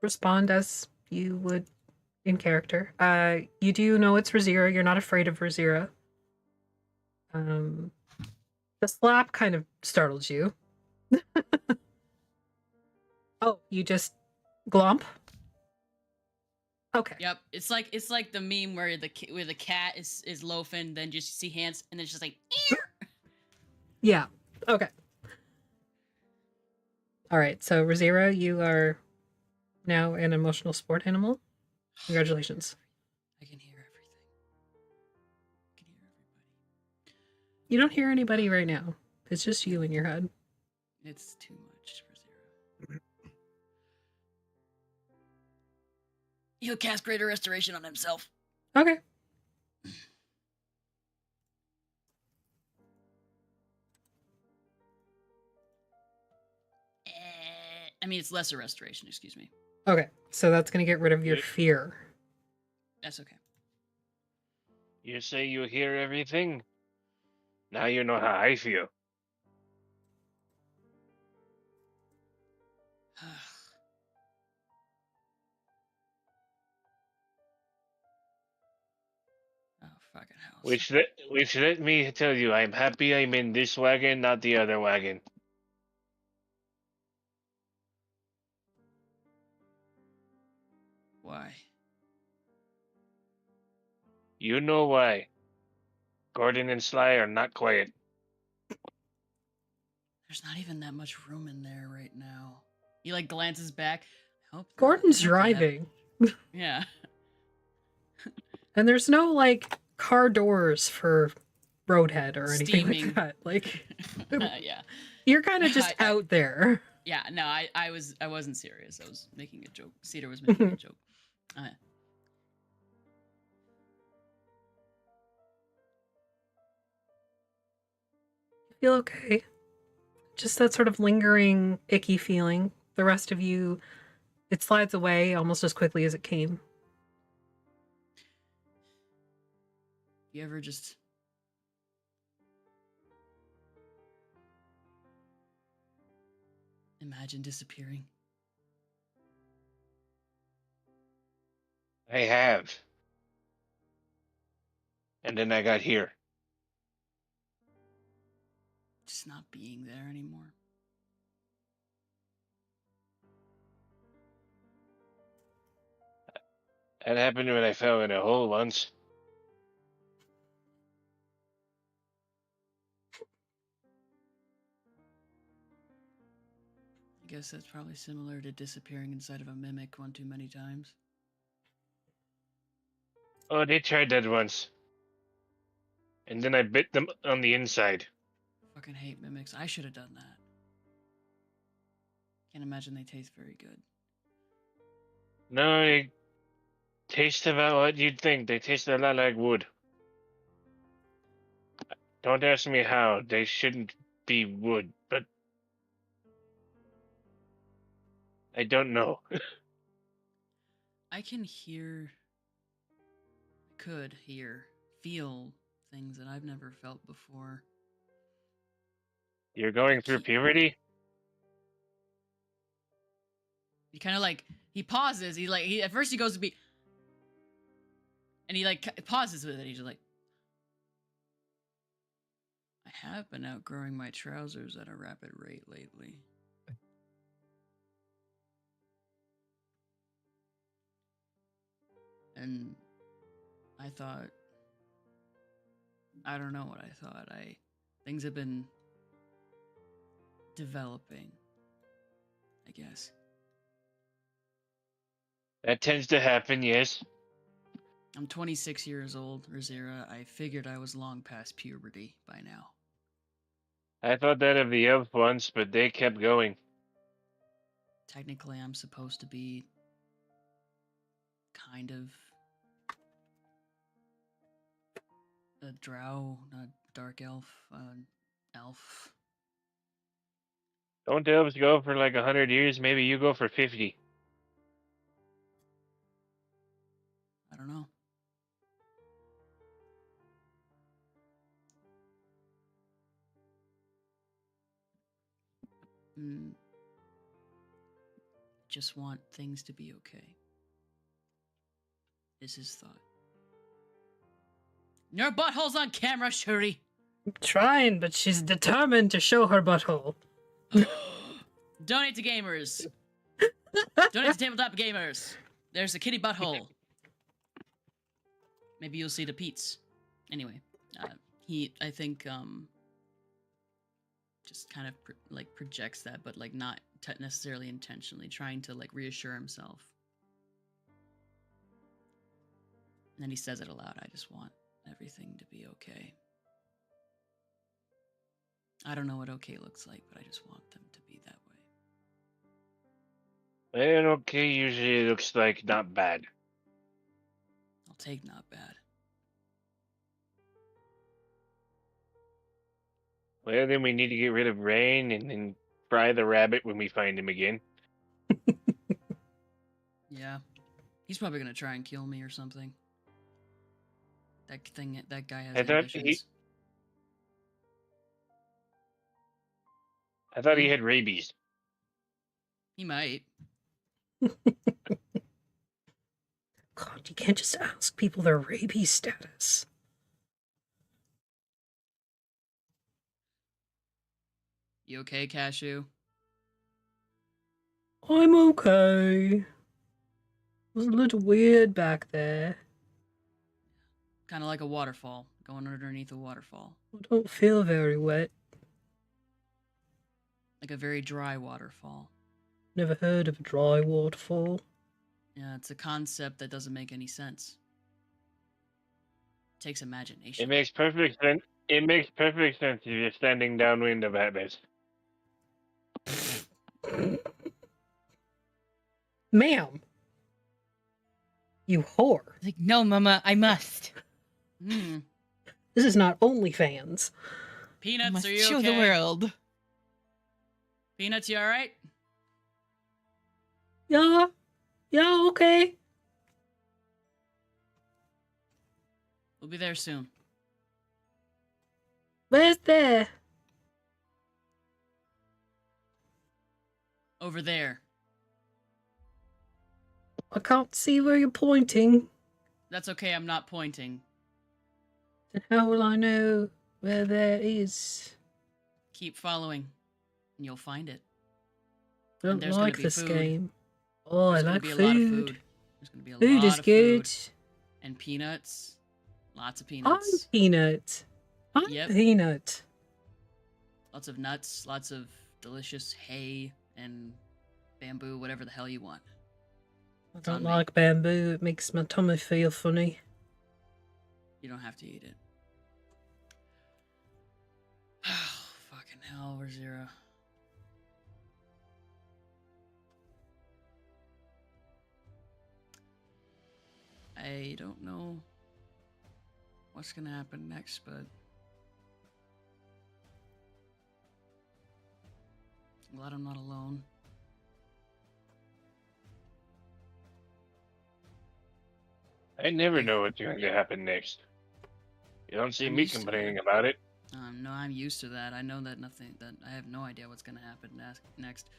respond as you would in character. You do know it's Razira. You're not afraid of Razira. The slap kind of startled you. Oh, you just glomp? Okay. Yep, it's like the meme where the cat is loafing, then just see hands, and then it's just like. Ear! Yeah. Okay. All right. So Razira, you are now an emotional support animal. Congratulations. I can hear everything. You don't hear anybody right now. It's just you in your head. It's too much for Zero. He'll cast Greater Restoration on himself. Okay. I mean, it's Lesser Restoration, excuse me. Okay. So that's going to get rid of your fear. That's okay. You say you hear everything? Now you know how I feel. Oh, fucking hell. Which let me tell you, I'm happy I'm in this wagon, not the other wagon. Why? You know why. Gordon and Sly are not quiet. There's not even that much room in there right now. He like glances back. I hope Gordon's I hope they have- driving. Yeah. And there's no like car doors for Roadhead or anything Steaming. like that. Like Yeah. you're kind of just out there. Yeah, no, I wasn't serious. I was making a joke. Cedar was making a joke. You feel okay. Just that sort of lingering, icky feeling. The rest of you, it slides away almost as quickly as it came. You ever just imagine disappearing? I have. And then I got here. Just not being there anymore. That happened when I fell in a hole once. I guess that's probably similar to disappearing inside of a mimic one too many times. Oh, they tried that once. And then I bit them on the inside. Fucking hate mimics. I should have done that. Can't imagine they taste very good. No, they taste about what you'd think. They taste a lot like wood. Don't ask me how. They shouldn't be wood, but I don't know. I can hear, could hear, feel things that I've never felt before. You're going through puberty? He kind of like, he pauses. At first he goes to be, and he like pauses with it. He's just like, I have been outgrowing my trousers at a rapid rate lately. And I thought I don't know what I thought. Things have been developing, I guess. That tends to happen, yes. I'm 26 years old, Razira. I figured I was long past puberty by now. I thought that of the elf once, but they kept going. Technically, I'm supposed to be kind of a drow, not dark elf, elf. Don't elves go for like 100 years? Maybe you go for 50. I don't know. Just want things to be okay. Is his thought. Your butthole's on camera, Shuri. I'm trying, but she's determined to show her butthole. Donate to gamers. Donate to tabletop gamers. There's a kitty butthole. Maybe you'll see the Pete's. Anyway, I think, just kind of projects that, but like not necessarily intentionally, trying to like reassure himself. And then he says it aloud. I just want everything to be okay. I don't know what okay looks like, but I just want them to be that way. And okay usually looks like not bad. I'll take not bad. Well, then we need to get rid of Rain and then fry the rabbit when we find him again. Yeah. He's probably gonna try and kill me or something. That guy has ambitions. I thought he had rabies. He might. God, you can't just ask people their rabies status. You okay, Cashew? I'm okay. It was a little weird back there. Kind of like a waterfall, going underneath a waterfall. I don't feel very wet. Like a very dry waterfall. Never heard of a dry waterfall. Yeah, it's a concept that doesn't make any sense. It takes imagination. It makes perfect sense. It makes perfect sense if you're standing downwind of Atlas. Ma'am. You whore. Like, no, Mama, I must. This is not OnlyFans. Peanuts, I must are you show okay? the world. Peanuts, you alright? Yeah. Yeah, okay. We'll be there soon. Where's there? Over there. I can't see where you're pointing. That's okay, I'm not pointing. Then how will I know where there is? Keep following, and you'll find it. I don't like this game. Oh, There's I gonna like be a food. lot of food. There's gonna be a Food lot is of good. food. And peanuts. Lots of I'm peanuts. Peanut. I'm Yep. Peanut. Lots of nuts, lots of delicious hay and bamboo, whatever the hell you want. I It's on don't me. like bamboo. It makes my tummy feel funny. You don't have to eat it. Fucking hell, we're zero. I don't know what's gonna happen next, but I'm glad I'm not alone. I never know what's going to happen next. You don't see I'm me used to complaining it. about it. No, I'm used to that. I know that I have no idea what's gonna happen next.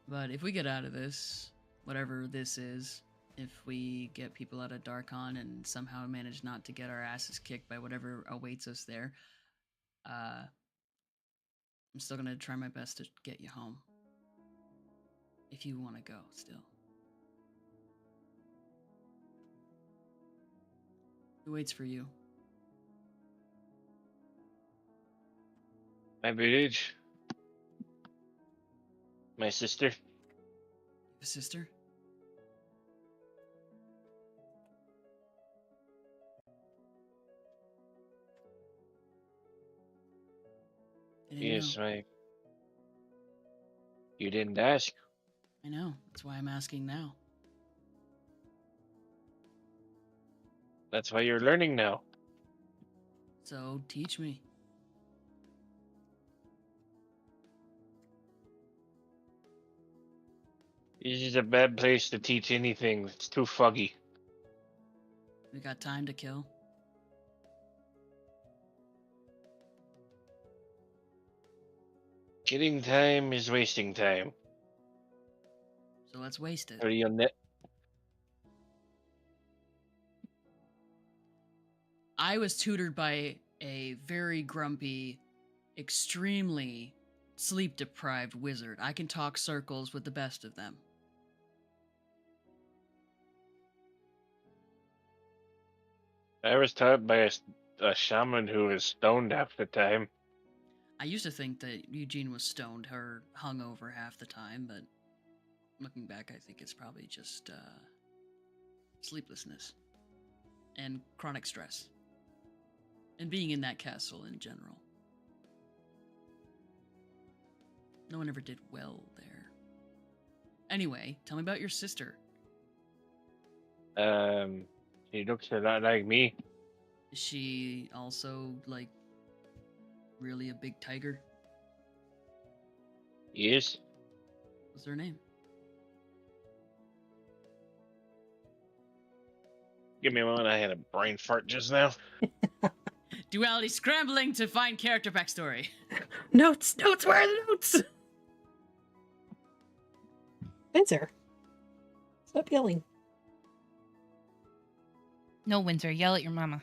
But if we get out of this, whatever this is, if we get people out of Darkon and somehow manage not to get our asses kicked by whatever awaits us there, I'm still gonna try my best to get you home. If you want to go, still. Who waits for you? My village. My sister. A sister? I didn't Yes, know. You didn't ask. I know. That's why I'm asking now. That's why you're learning now. So teach me. This is a bad place to teach anything. It's too foggy. We got time to kill. Getting time is wasting time. So let's waste it. Are you on that? I was tutored by a very grumpy, extremely sleep-deprived wizard. I can talk circles with the best of them. I was taught by a shaman who was stoned half the time. I used to think that Eugene was stoned or hungover half the time, but looking back, I think it's probably just sleeplessness and chronic stress. And being in that castle in general. No one ever did well there. Anyway, tell me about your sister. She looks a lot like me. Is she also, like, really a big tiger? Yes. What's her name? Give me a moment. I had a brain fart just now. Duality scrambling to find character backstory. Notes! Notes! Where are the notes? Windsor. Stop yelling. No, Windsor, yell at your mama.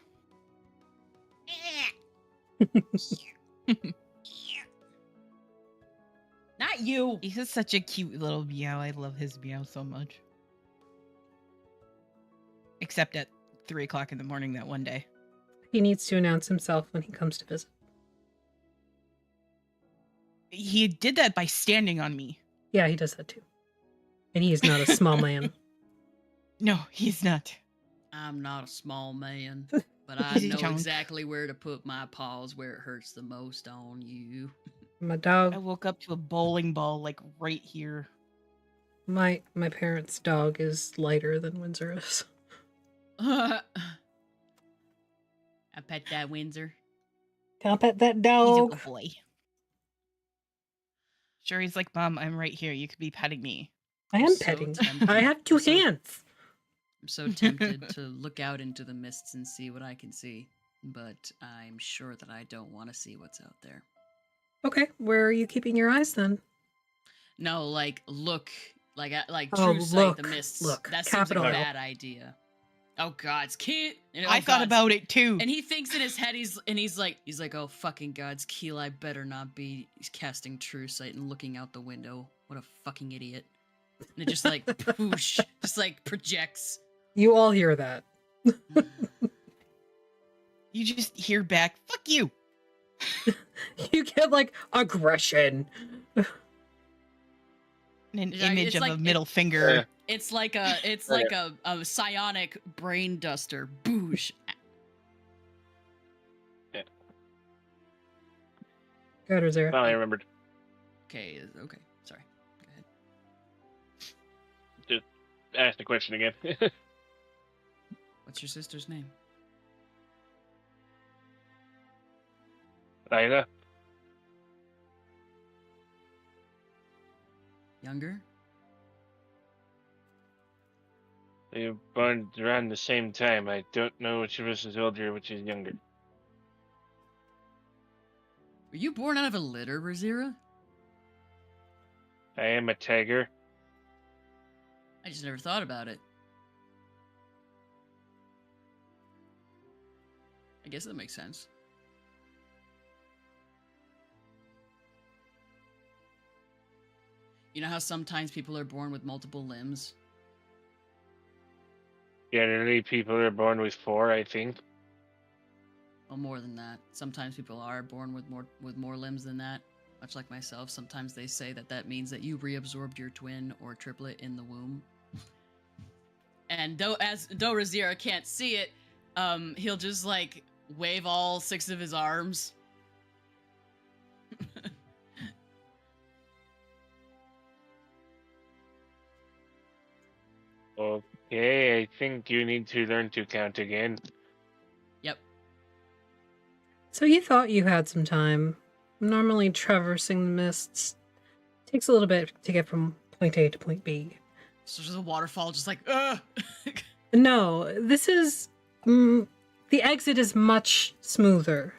Not you! He's just such a cute little meow. I love his meow so much. Except at 3 o'clock in the morning that one day. He needs to announce himself when he comes to visit. He did that by standing on me. Yeah, he does that too. And he is not a small man. No, he's not. I'm not a small man, but I He's a know chunk. exactly where to put my paws where it hurts the most on you. My dog, I woke up to a bowling ball like right here. my parents' dog is lighter than Windsor is. I pet that Windsor. Can't pet that He's a dog. good boy. Sure, he's like, Mom, I'm right here. You could be petting me. I am so petting. tempted. I have two I'm so- hands. I'm so tempted to look out into the mists and see what I can see, but I'm sure that I don't want to see what's out there. Okay, where are you keeping your eyes then? No, like look, like Oh, true sight, the look, mists. look, That seems like capital a L. bad idea. Oh God, it's Keel. I thought about it too. And he thinks in his head, he's like, oh fucking God's Keel, I better not be casting true sight and looking out the window. What a fucking idiot. And it just like poosh, just like projects. You all hear that. You just hear back, fuck you. You get like aggression. An Yeah, image it's of like- a middle finger. It's like a psionic brain duster. Boosh. Go ahead, Rosera. Finally remembered. Okay, sorry. Go ahead. Just ask the question again. What's your sister's name? Lila. Younger? They were born around the same time. I don't know which of us is older, which is younger. Were you born out of a litter, Razira? I am a tiger. I just never thought about it. I guess that makes sense. You know how sometimes people are born with multiple limbs? Generally, people are born with 4, I think. Well, more than that. Sometimes people are born with more limbs than that. Much like myself, sometimes they say that means that you reabsorbed your twin or triplet in the womb. And though Razira can't see it, he'll just like wave all 6 of his arms. Okay, I think you need to learn to count again. Yep. So you thought you had some time. Normally traversing the mists takes a little bit to get from point A to point B. So there's a waterfall just like, ugh! No, this is... the exit is much smoother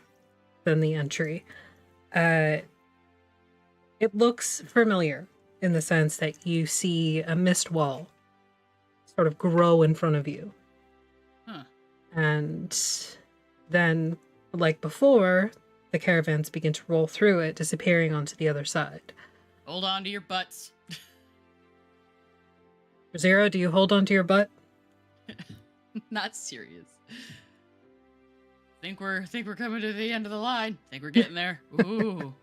than the entry. It looks familiar in the sense that you see a mist wall sort of grow in front of you. Huh. And then, like before, the caravans begin to roll through it, disappearing onto the other side. Hold on to your butts. Zero, do you hold onto your butt? Not serious. Think we're coming to the end of the line. Think we're getting there. Ooh.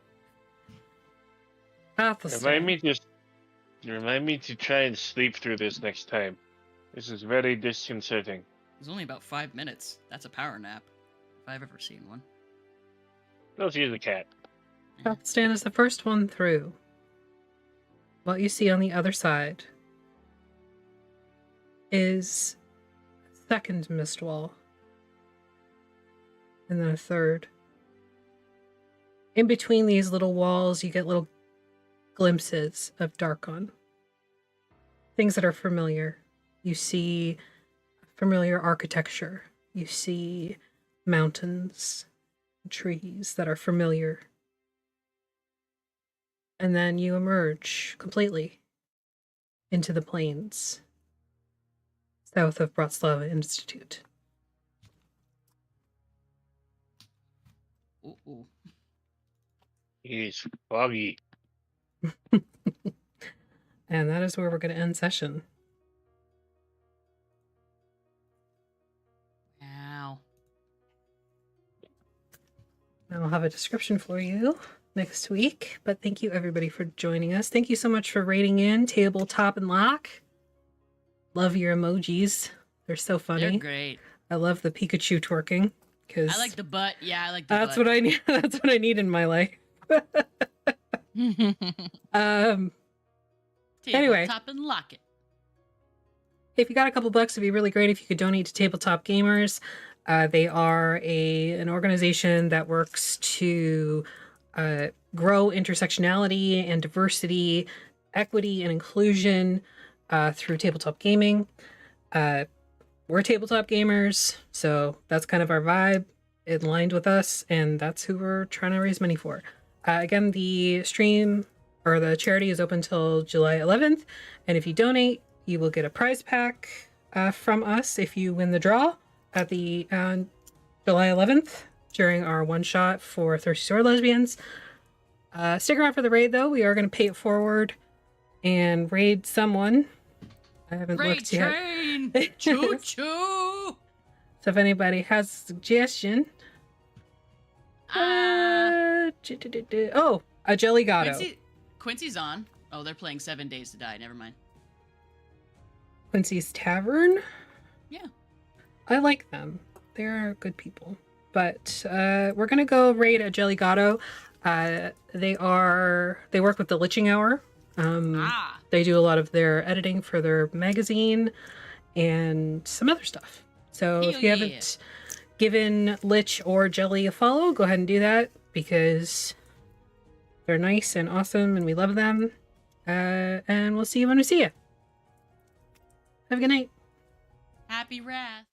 Remind me to try and sleep through this next time. This is very disconcerting. It's only about 5 minutes. That's a power nap, if I've ever seen one. Let's use the cat. Stan is the first one through. What you see on the other side is a second mist wall. And then a third. In between these little walls, you get little glimpses of Darkon. Things that are familiar. You see familiar architecture. You see mountains, trees that are familiar. And then you emerge completely into the plains south of Bratslava Institute. Ooh. It's foggy. And that is where we're going to end session. Wow. I'll have a description for you next week. But thank you, everybody, for joining us. Thank you so much for rating in Tabletop and Lock. Love your emojis. They're so funny. They're great. I love the Pikachu twerking. I like the butt. Yeah, I like the that's butt. what I need. That's what I need in my life. Anyway, Tabletop and Lock it. if you got a couple bucks, it'd be really great if you could donate to Tabletop Gamers. They are an organization that works to grow intersectionality and diversity, equity and inclusion through tabletop gaming. We're tabletop gamers, so that's kind of our vibe. It aligned with us, and that's who we're trying to raise money for. Again, the stream or the charity is open till July 11th, and if you donate, you will get a prize pack from us if you win the draw at the July 11th during our one shot for Thirsty Sword Lesbians. Stick around for the raid, though. We are going to pay it forward and raid someone. I haven't Raid looked yet. train! Choo choo! So if anybody has a suggestion. Oh, a Jelly Gatto. Quincy's on. Oh, they're playing 7 Days to Die. Never mind. Quincy's Tavern? Yeah. I like them. They're good people. But we're going to go raid a Jelly Gatto. They work with the Liching Hour. They do a lot of their editing for their magazine and some other stuff. So if you haven't given Lich or Jelly a follow, go ahead and do that because they're nice and awesome and we love them. And we'll see you when we see you. Have a good night. Happy Wrath.